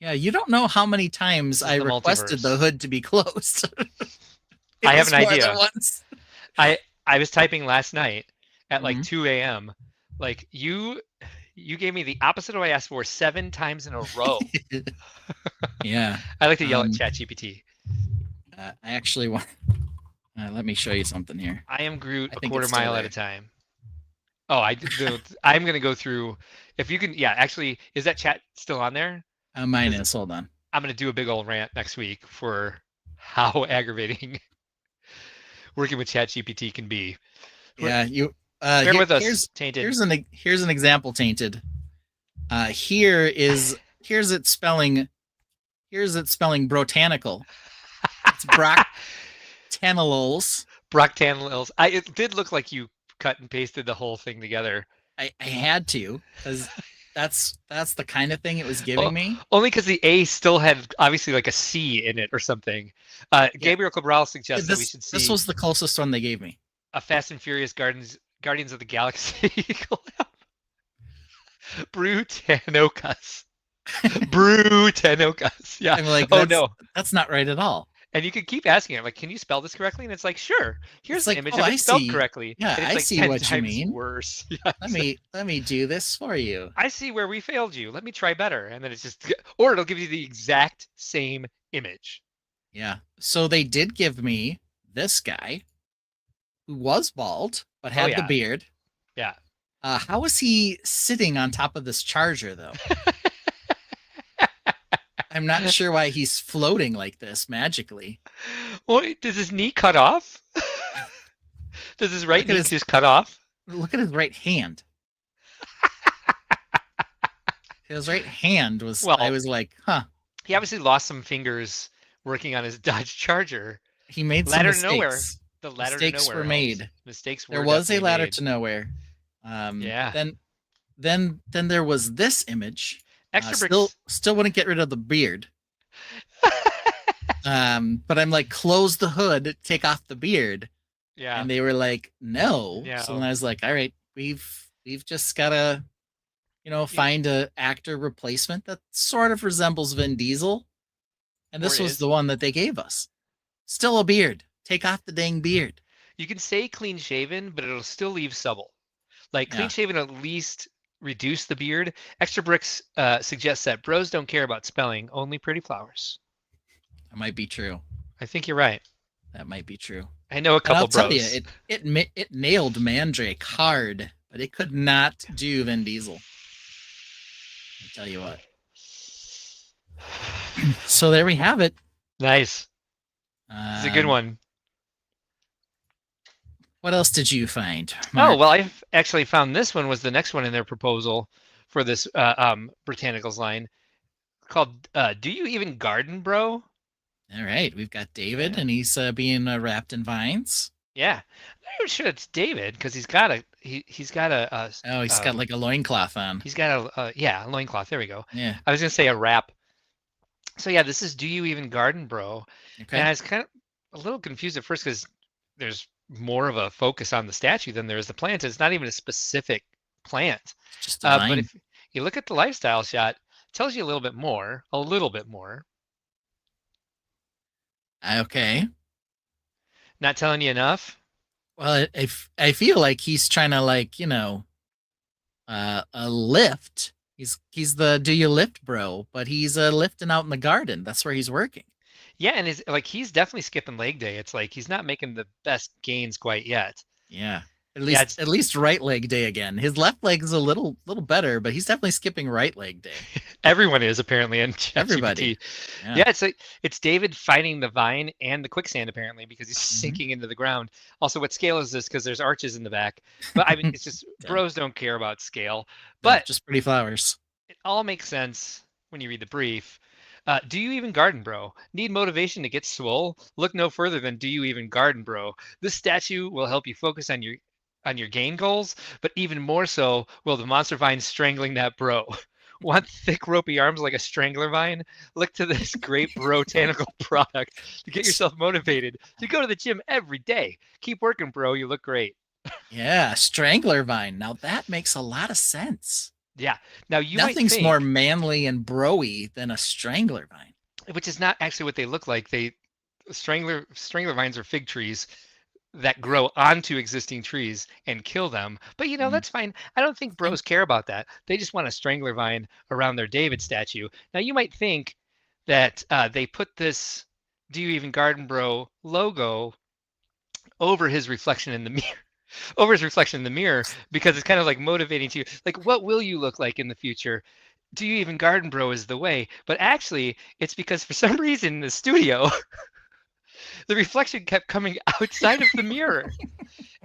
Yeah, you don't know how many times I requested the hood to be closed. I have an idea. I was typing last night at like 2 a.m. Like you gave me the opposite of what I asked for 7 times in a row. Yeah. I like to yell at ChatGPT. I actually want. Let me show you something here. I am Groot a quarter mile at a time. Oh, I'm gonna go through. If you can, actually, is that chat still on there? Mine is. Hold on. I'm gonna do a big old rant next week for how aggravating working with ChatGPT can be. Yeah, you. Bear with us, Tainted. Here's an example, Tainted. Here's it spelling. Botanical. It's Brock-Tanicals. Brock-Tanicals. It did look like you cut and pasted the whole thing together. I had to, because that's the kind of thing it was giving me. Only because the A still had obviously like a C in it or something. Gabriel Cabral suggests that we should see. This was the closest one they gave me. A Fast and Furious Guardians of the Galaxy collab. Bro-Tanicals. Bro-Tanicals. Yeah. I'm like, no, that's not right at all. And you could keep asking it, like, can you spell this correctly? And it's like, sure. Here's an image of it spelled correctly. Yeah, and it's I like see 10 what you times mean. Worse. Yeah, let me do this for you. I see where we failed you. Let me try better. And then it's just, or it'll give you the exact same image. Yeah. So they did give me this guy who was bald but had the beard. Yeah. How is he sitting on top of this Charger though? I'm not sure why he's floating like this magically. Well, does his knee cut off? Does his right knee just cut off? Look at his right hand. His right hand was, well, I was like, huh. He obviously lost some fingers working on his Dodge Charger. He made some mistakes. Nowhere. The ladder mistakes to nowhere. Were made. Mistakes were There was a ladder made. To nowhere. Yeah. Then there was this image. Extra bricks. Still wouldn't get rid of the beard. But I'm like, close the hood, take off the beard. Yeah. And they were like, no. Yeah. So then I was like, all right, we've just gotta, find a actor replacement that sort of resembles Vin Diesel. And this was the one that they gave us. Still a beard. Take off the dang beard. You can say clean shaven, but it'll still leave stubble. Like clean shaven at least reduce the beard. Extra bricks suggests that bros don't care about spelling, only pretty flowers. That might be true. I think you're right. That might be true. I know a couple bros. I'll tell you, it nailed Mandrake hard, but it could not do Vin Diesel. I'll tell you what. So there we have it. Nice. It's a good one. What else did you find, Mark? Oh, well, I've actually found this one was the next one in their proposal for this Botanicals line called Do You Even Garden, Bro? All right. We've got David, and he's being wrapped in vines. Yeah. I'm sure it's David because he's got a he's got like a loincloth on. He's got a loincloth. There we go. Yeah. I was going to say a wrap. So yeah, this is Do You Even Garden, Bro? Okay. And I was kind of a little confused at first because there's more of a focus on the statue than there is the plant. It's not even a specific plant. Just a line. But if you look at the lifestyle shot, it tells you a little bit more. Okay. Not telling you enough? Well, I feel like he's trying to a lift. He's the do you lift bro, but he's lifting out in the garden. That's where he's working. Yeah, and he's definitely skipping leg day. It's like he's not making the best gains quite yet. Yeah. At least right leg day again. His left leg is a little better, but he's definitely skipping right leg day. Everyone is apparently in Everybody. Yeah, it's David fighting the vine and the quicksand apparently because he's sinking into the ground. Also, what scale is this? Because there's arches in the back. But I mean, it's just bros don't care about scale. But just pretty flowers. It all makes sense when you read the brief. Do you even garden, bro? Need motivation to get swole? Look no further than Do You Even Garden, Bro? This statue will help you focus on your gain goals, but even more so will the monster vine strangling that bro. Want thick ropey arms like a strangler vine? Look to this great Bro-Tanical product to get yourself motivated to go to the gym every day. Keep working, bro. You look great. Yeah, strangler vine. Now that makes a lot of sense. Yeah. Now nothing's more manly and broy than a strangler vine, which is not actually what they look like. Strangler vines are fig trees that grow onto existing trees and kill them. But that's fine. I don't think bros care about that. They just want a strangler vine around their David statue. Now you might think that they put this Do You Even Garden Bro logo over his reflection in the mirror. Because it's kind of like motivating to you. Like, what will you look like in the future? Do You Even Garden Bro is the way. But actually, it's because for some reason in the studio, the reflection kept coming outside of the mirror.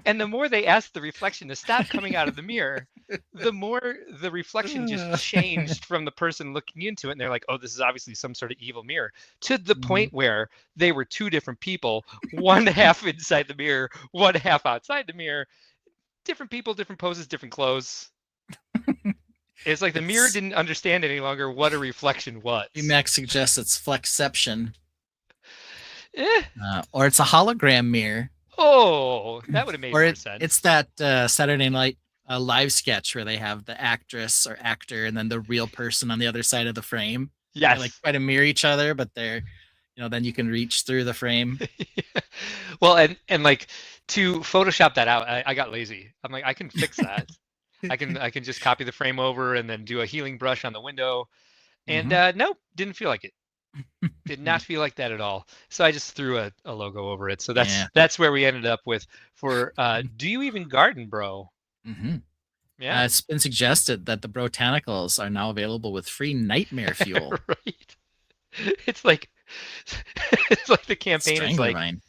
And the more they asked the reflection to stop coming out of the mirror, the more the reflection just changed from the person looking into it. And they're like, oh, this is obviously some sort of evil mirror, to the point where they were two different people, one half inside the mirror, one half outside the mirror, different people, different poses, different clothes. It's like the mirror didn't understand any longer what a reflection was. Max suggests it's flexception. Or it's a hologram mirror. Oh, that would have made more sense. It's that Saturday Night Live sketch where they have the actress or actor and then the real person on the other side of the frame. Yeah, like try to mirror each other, but they're, then you can reach through the frame. Well, and like to Photoshop that out, I got lazy. I'm like, I can fix that. I can just copy the frame over and then do a healing brush on the window. And nope, didn't feel like it. Did not feel like that at all. So I just threw a logo over it. So that's where we ended up with for Do You Even Garden, Bro? Yeah, it's been suggested that the Botanicals are now available with free nightmare fuel. Right. It's like the campaign is like vine.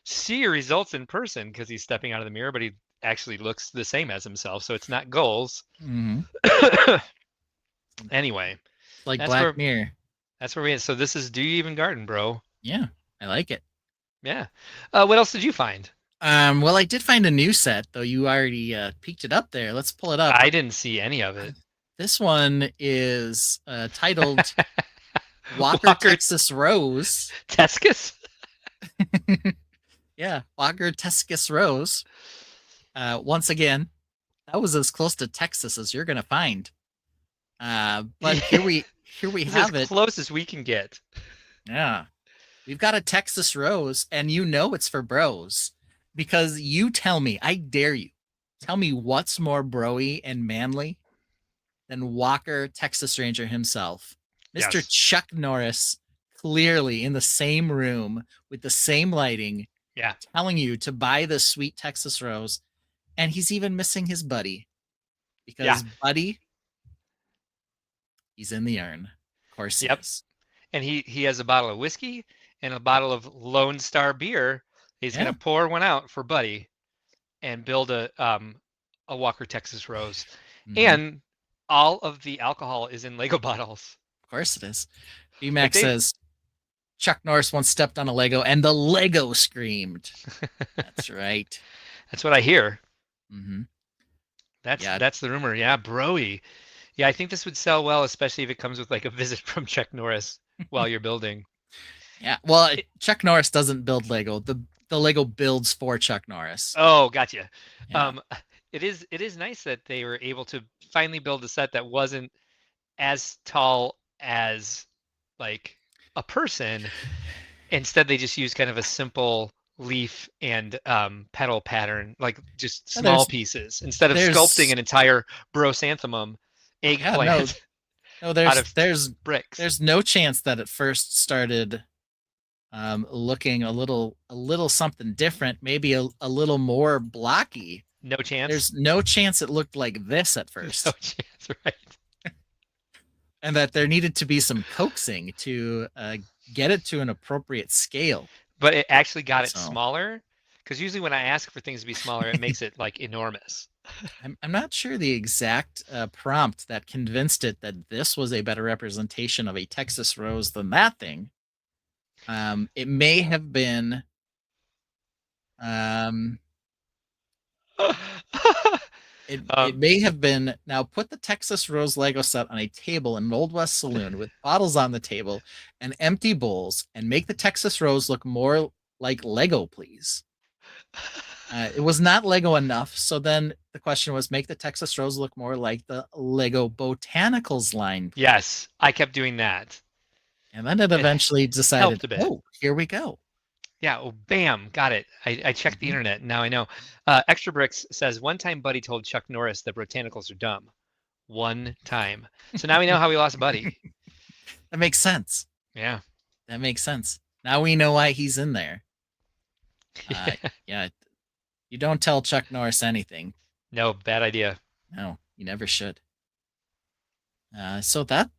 See your results in person because he's stepping out of the mirror, but he actually looks the same as himself. So it's not goals. Anyway, like Black Mirror. That's where we is. So this is Do You Even Garden, Bro? Yeah, I like it. Yeah. What else did you find? Well, I did find a new set, though you already peeked it up there. Let's pull it up. I didn't see any of it. This one is titled Walker Texas Rose. Tescus? Yeah, Walker Texas Rose. Once again, that was as close to Texas as you're going to find. But here we have it. As close as we can get. Yeah. We've got a Texas Rose, and it's for bros. Because you tell me, I dare you, tell me what's more broy and manly than Walker Texas Ranger himself. Mr. Chuck Norris, clearly in the same room with the same lighting, telling you to buy this sweet Texas Rose. And he's even missing his buddy. Because Buddy, he's in the urn. Of course he is. And he has a bottle of whiskey and a bottle of Lone Star beer. He's going to pour one out for Buddy and build a Walker Texas Rose. And all of the alcohol is in Lego bottles. Of course it is. BMAX says, Chuck Norris once stepped on a Lego and the Lego screamed. That's right. That's what I hear. That's the rumor. Yeah, broy. Yeah, I think this would sell well, especially if it comes with like a visit from Chuck Norris while you're building. Yeah, well, Chuck Norris doesn't build Lego. The Lego builds for Chuck Norris. Oh, gotcha. Yeah. It is nice that they were able to finally build a set that wasn't as tall as like a person. Instead, they just used kind of a simple leaf and petal pattern, like just small pieces, instead of sculpting an entire brosanthemum eggplant. No, there's bricks. There's no chance that it first started looking a little something different, maybe a little more blocky. No chance. There's no chance it looked like this at first. No chance, right? And that there needed to be some coaxing to get it to an appropriate scale. But it actually got it smaller, because usually when I ask for things to be smaller, it makes it like enormous. I'm not sure the exact prompt that convinced it that this was a better representation of a Texas rose than that thing. It may have been it may have been, now put the Texas Rose Lego set on a table in an Old West saloon with bottles on the table and empty bowls, and make the Texas Rose look more like Lego, please. It was not Lego enough, so then the question was, make the Texas Rose look more like the Lego Botanicals line, please. Yes, I kept doing that. And then it eventually decided, oh, here we go. Yeah, oh, bam, got it. I checked the internet, now I know. Extra Bricks says, one time Buddy told Chuck Norris that Botanicals are dumb. One time. So now we know how we lost Buddy. That makes sense. Yeah. That makes sense. Now we know why he's in there. Yeah. You don't tell Chuck Norris anything. No, bad idea. No, you never should. So that's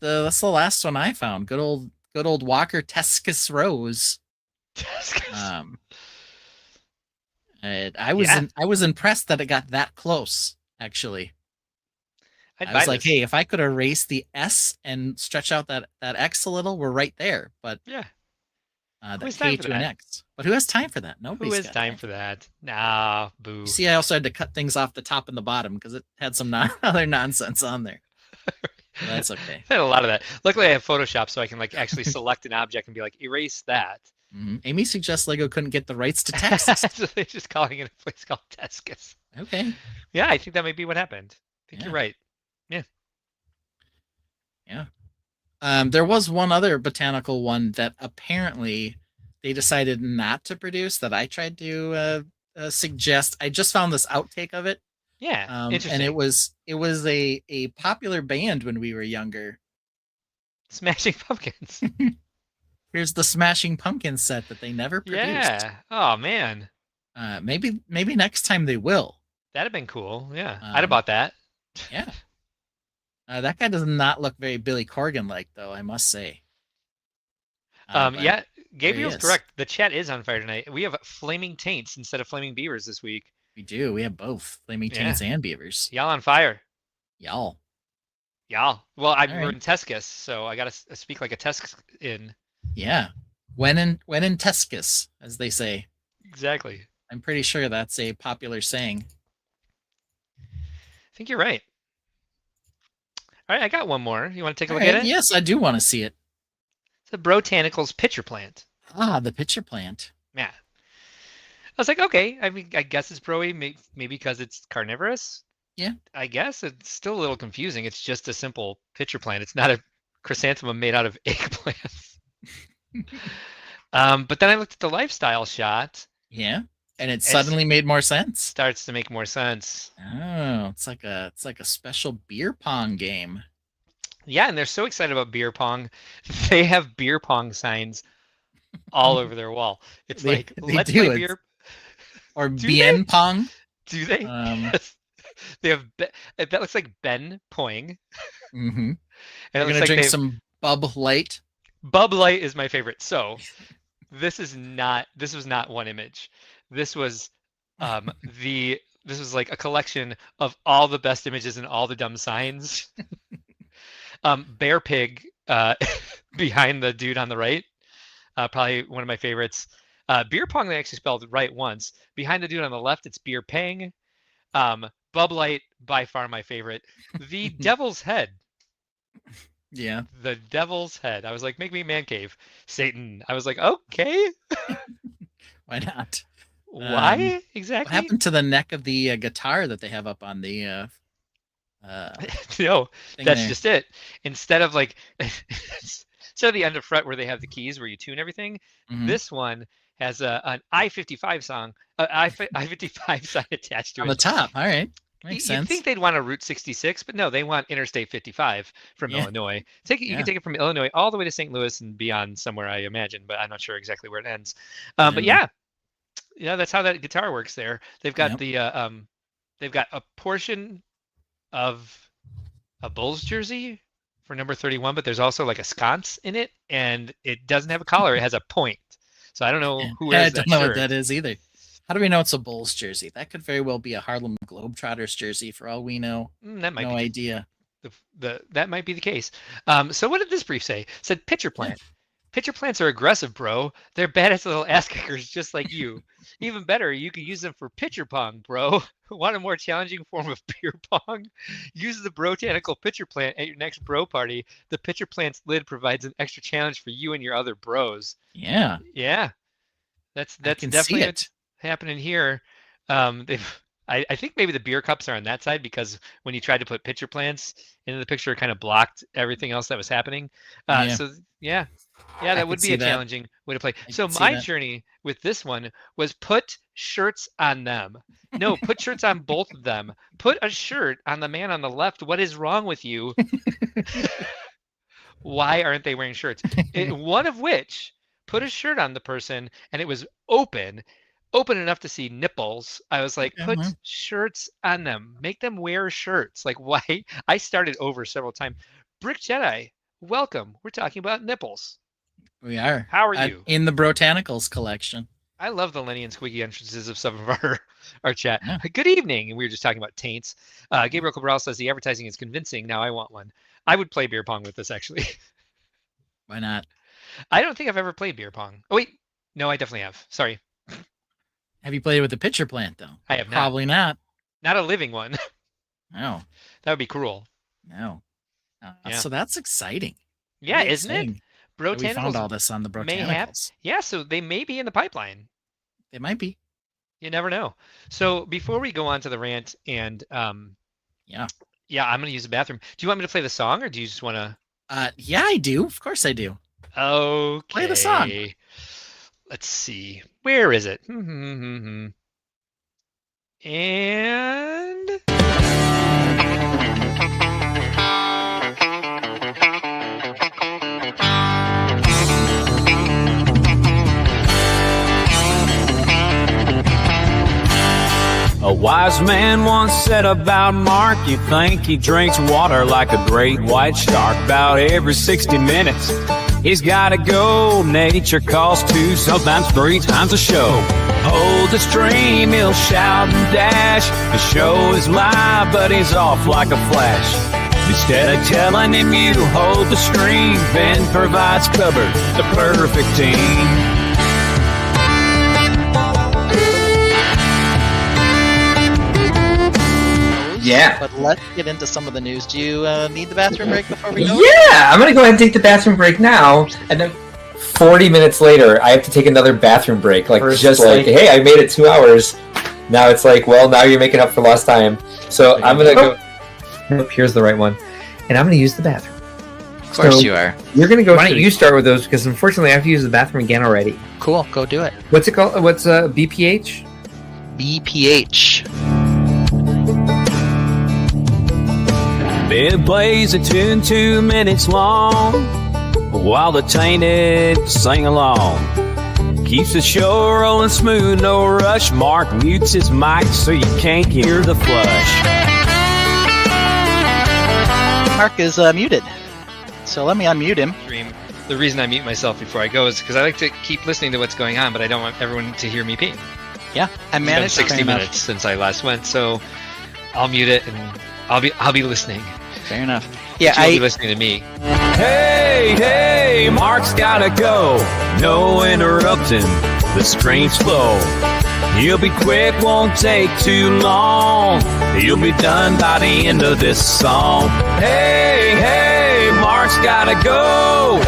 the last one I found. Good old Walker Texas Rose. I was impressed that it got that close, actually. I was like, hey, if I could erase the S and stretch out that X a little, we're right there. But yeah, that K to an X. But who has time for that? Nobody's got time for that. Nah, boo. You see, I also had to cut things off the top and the bottom because it had some other nonsense on there. So that's okay. I had a lot of that. Luckily, I have Photoshop, so I can like actually select an object and be like, erase that. Mm-hmm. Amy suggests Lego couldn't get the rights to Texas. So they're just calling it a place called Texas. Okay. Yeah, I think that might be what happened. I think you're right. Yeah. Yeah. There was one other botanical one that apparently they decided not to produce that I tried to suggest. I just found this outtake of it. Yeah. Interesting. And it was a popular band when we were younger. Smashing Pumpkins. Here's the Smashing Pumpkins set that they never produced. Yeah. Oh man. Maybe next time they will. That'd have been cool. Yeah. I'd have bought that. Yeah. That guy does not look very Billy Corgan-like, though, I must say. Yeah, Gabriel's correct. The chat is on fire tonight. We have Flaming Taints instead of Flaming Beavers this week. We do. We have both Flaming Taints and Beavers. Y'all on fire. Y'all. Well, we're in Tescus, so I got to speak like a Tescan. Yeah. When in Tescus, as they say. Exactly. I'm pretty sure that's a popular saying. I think you're right. All right, I got one more. You want to take a look at it? Yes, I do want to see it. It's a Bro-Tanicals pitcher plant. Ah, the pitcher plant. Yeah. I was like, okay. I mean, I guess it's pro-y, maybe because it's carnivorous. Yeah. I guess it's still a little confusing. It's just a simple pitcher plant. It's not a chrysanthemum made out of eggplants. But then I looked at the lifestyle shot. Yeah. And it suddenly made more sense. Starts to make more sense. Oh, it's like a special beer pong game. Yeah, and they're so excited about beer pong. They have beer pong signs all over their wall. It's like, let's play beer. Or bien pong. Do they? They have. That looks like Ben Poing. Mm-hmm. And they're gonna drink some Bub Light. Bub Light is my favorite. So this was not one image. This was this was like a collection of all the best images and all the dumb signs. Bear Pig behind the dude on the right. Probably one of my favorites. Beer pong, they actually spelled right once. Behind the dude on the left, it's beer pang. Bub Light, by far my favorite. The Devil's Head. Yeah. The Devil's Head. I was like, make me man cave. Satan. I was like, okay. Why not? Why exactly? What happened to the neck of the guitar that they have up on the no, that's just it. Instead of like instead of the under fret where they have the keys where you tune everything, this one has an I-55 song, I-55 sign attached to it on the top. All right. Makes You'd sense. think they'd want a Route 66, but no, they want Interstate 55 from Illinois. You can take it from Illinois all the way to St. Louis and beyond somewhere, I imagine, but I'm not sure exactly where it ends. But yeah, that's how that guitar works there. They've got they've got a portion of a Bulls jersey for number 31, but there's also like a sconce in it, and it doesn't have a collar. It has a point. So I don't know who wears that I don't know shirt. what that is either. How do we know it's a Bulls jersey? That could very well be a Harlem Globetrotters jersey for all we know. That might no be idea. That might be the case. So what did this brief say? It said pitcher plant. Pitcher plants are aggressive, bro. They're badass little ass kickers just like you. Even better, you can use them for pitcher pong, bro. Want a more challenging form of beer pong? Use the Bro-Tanical pitcher plant at your next bro party. The pitcher plant's lid provides an extra challenge for you and your other bros. Yeah. Yeah. That's definitely what's happening here. I think maybe the beer cups are on that side because when you tried to put pitcher plants into the picture, it kind of blocked everything else that was happening. So that would be a challenging way to play. So my journey with this one was put shirts on them. No, put shirts on both of them. Put a shirt on the man on the left. What is wrong with you? Why aren't they wearing shirts? One of which put a shirt on the person and it was open enough to see nipples. I was like, put shirts on them. Make them wear shirts. Like, why? I started over several times. Brick Jedi, welcome. We're talking about nipples. We are. How are you? In the Bro-Tanicals collection. I love the Lenny and Squeaky entrances of some of our chat. Yeah. Good evening. And we were just talking about taints. Gabriel Cabral says the advertising is convincing. Now I want one. I would play beer pong with this, actually. Why not? I don't think I've ever played beer pong. Oh, wait. No, I definitely have. Sorry. Have you played with the pitcher plant, though? I have not. Probably not. Not a living one. No. That would be cruel. No. So that's exciting. Yeah, isn't it? Bro-Tanicals. We found all this on the Bro-Tanicals. Yeah, so they may be in the pipeline. They might be. You never know. So before we go on to the rant and I'm going to use the bathroom. Do you want me to play the song or do you just want to? Yeah, I do. Of course I do. Okay. Play the song. Let's see. Where is it? And a wise man once said about Mark, you think he drinks water like a great white shark. About every 60 minutes, he's gotta go. Nature calls 2, sometimes 3 times a show. Hold the stream, he'll shout and dash. The show is live, but he's off like a flash. Instead of telling him you hold the stream, Ben provides cover, the perfect team. Yeah. But let's get into some of the news. Do you need the bathroom break before we go? Yeah, I'm gonna go ahead and take the bathroom break now, and then 40 minutes later, I have to take another bathroom break. Like, hey, I made it 2 hours. Now it's like, well, now you're making up for lost time. So I'm gonna go. Nope, here's the right one, and I'm gonna use the bathroom. Of course you are. You're gonna go. Why don't you start with those? Because unfortunately, I have to use the bathroom again already. Cool, go do it. What's it called? What's BPH? BPH. Ben plays a tune 2 minutes long while the Tainted sing along. Keeps the show rolling smooth, no rush. Mark mutes his mic so you can't hear the flush. Mark is muted, so let me unmute him. The reason I mute myself before I go is because I like to keep listening to what's going on, but I don't want everyone to hear me pee. Yeah, I managed. It's been 60 minutes since I last went, so I'll mute it and I'll be listening. Fair enough. Yeah, you'll be listening to me. Hey, Mark's gotta go. No interrupting the stream's flow. He'll be quick, won't take too long. He'll be done by the end of this song. Hey, Mark's gotta go.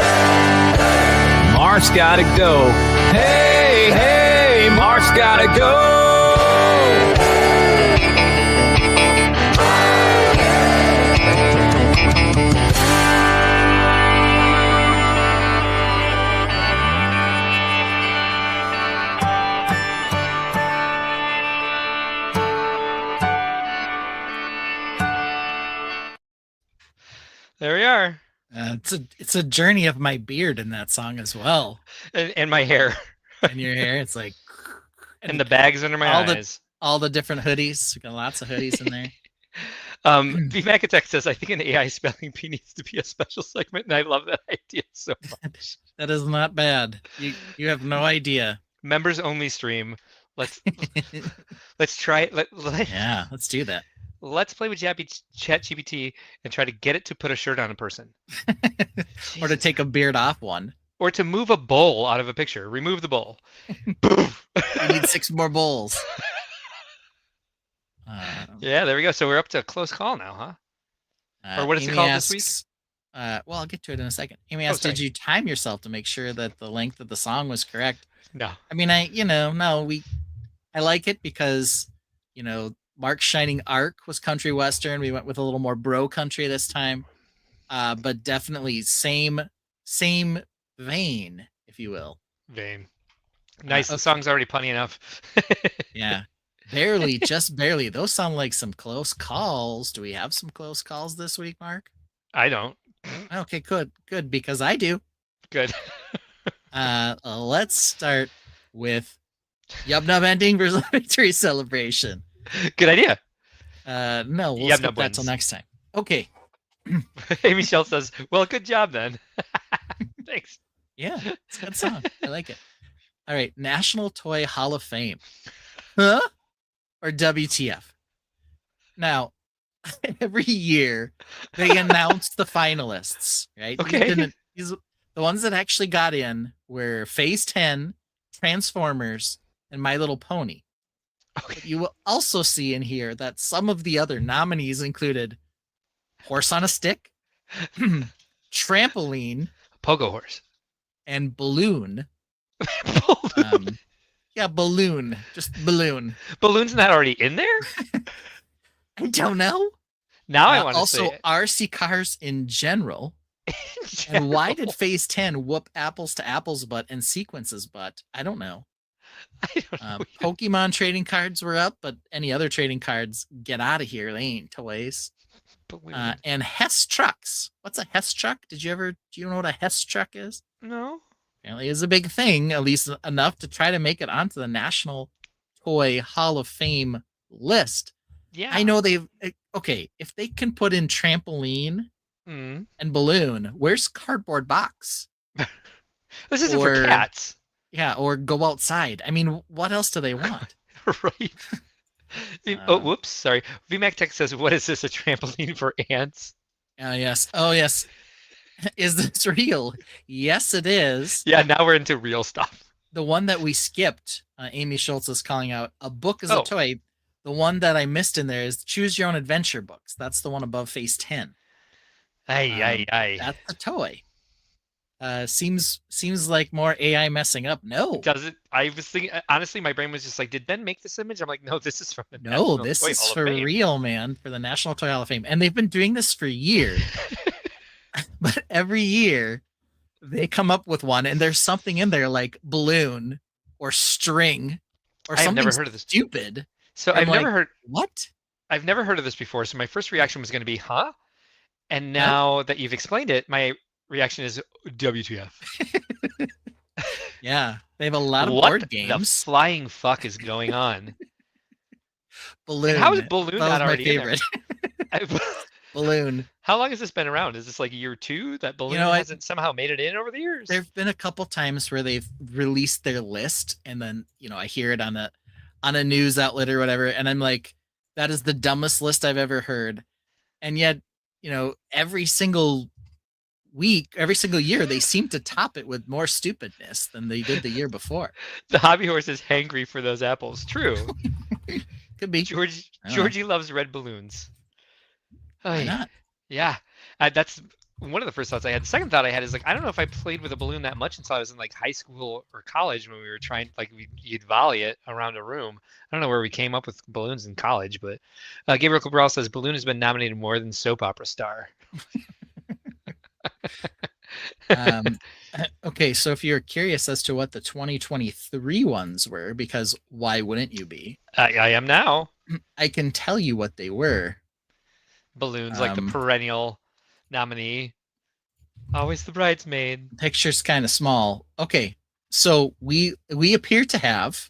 Mark's gotta go. Hey, Mark's gotta go. There we are. It's a journey of my beard in that song as well, and my hair, and your hair. It's like, and the bags under my eyes. All the different hoodies. We got lots of hoodies in there. VMacatech says, I think an AI spelling bee needs to be a special segment, and I love that idea so much. That is not bad. You have no idea. Members only stream. Let's try it. Yeah, let's do that. Let's play with ChatGPT and try to get it to put a shirt on a person. Or to take a beard off one. Or to move a bowl out of a picture. Remove the bowl. I need 6 more bowls. Yeah, there we go. So we're up to a close call now, huh? Or what is Amy it called asks, this week? Well, I'll get to it in a second. Amy asks, did you time yourself to make sure that the length of the song was correct? No. I mean, I like it because, Mark's Shining Arc was country western. We went with a little more bro country this time. But definitely same vein, if you will. Vein. Nice. The song's already punny enough. Yeah. Barely, just barely. Those sound like some close calls. Do we have some close calls this week, Mark? I don't. Okay, good, because I do. Good. Let's start with Yub Nub ending versus victory celebration. Good idea. No, we'll skip that till next time. Okay. Amy Shell says, well, good job then. Thanks. Yeah, it's a good song. I like it. All right, National Toy Hall of Fame. Huh? Or WTF? Now, every year they announce the finalists, right? Okay. The ones that actually got in were Phase 10, Transformers, and My Little Pony. Okay. But you will also see in here that some of the other nominees included Horse on a Stick, Trampoline, Pogo Horse, and Balloon. Balloon. Yeah, Balloon. Just Balloon. Balloon's not already in there? I don't know. Now I want to say also, RC cars in general. And why did Phase 10 whoop Apples to Apple's butt and Sequence's butt? I don't know. I don't know. Pokemon trading cards were up, but any other trading cards, get out of here. They ain't toys. And Hess trucks. What's a Hess truck? Do you know what a Hess truck is? No. Apparently is a big thing, at least enough to try to make it onto the National Toy Hall of Fame list. Yeah. I know if they can put in Trampoline and Balloon, where's Cardboard Box? This isn't for cats. Yeah, or Go Outside. I mean, what else do they want? Right. Oh, whoops. Sorry. VMAC Tech says, what is this, a trampoline for ants? Yes. Oh, yes. Is this real? Yes, it is. Yeah, now we're into real stuff. The one that we skipped, Amy Schultz is calling out, a book is a toy. The one that I missed in there is Choose Your Own Adventure books. That's the one above Phase 10. Aye. That's a toy. Seems like more AI messing up. No. Does it? I was thinking, honestly, my brain was just like, did Ben make this image? I'm like, no, this is from the National Toy Hall of Fame. For real, man, for the National Toy Hall of Fame. And they've been doing this for years. But every year they come up with one and there's something in there like balloon or string or something never heard of this. Stupid. So I've never heard what? I've never heard of this before. So my first reaction was going to be, huh? And now that you've explained it, my reaction is WTF. Yeah, they have a lot of board games. What the flying fuck is going on? Balloon. And how is Balloon not already favorite? In there? Balloon. How long has this been around? Is this like year 2 that Balloon hasn't somehow made it in over the years? There've been a couple times where they've released their list, and then I hear it on a news outlet or whatever, and I'm like, that is the dumbest list I've ever heard. And yet, every single week, every single year, they seem to top it with more stupidness than they did the year before. The hobby horse is hangry for those apples. True. Could be. Georgie loves red balloons. Why not? Yeah, that's one of the first thoughts I had. The second thought I had is like, I don't know if I played with a balloon that much until I was in like high school or college when we were trying, like you'd volley it around a room. I don't know where we came up with balloons in college, but Gabriel Cabral says balloon has been nominated more than soap opera star. Okay, so if you're curious as to what the 2023 ones were, because why wouldn't you be? I am now. I can tell you what they were. Balloons, like the perennial nominee. Always the bridesmaid. Picture's kind of small. Okay, so we appear to have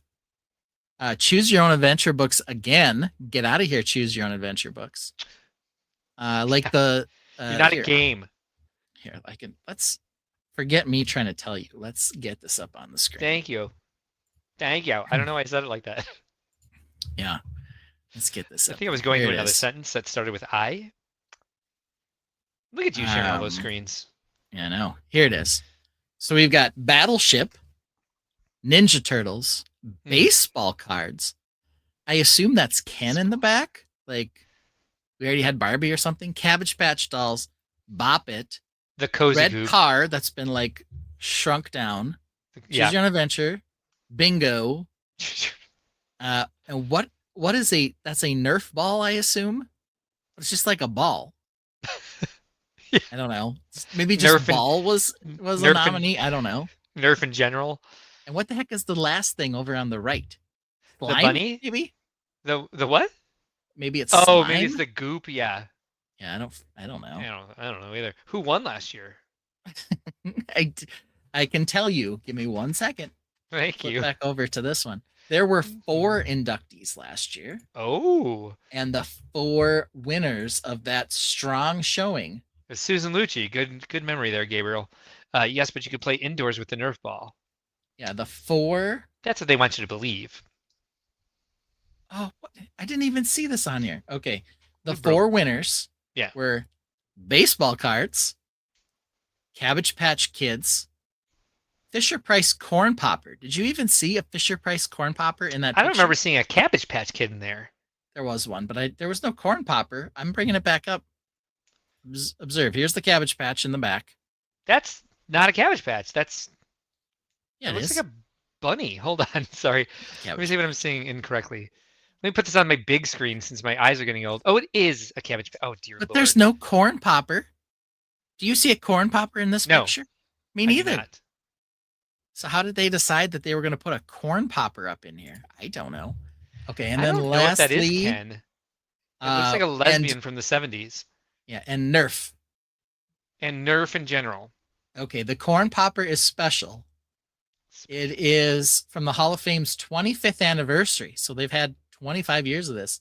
Choose Your Own Adventure books again. Get out of here, Choose Your Own Adventure books. Like the You're not a game. Here, let's forget me trying to tell you. Let's get this up on the screen. Thank you. I don't know why I said it like that. Yeah. Let's get this up. I think I was going to another sentence that started with I. Look at you sharing all those screens. Yeah, I know. Here it is. So we've got Battleship, Ninja Turtles, baseball cards. I assume that's Ken in the back. Like, we already had Barbie or something. Cabbage Patch Dolls, Bop It, the Cozy Red Hoop. Car that's been like shrunk down. Choose Your Own Adventure, Bingo. And what is that's a Nerf ball, I assume? It's just like a ball. I don't know. Maybe just ball was a nominee. I don't know. Nerf in general. And what the heck is the last thing over on the right? Slime, the bunny? Maybe? The what? Maybe it's slime? Maybe it's the goop, yeah. Yeah, I don't know. I don't know either. Who won last year? I can tell you. Give me 1 second. Thank you. Back over to this one. There were 4 inductees last year. Oh. And the 4 winners of that strong showing. Susan Lucci. Good memory there, Gabriel. Yes, but you could play indoors with the Nerf ball. Yeah, the 4. That's what they want you to believe. Oh, I didn't even see this on here. Okay. The 4 winners were baseball cards, Cabbage Patch Kids, Fisher-Price Corn Popper. Did you even see a Fisher-Price Corn Popper in that picture? I don't remember seeing a Cabbage Patch Kid in there. There was one, but there was no Corn Popper. I'm bringing it back up. Observe. Here's the Cabbage Patch in the back. That's not a Cabbage Patch. Yeah, it looks like a bunny. Hold on. Sorry. Let me see what I'm seeing incorrectly. Let me put this on my big screen since my eyes are getting old. Oh, it is a Cabbage Patch. Oh, dear Lord. But there's no Corn Popper. Do you see a Corn Popper in this picture? Me neither. So how did they decide that they were going to put a Corn Popper up in here? I don't know. Okay, and then lastly, what that is, Ken. It looks like a lesbian from the 70s. Yeah, and Nerf. And Nerf in general. Okay, the Corn Popper is special. It is from the Hall of Fame's 25th anniversary. So they've had 25 years of this.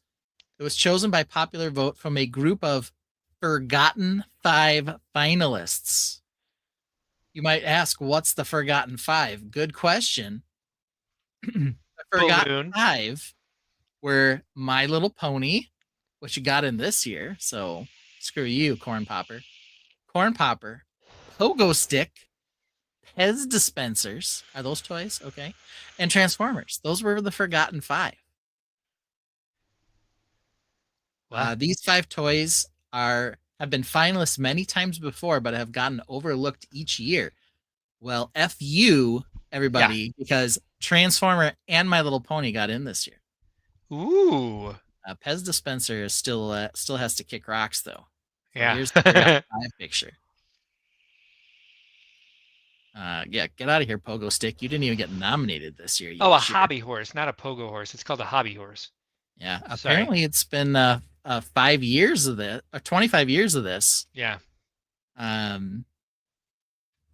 It was chosen by popular vote from a group of Forgotten 5 finalists. You might ask, what's the Forgotten 5? Good question. The Forgotten 5 were My Little Pony, which you got in this year. So screw you, Corn Popper. Corn Popper, Pogo Stick, Pez dispensers. Are those toys? Okay. And Transformers. Those were the Forgotten 5. Wow. These 5 toys have been finalists many times before, but have gotten overlooked each year. Well, F you, everybody, because Transformer and My Little Pony got in this year. Ooh. Pez dispenser is still has to kick rocks, though. So yeah. Here's the Forgotten 5 picture. Get out of here, Pogo Stick. You didn't even get nominated this year. A hobby horse, not a pogo horse. It's called a hobby horse. Yeah, apparently it's been 5 years of this, or 25 years of this. Yeah. Yeah,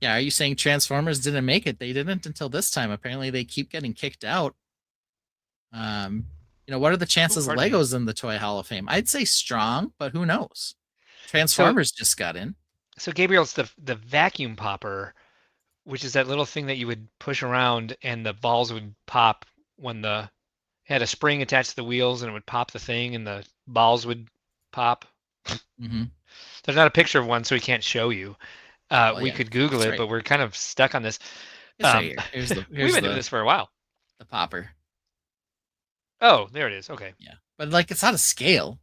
are you saying Transformers didn't make it? They didn't until this time. Apparently they keep getting kicked out. What are the chances of Legos in the Toy Hall of Fame? I'd say strong, but who knows? Transformers just got in. So Gabriel's the vacuum popper, which is that little thing that you would push around and the balls would pop when it had a spring attached to the wheels and it would pop the thing and the balls would pop. Mm-hmm. There's not a picture of one, so we can't show you. We could Google it, but we're kind of stuck on this. Right here. We've been doing this for a while. The popper. Oh, there it is. Okay. Yeah, but it's out of scale.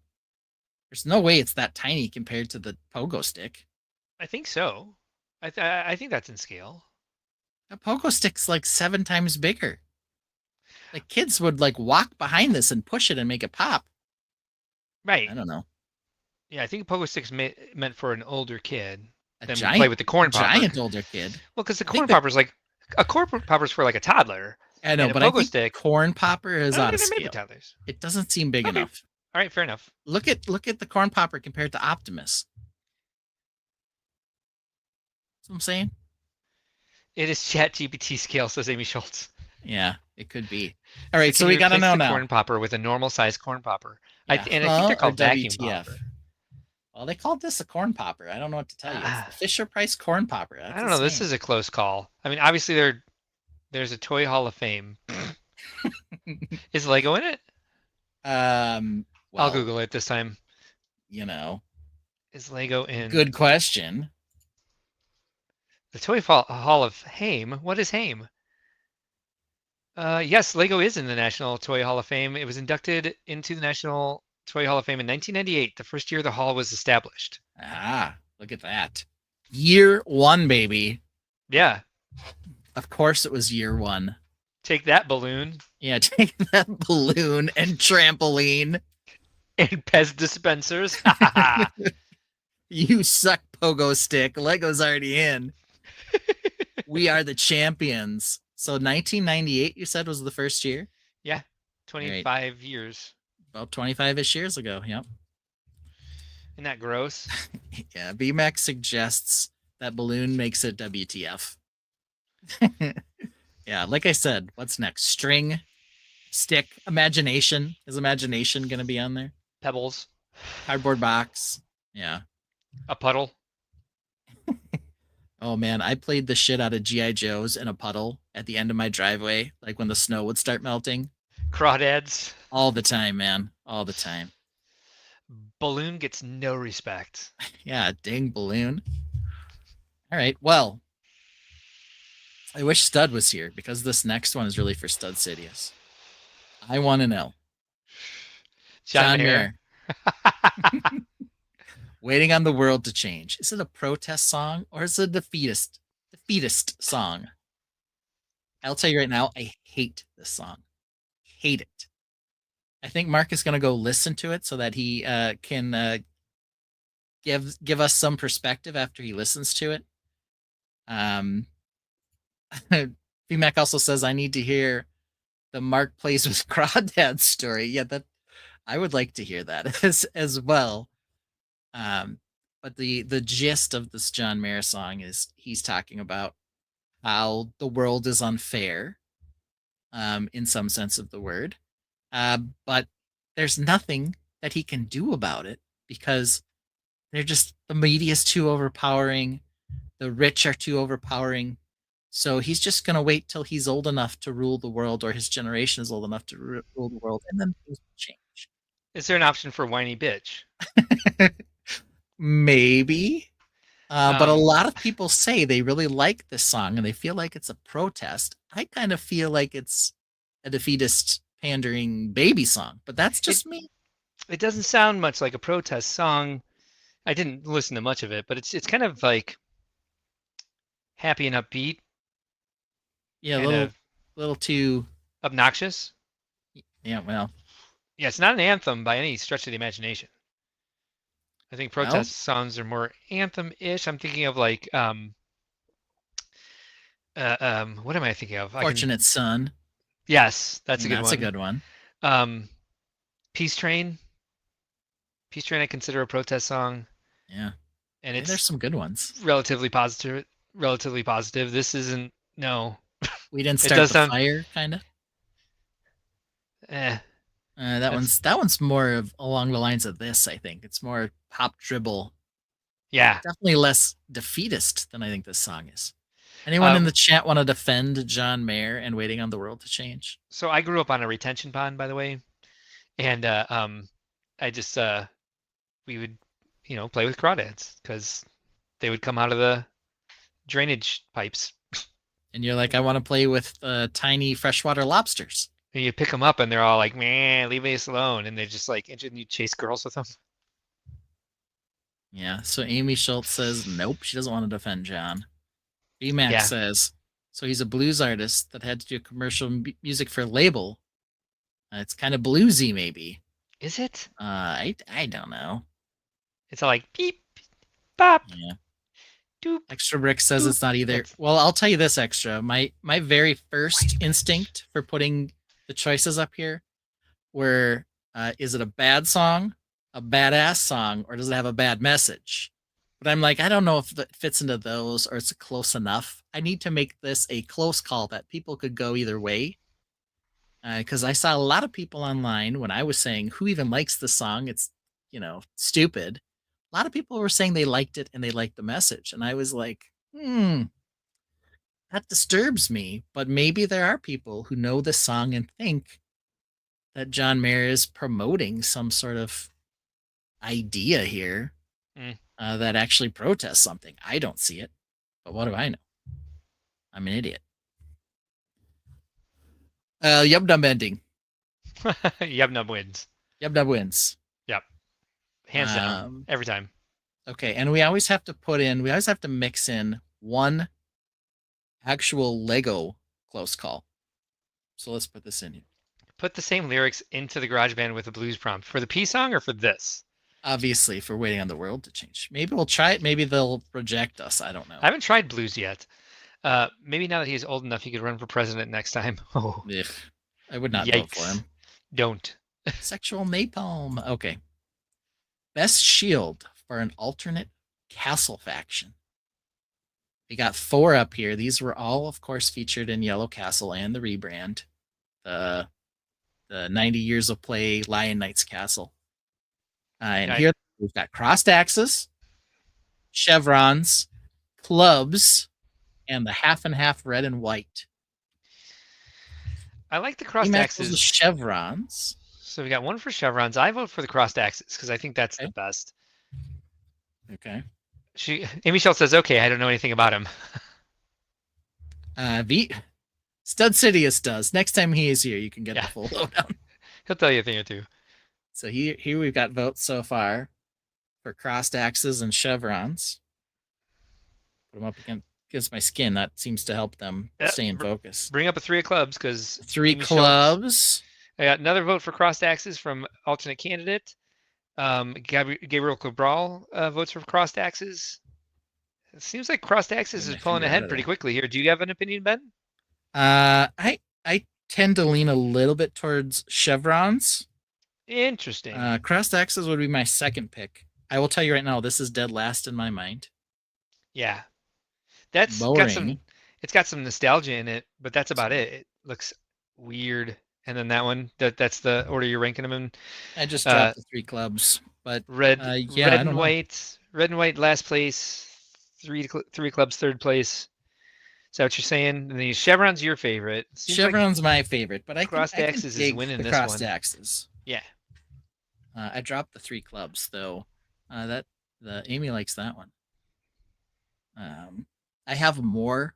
There's no way it's that tiny compared to the Pogo Stick. I think so. I think that's in scale. A Pogo Stick's 7 times bigger. Like kids would walk behind this and push it and make it pop. Right. I don't know. Yeah, I think Pogo Stick's meant for an older kid. A giant, play with the corn popper. Giant older kid. Well, because the corn popper's a corn popper's for a toddler. I know, but I think corn popper is out of scale. It doesn't seem big enough. All right, fair enough. Look at the corn popper compared to Optimus. what I'm saying. It is ChatGPT scale, says Amy Schultz. Yeah, it could be. All right, so we got to know now. Corn popper with a normal size corn popper. Yeah. I think they're called vacuum WTF. popper. Well, they called this a corn popper. I don't know what to tell you. It's the Fisher Price corn popper. That's I don't know. This is a close call. I mean, obviously there's a Toy Hall of Fame. Is Lego in it? Well, I'll Google it this time. You know, is Lego in? Good question. The Toy Hall of Fame. What is Fame? Yes, Lego is in the National Toy Hall of Fame. It was inducted into the National Toy Hall of Fame in 1998, the first year the hall was established. Ah, look at that. Year 1, baby. Yeah. Of course it was year 1. Take that, balloon. Yeah, take that, balloon and trampoline. And Pez dispensers. You suck, pogo stick. Lego's already in. We are the champions. So 1998, you said, was the first year? Yeah, 25 years. About 25-ish years ago, yep. Isn't that gross? Yeah, BMAX suggests that balloon makes it WTF. Yeah, like I said, what's next? String, stick, imagination. Is imagination going to be on there? Pebbles. Cardboard box. Yeah. A puddle. Oh, man, I played the shit out of G.I. Joes in a puddle at the end of my driveway, like when the snow would start melting. Crawdads. All the time, man. All the time. Balloon gets no respect. Yeah, dang balloon. All right, well, I wish Stud was here because this next one is really for Stud Sidious. I want to know. John Mayer. Waiting on the World to Change. Is it a protest song or is it a defeatist song? I'll tell you right now, I hate this song. Hate it. I think Mark is going to go listen to it so that he can give us some perspective after he listens to it. VMAC also says I need to hear the Mark plays with Crawdad story. Yeah, that I would like to hear that as well. But the gist of this John Mayer song is he's talking about how the world is unfair, in some sense of the word. But there's nothing that he can do about it because the media is too overpowering. The rich are too overpowering. So he's just going to wait till he's old enough to rule the world, or his generation is old enough to rule the world, and then things will change. Is there an option for whiny bitch? Maybe. But a lot of people say they really like this song and they feel like it's a protest. I kind of feel like it's a defeatist pandering baby song, but that's just me. It doesn't sound much like a protest song. I didn't listen to much of it, but it's kind of like happy and upbeat. Yeah, a little too obnoxious. Yeah, well. Yeah, it's not an anthem by any stretch of the imagination. I think protest songs are more anthem-ish. I'm thinking of like what am I thinking of? Fortunate Son. Yes, that's a good one. That's a good one. Peace Train. Peace Train I consider a protest song. Yeah. And there's some good ones. Relatively positive. This isn't We didn't start the fire, kind of. That one's more of along the lines of this, I think. It's more pop dribble. Yeah. Definitely less defeatist than I think this song is. Anyone in the chat want to defend John Mayer and Waiting on the World to Change? So I grew up on a retention pond, by the way. And I just we would, play with crawdads because they would come out of the drainage pipes. And you're like, I want to play with tiny freshwater lobsters. And you pick them up and they're all like, man, leave us alone. And they just like, and you chase girls with them. Yeah. So Amy Schultz says, nope, she doesn't want to defend John. BMAX says, so he's a blues artist that had to do commercial music for a label. It's kind of bluesy, maybe. Is it? I don't know. It's all like beep, pop. Yeah. Doop, Extra Brick says doop. It's not either. Well, I'll tell you this, Extra. My very first instinct for putting the choices up here were, is it a bad song, a badass song, or does it have a bad message? But I'm like, I don't know if it fits into those or it's close enough. I need to make this a close call that people could go either way. Because I saw a lot of people online when I was saying, who even likes the song? It's, stupid. A lot of people were saying they liked it and they liked the message. And I was like, that disturbs me. But maybe there are people who know the song and think that John Mayer is promoting some sort of idea here that actually protests something. I don't see it. But what do I know? I'm an idiot. Yub Nub ending. Yub Nub wins. Yub Nub wins. Yep. Hands down. Every time. Okay, and we always have to mix in one actual Lego close call. So let's put this in here. Put the same lyrics into the GarageBand with a blues prompt. For the P song or for this? Obviously, for Waiting on the World to change. Maybe we'll try it. Maybe they'll reject us. I don't know. I haven't tried blues yet. Maybe now that he's old enough, he could run for president next time. Oh, I would not vote for him. Don't. Sexual napalm. Okay. Best shield for an alternate castle faction. We got 4 up here. These were all, of course, featured in Yellow Castle and the rebrand. The 90 Years of Play Lion Knights Castle. And here we've got crossed axes, chevrons, clubs, and the half and half red and white. I like the crossed axes. The chevrons. So we got 1 for chevrons. I vote for the crossed axes because I think that's the best. Okay. Amy Schultz says, okay, I don't know anything about him. Stud Sidious does. Next time he is here, you can get the full lowdown. He'll tell you a thing or two. So here we've got votes so far for crossed axes and chevrons. Put them up against my skin. That seems to help them stay in focus. Bring up a 3 of clubs because 3 clubs. I got another vote for crossed axes from alternate candidate. Gabriel Cabral votes for crossed axes. It seems like crossed axes is pulling ahead pretty quickly here. Do you have an opinion, Ben? I tend to lean a little bit towards chevrons. Interesting. Crossed axes would be my second pick. I will tell you right now, this is dead last in my mind. Yeah, it's got some nostalgia in it, but that's about it. It looks weird. And then that one, that's the order you're ranking them in. I just dropped the 3 clubs, but red and white last place, 3 clubs third place. Is that what you're saying? And the chevron's your favorite. Chevron's my favorite, but I crossed axes is winning this one. Crossed axes. Yeah. I dropped the 3 clubs though. Amy likes that one. I have more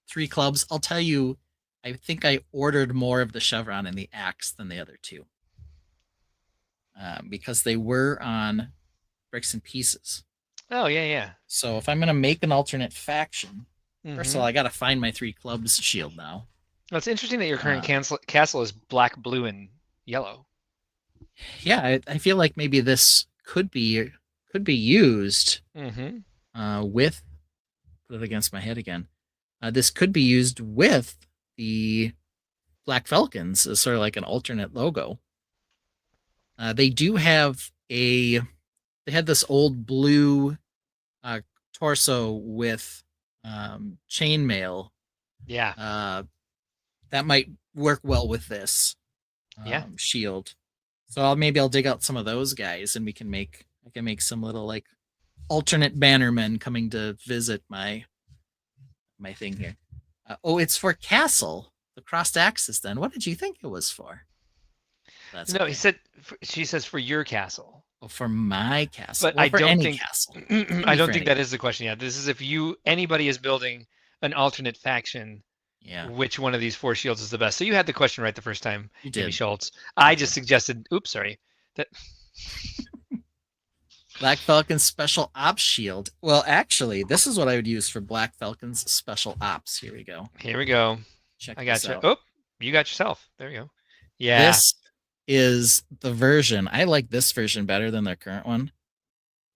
3 clubs. I'll tell you, I think I ordered more of the chevron and the axe than the other 2. Because they were on Bricks and Pieces. Oh, yeah. So if I'm going to make an alternate faction, first of all, I got to find my 3 clubs shield now. Well, it's interesting that your current castle is black, blue, and yellow. Yeah, I feel like maybe this could be used with. Put it against my head again. This could be used with the Black Falcons as sort of like an alternate logo. They do have they had this old blue torso with chainmail. Yeah. That might work well with this shield. So I'll dig out some of those guys and I can make some little like alternate bannermen coming to visit my thing here. It's for castle. The crossed axis then. What did you think it was for? She says for your castle. Oh, for my castle. But I don't think castle. I don't think that is the question yet. This is if anybody is building an alternate faction. Yeah. Which one of these 4 shields is the best? So you had the question right the first time, you did. Amy Schultz. I just suggested. Oops, sorry. That Black Falcon's Special Ops Shield. Well, actually, this is what I would use for Black Falcon's Special Ops. Here we go. Check I got you. Oh, you got yourself. There you go. Yeah. This is the version. I like this version better than their current one.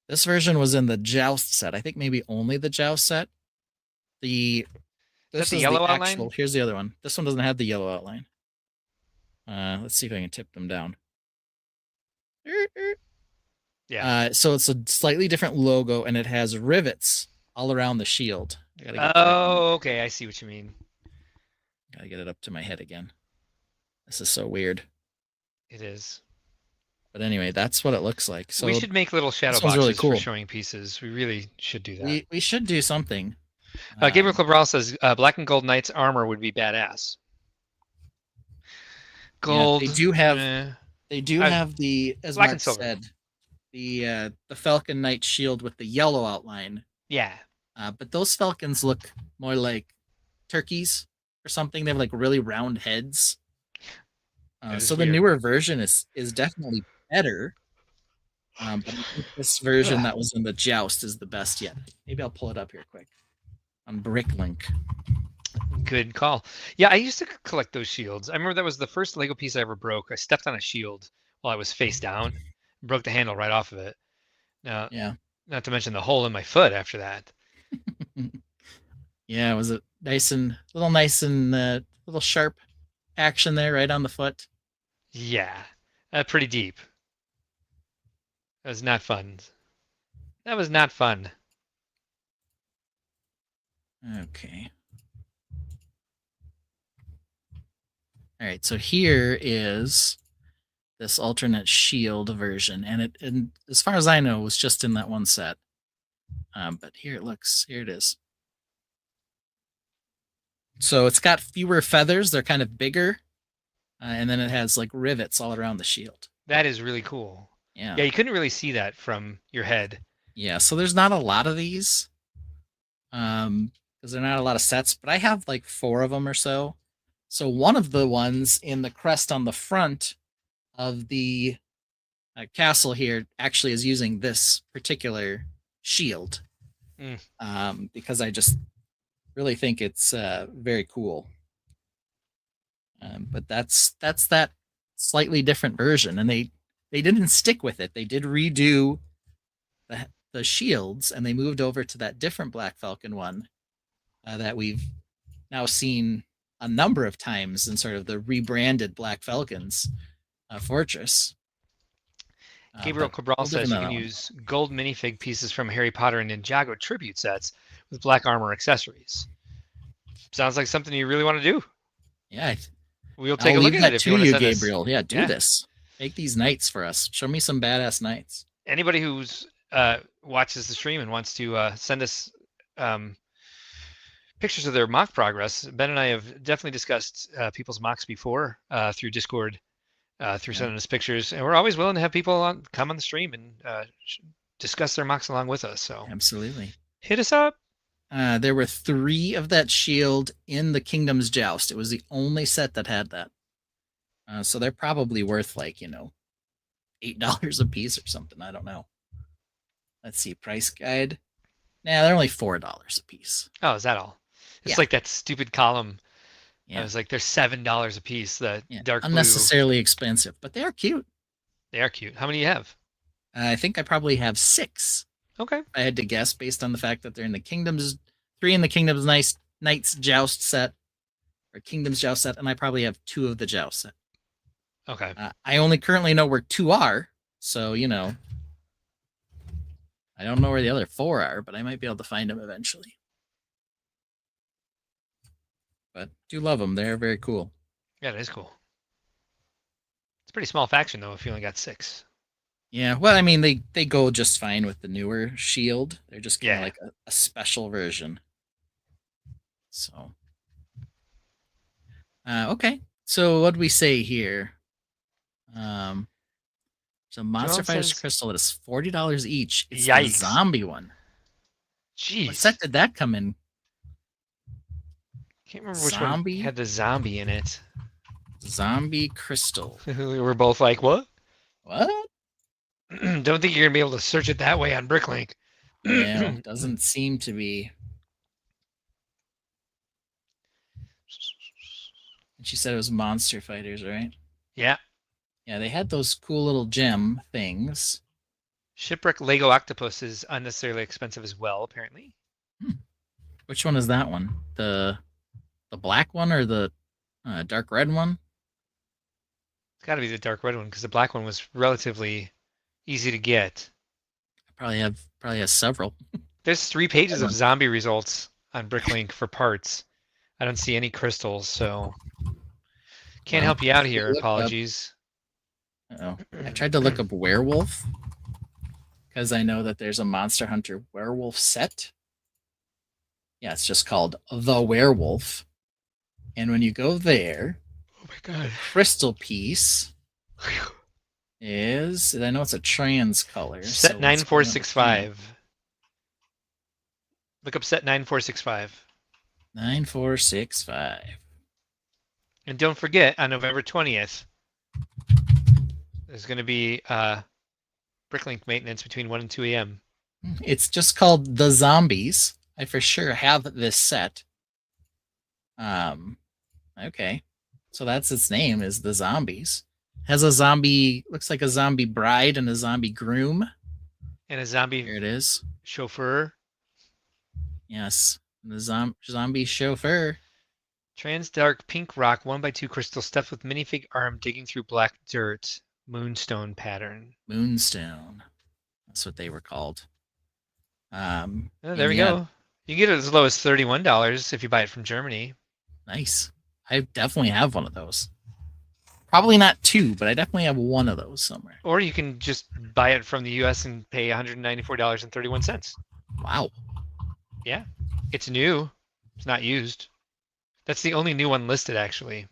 This version was in the Joust set. I think maybe only the Joust set. This is the yellow outline? Here's the other one. This one doesn't have the yellow outline. Let's see if I can tip them down. Yeah. So it's a slightly different logo, and it has rivets all around the shield. Oh, okay. I see what you mean. Gotta get it up to my head again. This is so weird. It is. But anyway, that's what it looks like. So we should make little shadow boxes really cool. For showing pieces. We really should do that. We should do something. Gabriel Cabral says black and gold knight's armor would be badass. Gold. Yeah, they do have the, as Mark said, the Falcon Knight shield with the yellow outline. Yeah. But those falcons look more like turkeys or something. They have like really round heads. So the newer version is definitely better. But I think this version that was in the Joust is the best yet. Maybe I'll pull it up here quick on Bricklink. Good call. Yeah, I used to collect those shields. I remember that was the first Lego piece I ever broke. I stepped on a shield while I was face down, broke the handle right off of it. Yeah. Not to mention the hole in my foot after that. Yeah, was it nice and little sharp action there right on the foot? Yeah, pretty deep. That was not fun. That was not fun. Okay. All right, so here is this alternate shield version, and as far as I know, it was just in that one set. But here it is. So it's got fewer feathers; they're kind of bigger, and then it has like rivets all around the shield. That is really cool. Yeah. Yeah, you couldn't really see that from your head. Yeah, so there's not a lot of these, because there are not a lot of sets, but I have like 4 of them or so. So one of the ones in the crest on the front of the castle here actually is using this particular shield, because I just really think it's very cool. But that's that slightly different version, and they didn't stick with it. They did redo the shields, and they moved over to that different Black Falcon one that we've now seen a number of times in sort of the rebranded Black Falcons Fortress. Gabriel Cabral says you can use gold minifig pieces from Harry Potter and Ninjago tribute sets with black armor accessories. Sounds like something you really want to do. Yeah. We'll take a look at it if you want to send Gabriel. Yeah, do this. Make these knights for us. Show me some badass knights. Anybody who's watches the stream and wants to send us pictures of their mock progress. Ben and I have definitely discussed people's mocks before through Discord, through sending us pictures, and we're always willing to have people come on the stream and discuss their mocks along with us. So absolutely, hit us up. There were 3 of that shield in the Kingdom's Joust. It was the only set that had that. So they're probably worth like, $8 a piece or something. I don't know. Let's see, price guide. Nah, they're only $4 a piece. Oh, is that all? It's like that stupid column. Yeah. I was like, they're $7 a piece. The dark blue. Unnecessarily expensive, but they are cute. They are cute. How many do you have? I think I probably have 6. Okay. I had to guess based on the fact that they're in the Kingdoms, 3 in the Kingdoms Knights Joust set, or Kingdoms Joust set, and I probably have 2 of the Joust set. Okay. I only currently know where 2 are, so I don't know where the other 4 are, but I might be able to find them eventually. But do love them; they're very cool. Yeah, it is cool. It's a pretty small faction, though. If you only got 6. Yeah, well, I mean, they go just fine with the newer shield. They're just kind of like a special version. So, okay. So what do we say here? So Monster Fighter's Crystal that is $40 each. It's the zombie one. Jeez. What set did that come in? Can't remember which one had the zombie in it. Zombie Crystal. We were both like, what? What? Don't think you're going to be able to search it that way on Bricklink. Yeah, doesn't seem to be. And she said it was Monster Fighters, right? Yeah. Yeah, they had those cool little gem things. Shipwreck Lego Octopus is unnecessarily expensive as well, apparently. Which one is that one? The black one or the dark red one? It's got to be the dark red one because the black one was relatively easy to get. Probably has several. There's 3 pages of zombie results on Bricklink for parts. I don't see any crystals, so can't help you out here. Apologies. I tried to look up werewolf because I know that there's a Monster Hunter werewolf set. Yeah, it's just called The Werewolf. And when you go there, oh my god, the crystal piece is, I know it's a trans color. Set so 9465. Look up set 9465. 9465. And don't forget, on November 20th, there's going to be Bricklink maintenance between 1 and 2 a.m. It's just called The Zombies. I for sure have this set. Okay. So that's its name, is The Zombies. Has a zombie, looks like a zombie bride and a zombie groom. And a zombie Here it is. Chauffeur. Yes. The zombie chauffeur. Trans dark pink rock 1x2 crystal stuffed with minifig arm digging through black dirt. Moonstone pattern. Moonstone. That's what they were called. Oh, there we go. You can get it as low as $31 if you buy it from Germany. Nice. I definitely have one of those. Probably not 2, but I definitely have one of those somewhere. Or you can just buy it from the US and pay $194.31. Wow. Yeah. It's new. It's not used. That's the only new one listed, actually.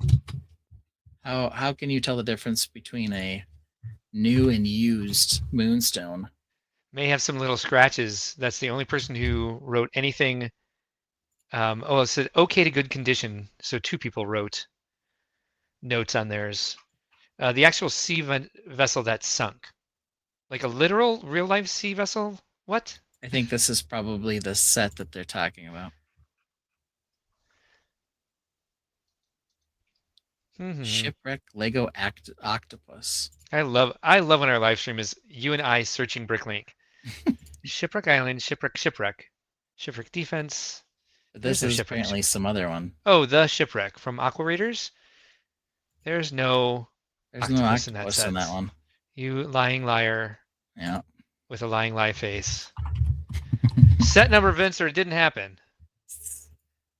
How can you tell the difference between a new and used moonstone? May have some little scratches. That's the only person who wrote anything. It said okay to good condition. So 2 people wrote notes on theirs. The actual sea vessel that sunk. Like a literal real life sea vessel? What? I think this is probably the set that they're talking about. Shipwreck Lego Octopus. I love when our live stream is you and I searching Bricklink. Shipwreck Island, Shipwreck Defense. But this is apparently some other one. Oh, the Shipwreck from Aqua Raiders. There's no octopus in that one. You lying liar. Yeah. With a lying lie face. Set number events or it didn't happen.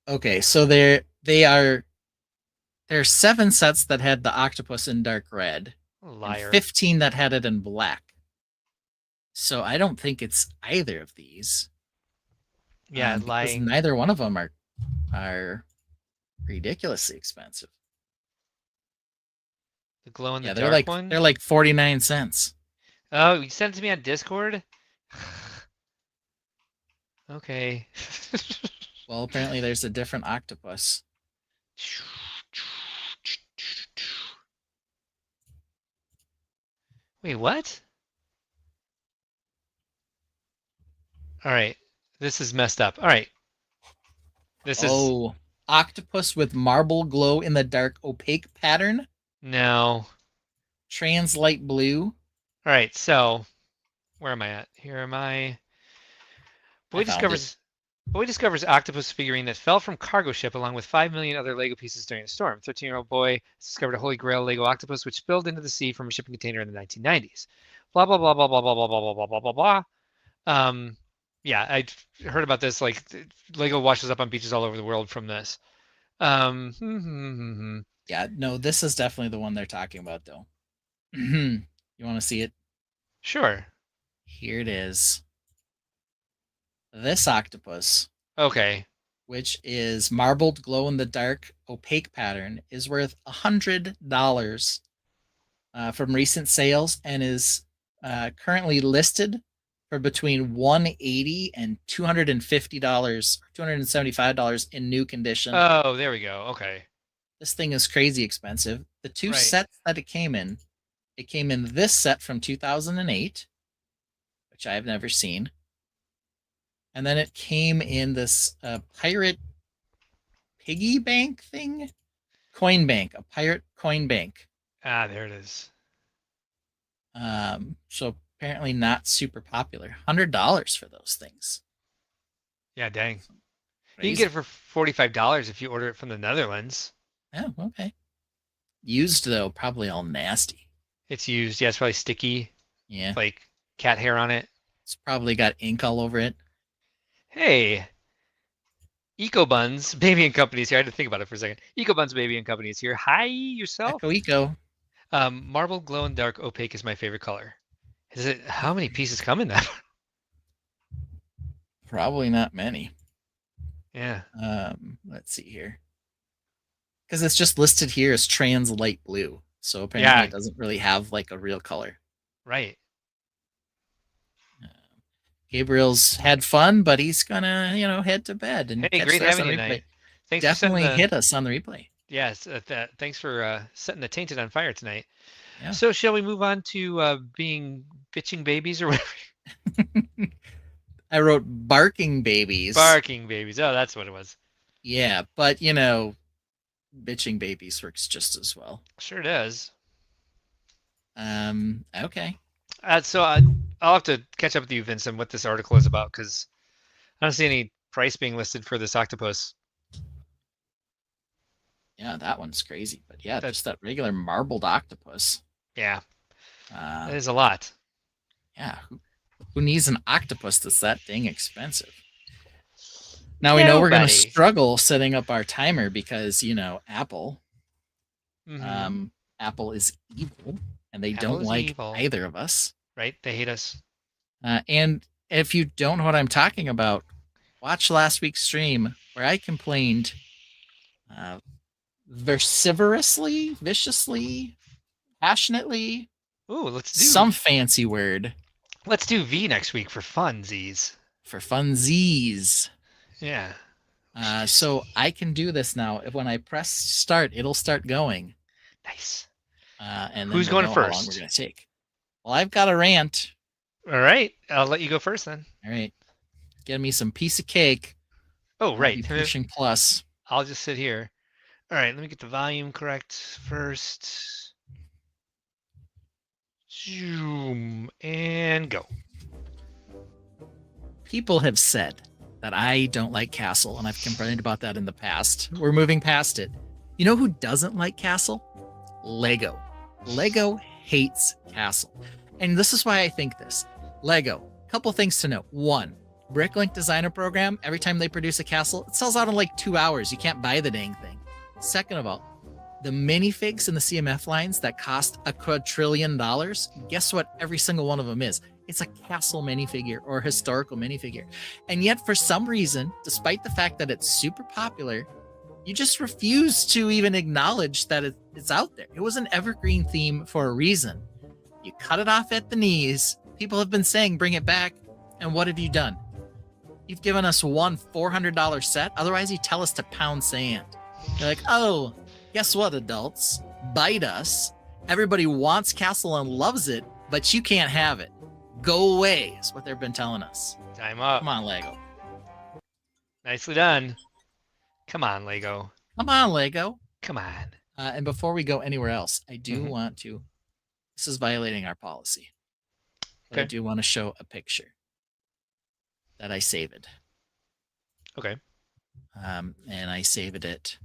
Okay, so there are 7 sets that had the octopus in dark red. Liar. And 15 that had it in black. So I don't think it's either of these. Yeah, lying. Neither one of them are ridiculously expensive. The glow in the dark one? They're like 49 cents. Oh, you sent it to me on Discord? Okay. Well, apparently there's a different octopus. Wait, what? All right. This is messed up. All right. This is octopus with marble glow in the dark opaque pattern. No. Trans light blue. All right, so where am I at? Here am I. Boy discovers octopus figurine that fell from cargo ship along with 5 million other Lego pieces during a storm. 13-year-old boy discovered a Holy Grail Lego octopus which spilled into the sea from a shipping container in the 1990s. Blah blah blah blah blah blah blah blah blah blah blah blah. Yeah, I heard about this. Like Lego washes up on beaches all over the world from this. Yeah, no, this is definitely the one they're talking about, though. You want to see it? Sure. Here it is. This octopus. Okay. Which is marbled glow in the dark opaque pattern is worth $100 from recent sales and is currently listed for between $180 and $250, $275 in new condition. Oh, there we go. Okay. This thing is crazy expensive. The 2 sets that it came in this set from 2008, which I have never seen. And then it came in this pirate piggy bank thing? Coin bank, a pirate coin bank. Ah, there it is. So apparently not super popular. $100 for those things. Yeah, dang. You can get it for $45 if you order it from the Netherlands. Oh, okay. Used though, probably all nasty. It's used. Yeah, it's probably sticky. Yeah. Like cat hair on it. It's probably got ink all over it. Hey, Eco Buns Baby and Company is here. I had to think about it for a second. Eco Buns Baby and Company is here. Hi, yourself. Eco. Marble glow and dark opaque is my favorite color. Is it? How many pieces come in that? Probably not many. Yeah. Let's see here. Because it's just listed here as trans light blue. So apparently it doesn't really have like a real color. Right. Gabriel's had fun, but he's gonna, head to bed and hey, great having you tonight. Thanks Definitely for hit us on the replay. Yes, thanks for setting the Tainted on fire tonight. Yeah. So shall we move on to being bitching babies or whatever? I wrote barking babies. Barking babies. Oh, that's what it was. Yeah, but bitching babies works just as well. Sure does. Okay. So I'll have to catch up with you, Vincent, what this article is about, because I don't see any price being listed for this octopus. Yeah, that one's crazy. But yeah, just that regular marbled octopus. Yeah. That is a lot. Yeah. Who needs an octopus that's that dang expensive? Now we know we're going to struggle setting up our timer because, Apple. Mm-hmm. Apple is evil, and they don't like either of us. Right? They hate us. And if you don't know what I'm talking about, watch last week's stream where I complained vociferously, viciously, passionately. Ooh, let's do some fancy word. Let's do V next week for funsies. For funsies. Yeah. So I can do this now. When I press start, it'll start going. Nice. And who's going first? How long we're going to take. Well, I've got a rant. All right. I'll let you go first then. All right. Get me some piece of cake. Oh, right. Pushing plus. I'll just sit here. All right. Let me get the volume correct first. Zoom and go. People have said that I don't like Castle, and I've complained about that in the past. We're moving past it. You know who doesn't like Castle? Lego. Lego hates Castle. And this is why I think this. Lego, couple things to know. One, Bricklink Designer Program, every time they produce a castle, it sells out in like 2 hours. You can't buy the dang thing. Second of all, the minifigs in the CMF lines that cost $1 quadrillion, guess what every single one of them is? It's a castle minifigure or historical minifigure. And yet, for some reason, despite the fact that it's super popular, you just refuse to even acknowledge that it's out there. It was an evergreen theme for a reason. You cut it off at the knees. People have been saying, bring it back. And what have you done? You've given us one $400 set. Otherwise, you tell us to pound sand. You're like, oh, guess what, adults? Bite us. Everybody wants Castle and loves it, but you can't have it. Go away is what they've been telling us. Time up. Come on, Lego. Nicely done. Come on, Lego. Come on, Lego. Come on. And before we go anywhere else, I do want to... This is violating our policy. Okay. I do want to show a picture that I saved. Okay. And I saved it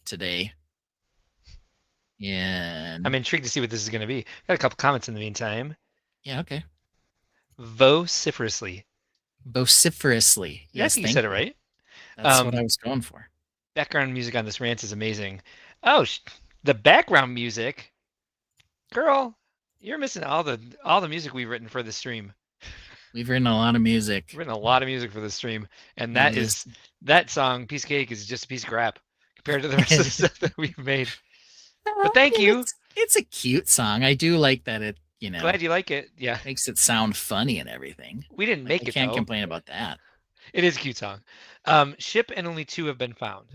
today. And I'm intrigued to see what this is going to be. Got a couple comments in the meantime. Yeah, okay. Vociferously. Vociferously. Yes, you said it right. That's what I was going for. Background music on this rant is amazing. Oh, the background music. Girl, you're missing all the music we've written for the stream. We've written a lot of music. We've written a lot of music for the stream, and that song, "Piece of Cake," is just a piece of crap compared to the rest of the stuff that we've made. But thank you. It's a cute song. I do like that it, Glad you like it. Yeah. Makes it sound funny and everything. We didn't make it, Can't complain about that. It is a cute song. Ship and only 2 have been found.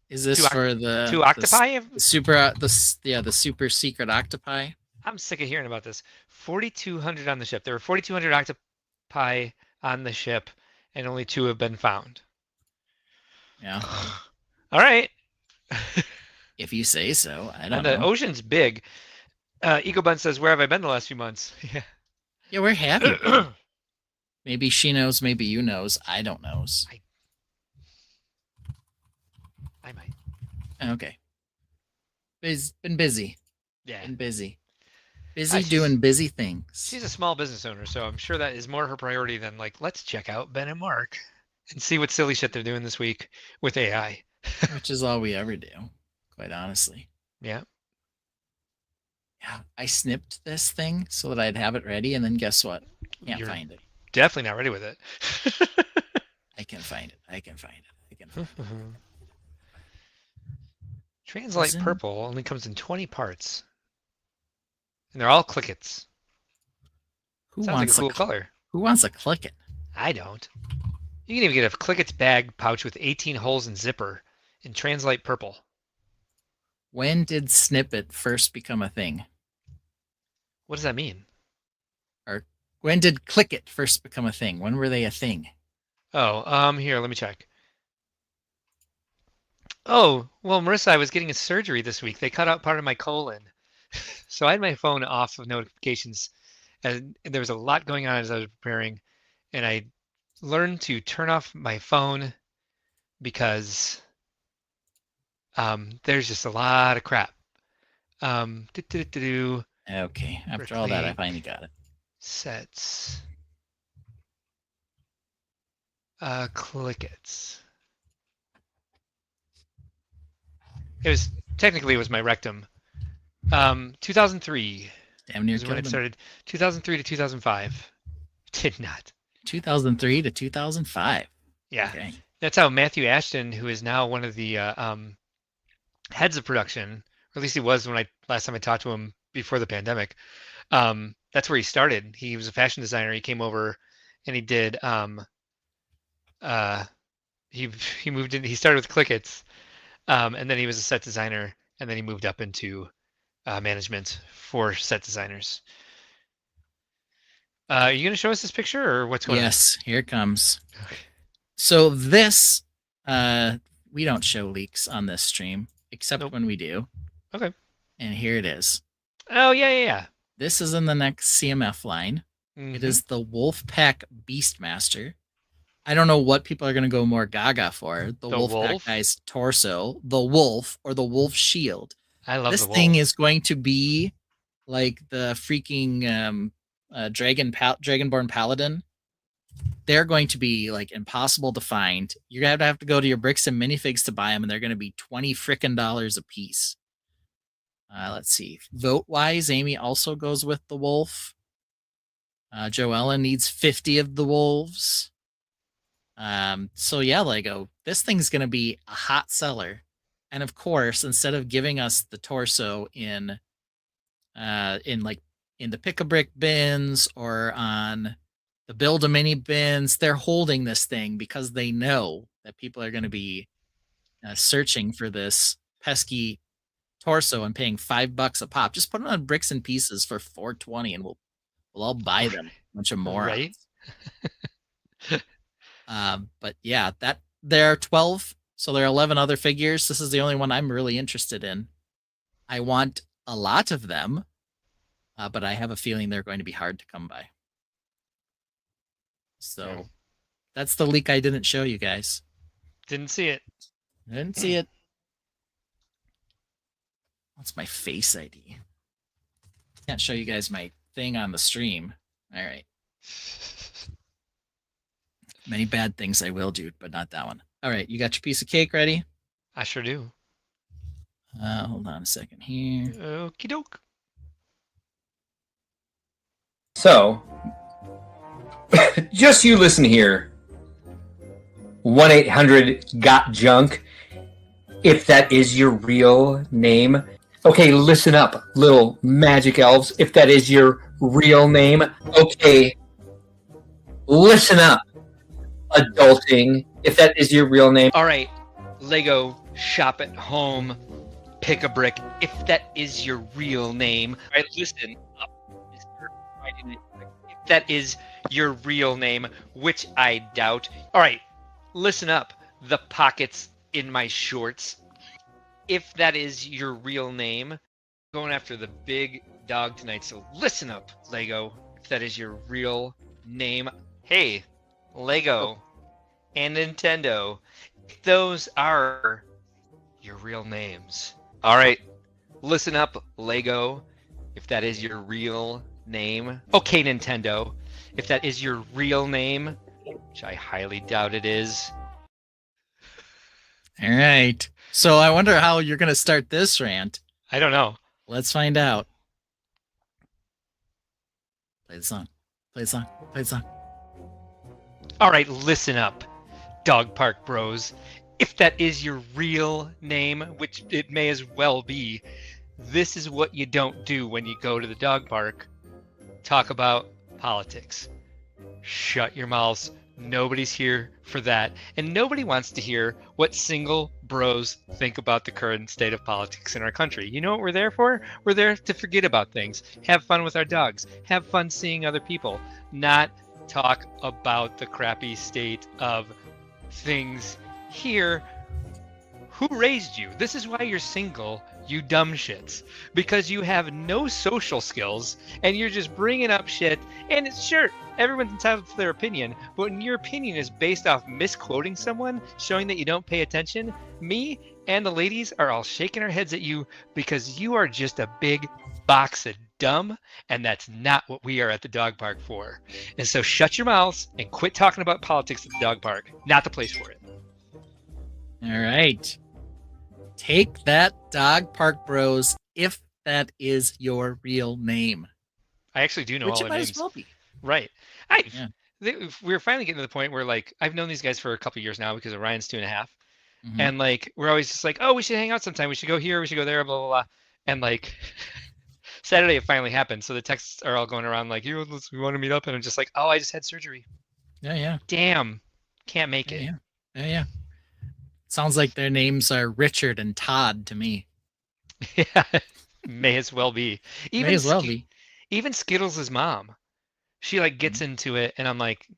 Is this for the 2 octopi? The super secret octopi? I'm sick of hearing about this. 4,200 on the ship. There were 4,200 octopi on the ship, and only 2 have been found. Yeah. All right. If you say so. I don't know. The ocean's big. Ecobun says, "Where have I been the last few months?" Yeah. Yeah, where have you been? Maybe she knows. Maybe you knows. I don't knows. I might. Okay. Been busy. Yeah. Been busy. Busy doing busy things. She's a small business owner, so I'm sure that is more her priority than like, let's check out Ben and Mark and see what silly shit they're doing this week with AI. Which is all we ever do, quite honestly. Yeah. Yeah, I snipped this thing so that I'd have it ready, and then guess what? Can't find it. Definitely not ready with it. I can find it. I can find it. Translite Purple only comes in 20 parts. And they're all clickets. Sounds like a cool color. Who wants a clicket? I don't. You can even get a clickets bag pouch with 18 holes and zipper in Translite Purple. When did snippet first become a thing? What does that mean? Or when did clicket first become a thing? When were they a thing? Oh, here, let me check. Oh, well, Marissa, I was getting a surgery this week. They cut out part of my colon. So I had my phone off of notifications, and there was a lot going on as I was preparing, and I learned to turn off my phone because there's just a lot of crap. Okay, after all that, I finally got it. Sets. Clickets. It was my rectum. 2003. Damn near is when it started. 2003 to 2005. Did not. 2003 to 2005. Yeah. Okay. That's how Matthew Ashton, who is now one of the heads of production, or at least he was when last time I talked to him before the pandemic. That's where he started. He was a fashion designer. He came over and he did he moved in. He started with Clickets, and then he was a set designer, and then he moved up into management for set designers. Are you going to show us this picture, or what's going on? Yes, here it comes. So this, we don't show leaks on this stream, except when we do. Okay. And here it is. Oh, yeah. This is in the next CMF line. Mm-hmm. It is the Wolfpack Beastmaster. I don't know what people are going to go more gaga for. The Wolfpack guy's torso, the wolf, or the wolf shield. I love this thing is going to be like the freaking Dragonborn Paladin. They're going to be like impossible to find. You're going to have to go to your Bricks and Minifigs to buy them, and they're going to be $20 frickin' a piece. Let's see. Vote-wise, Amy also goes with the wolf. Joella needs 50 of the wolves. So yeah, Lego, this thing's going to be a hot seller. And of course, instead of giving us the torso in the Pick-a-Brick bins or on the Build-A-Mini bins, they're holding this thing because they know that people are going to be searching for this pesky torso and paying $5 a pop. Just put it on Bricks and Pieces for $4.20, and we'll all buy them. A bunch of morons. Right? But yeah, there are 12, so there are 11 other figures. This is the only one I'm really interested in. I want a lot of them, but I have a feeling they're going to be hard to come by. So that's the leak I didn't show you guys. Didn't see it. Didn't see it. What's my face ID? Can't show you guys my thing on the stream. All right. Many bad things I will do, but not that one. All right, you got your piece of cake ready? I sure do. Hold on a second here. Okie doke. So, just you listen here. 1-800-GOT-JUNK. If that is your real name. Okay, listen up, little magic elves. If that is your real name. Okay, listen up, adulting. If that is your real name. All right, Lego shop at home, Pick-a-Brick. If that is your real name. All right, listen up, Mr. If that is your real name, which I doubt. All right, listen up, the pockets in my shorts. If that is your real name, going after the big dog tonight. So listen up, Lego. If that is your real name. Hey, Lego and Nintendo. If those are your real names. All right, listen up, Lego if that is your real name. Okay, Nintendo, if that is your real name, which I highly doubt it is. All right. So I wonder how you're going to start this rant. I don't know. Let's find out. Play the song. Play the song. Play the song. All right, listen up, Dog Park Bros. If that is your real name, which it may as well be, this is what you don't do when you go to the dog park. Talk about politics. Shut your mouths. Nobody's here for that. And nobody wants to hear what single bros think about the current state of politics in our country. You know what we're there for? We're there to forget about things, have fun with our dogs, have fun seeing other people, not talk about the crappy state of things here. Who raised you? This is why you're single, you dumb shits. Because you have no social skills and you're just bringing up shit. And it's sure, everyone's entitled to their opinion, but when your opinion is based off misquoting someone, showing that you don't pay attention, me and the ladies are all shaking our heads at you because you are just a big box of dumb, and that's not what we are at the dog park for. And so shut your mouths and quit talking about politics at the dog park. Not the place for it. All right. Take that, Dog Park Bros, if that is your real name. I actually do know Which all it their might names. as well be. Right. We're finally getting to the point where, like, I've known these guys for a couple of years now because of Ryan's 2.5. Mm-hmm. And, like, we're always just like, oh, we should hang out sometime. We should go here. We should go there, blah, blah, blah. And, like, Saturday it finally happened. So the texts are all going around like, we want to meet up. And I'm just like, oh, I just had surgery. Yeah. Damn. Can't make it. Yeah. Sounds like their names are Richard and Todd to me. Yeah. May as well be. May as well be. Even Skittles' mom, she like gets into it, and I'm like,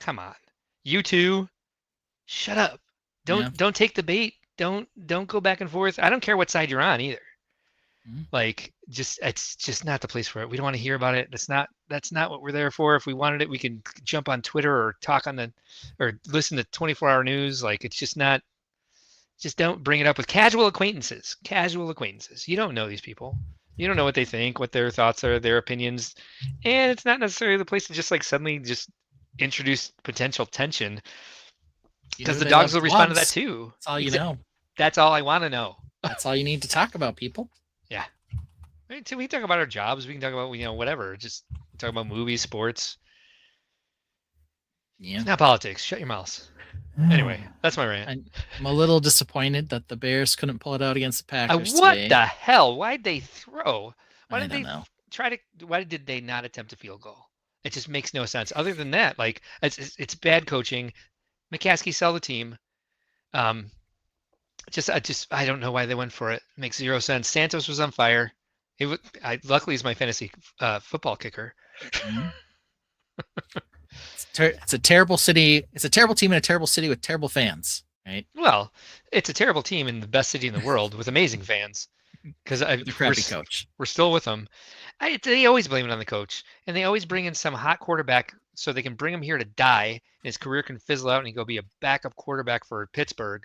come on, you two, shut up. Don't take the bait. Don't go back and forth. I don't care what side you're on either. Mm-hmm. Like, it's just not the place for it. We don't want to hear about it. That's not what we're there for. If we wanted it, we can jump on Twitter or talk on or listen to 24-hour news. Like, it's just not. Just don't bring it up with casual acquaintances. Casual acquaintances. You don't know these people. You don't know what they think, what their thoughts are, their opinions, and it's not necessarily the place to just like suddenly just introduce potential tension. Because the dogs will respond to that too. That's all you know. That's all I want to know. That's all you need to talk about, people. Yeah. We can talk about our jobs. We can talk about whatever. Just talk about movies, sports. Yeah. It's not politics. Shut your mouths. Anyway, that's my rant. I'm a little disappointed that the Bears couldn't pull it out against the Packers what today. the hell? Why'd they throw? I don't know. Why did they not attempt a field goal? It just makes no sense. Other than that, like it's bad coaching. McCaskey sell the team. I don't know why they went for it. It makes zero sense. Santos was on fire. Luckily he's my fantasy football kicker. Mm-hmm. It's a terrible city. It's a terrible team in a terrible city with terrible fans, right? Well, it's a terrible team in the best city in the world with amazing fans. Because crappy coach. We're still with them. They always blame it on the coach, and they always bring in some hot quarterback so they can bring him here to die, and his career can fizzle out, and he go be a backup quarterback for Pittsburgh.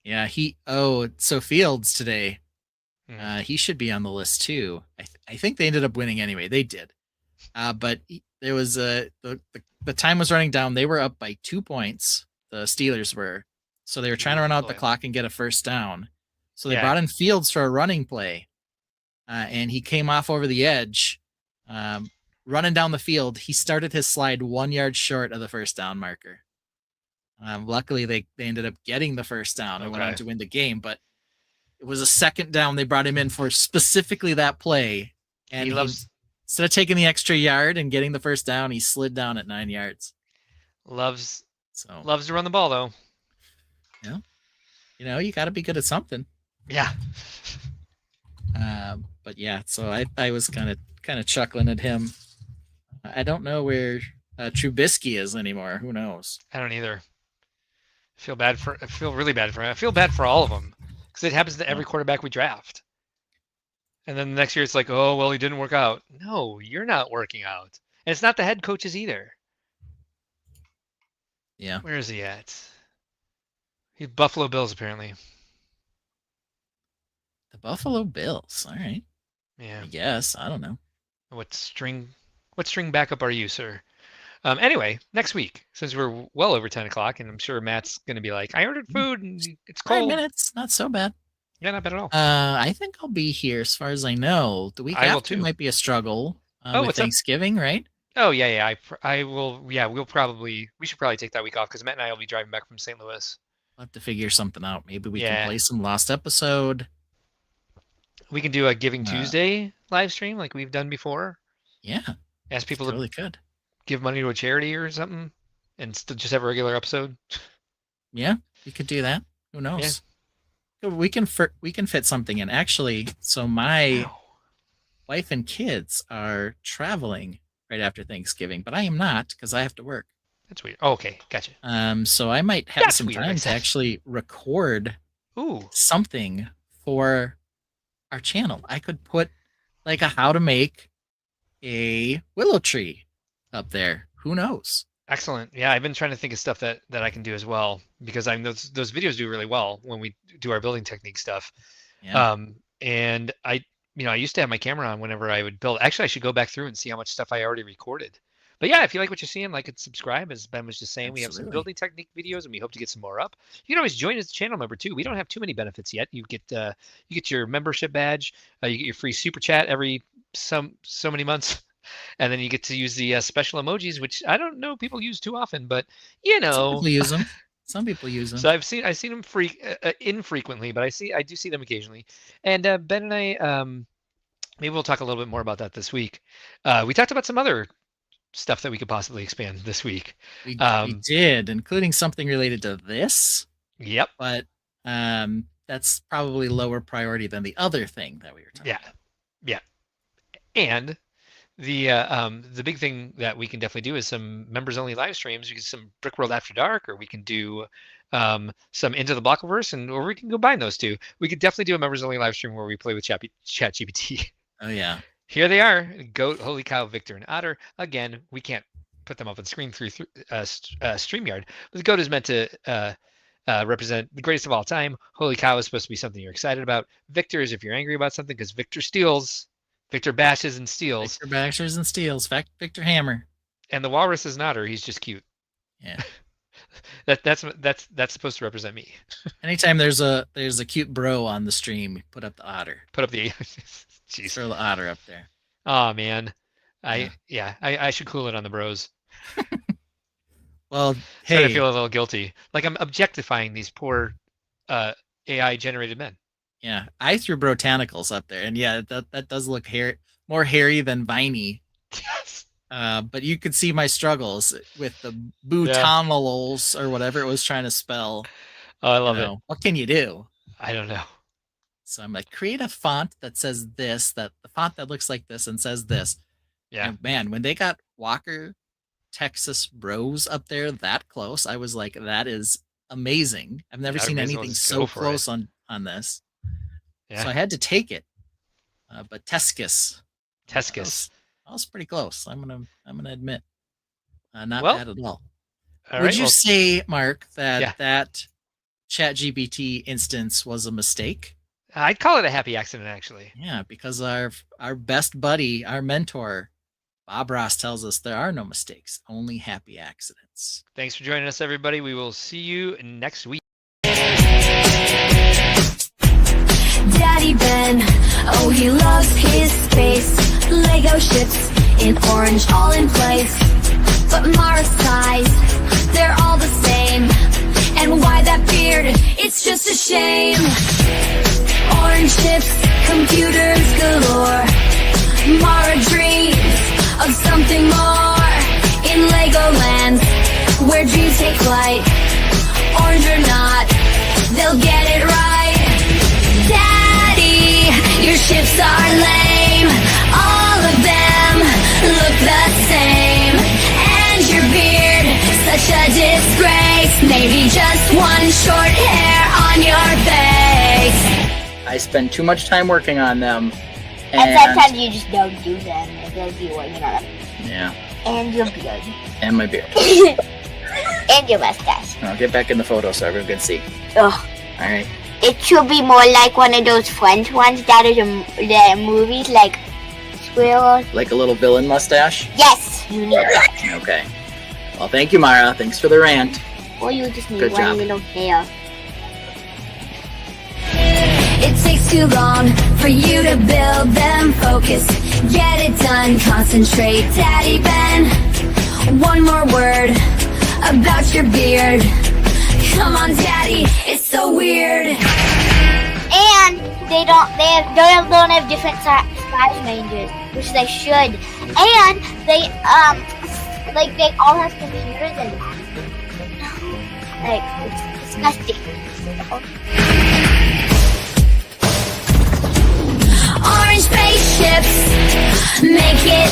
Yeah, so Fields today, he should be on the list too. I think they ended up winning anyway. They did, but there was the time was running down. They were up by 2 points. The Steelers were, so they were trying to run out the clock and get a first down. So they brought in Fields for a running play, and he came off over the edge, running down the field. He started his slide 1 yard short of the first down marker. Luckily, they ended up getting the first down and went on to win the game. But it was a second down they brought him in for specifically that play. And instead of taking the extra yard and getting the first down, he slid down at 9 yards. Loves to run the ball, though. Yeah. You got to be good at something. Yeah. But yeah, so I was kind of chuckling at him. I don't know where Trubisky is anymore. Who knows? I don't either. I feel really bad for him. I feel bad for all of them because it happens to every quarterback we draft. And then the next year it's like, oh, well, he didn't work out. No, you're not working out. And it's not the head coaches either. Yeah. Where is he at? He's Buffalo Bills, apparently. The Buffalo Bills. All right. Yeah. I guess. I don't know. What string backup are you, sir? Anyway, next week, since we're well over 10 o'clock, and I'm sure Matt's going to be like, I ordered food and it's cold. 5 minutes. Not so bad. Yeah, not bad at all. I think I'll be here as far as I know. The week after might be a struggle with Thanksgiving, right? Oh, yeah. I will. Yeah, we should probably take that week off because Matt and I will be driving back from St. Louis. We'll have to figure something out. Maybe we can play some Lost Episode. We can do a Giving Tuesday live stream like we've done before. Yeah. Ask people to give money to a charity or something and just have a regular episode. Yeah, you could do that. Who knows? Yeah. We can fit something in. Actually, so my wife and kids are traveling right after Thanksgiving, but I am not because I have to work. That's weird. Oh, okay, gotcha. So I might have some time to actually record something for our channel. I could put like a how to make a willow tree up there. Who knows? Excellent. Yeah, I've been trying to think of stuff that I can do as well because those videos do really well when we do our building technique stuff. Yeah. And I used to have my camera on whenever I would build. Actually, I should go back through and see how much stuff I already recorded. But yeah, if you like what you're seeing, like and subscribe. As Ben was just saying, we have some building technique videos, and we hope to get some more up. You can always join as a channel member too. We don't have too many benefits yet. You get your membership badge. You get your free super chat every so many months, and then you get to use the special emojis, which I don't know people use too often, but some people use them. Some people use them. So I've seen them infrequently, but I do see them occasionally. And Ben and I, maybe we'll talk a little bit more about that this week. We talked about some other stuff that we could possibly expand this week. We did, including something related to this. Yep. But that's probably lower priority than the other thing that we were talking about. Yeah. And the big thing that we can definitely do is some members only live streams. We can do some Brickworld After Dark, or we can do some Into the Blockiverse, or we can combine those two. We could definitely do a members only live stream where we play with ChatGPT. Oh yeah. Here they are, Goat, Holy Cow, Victor, and Otter. Again, we can't put them up on screen through StreamYard, but the Goat is meant to represent the greatest of all time. Holy Cow is supposed to be something you're excited about. Victor is if you're angry about something, because Victor bashes and steals. Victor bashes and steals. Victor Hammer. And the Walrus is an Otter. He's just cute. Yeah. That's supposed to represent me. Anytime there's a cute bro on the stream, put up the Otter. Put up the jeez. Throw the Otter up there. Oh man. I should cool it on the bros. Well, hey, I feel a little guilty. Like I'm objectifying these poor AI generated men. Yeah, I threw Bro-Tanicals up there, and yeah, that does look more hairy than viney. Yes. But you could see my struggles with the Botanicals or whatever it was trying to spell. Oh, I love it. What can you do? I don't know. So I'm like, create a font that says this, the font that looks like this and says this. Yeah. And man, when they got Walker, Texas Bros up there that close, I was like, that is amazing. I've never seen anything so close on this. Yeah. So I had to take it. But Tescus. I was pretty close. I'm gonna admit. Not bad at all. Would you say, Mark, that ChatGPT instance was a mistake? I'd call it a happy accident, actually. Yeah, because our best buddy, our mentor, Bob Ross, tells us there are no mistakes, only happy accidents. Thanks for joining us, everybody. We will see you next week. Daddy Ben, oh he loves his space. Lego ships in orange, all in place. But Mara's size, they're all the same. And why that beard, it's just a shame. Orange ships, computers galore. Mara dreams of something more. In Legoland, where dreams take flight. Orange or not, they'll get it right. Daddy, your ships are lame. All of them look the same. And your beard, such a disgrace. Maybe just one short hair on your face. I spend too much time working on them. And sometimes you just don't do them. They'll be working on them. Yeah. And your beard. And my beard. And your mustache. I'll get back in the photo so everyone can see. Ugh. Alright. it should be more like one of those French ones that is in the movies, like squirrels. Like a little villain mustache? Yes, you need that. Okay. Well, thank you, Mara. Thanks for the rant. Or you just need Good one job. little hair. It takes too long for you to build them. Focus, get it done, concentrate, Daddy Ben. One more word about your beard. Come on, Daddy, it's so weird. And they don't have different size ranges, which they should. And they they all have computers in them. Like, it's disgusting. Orange spaceships make it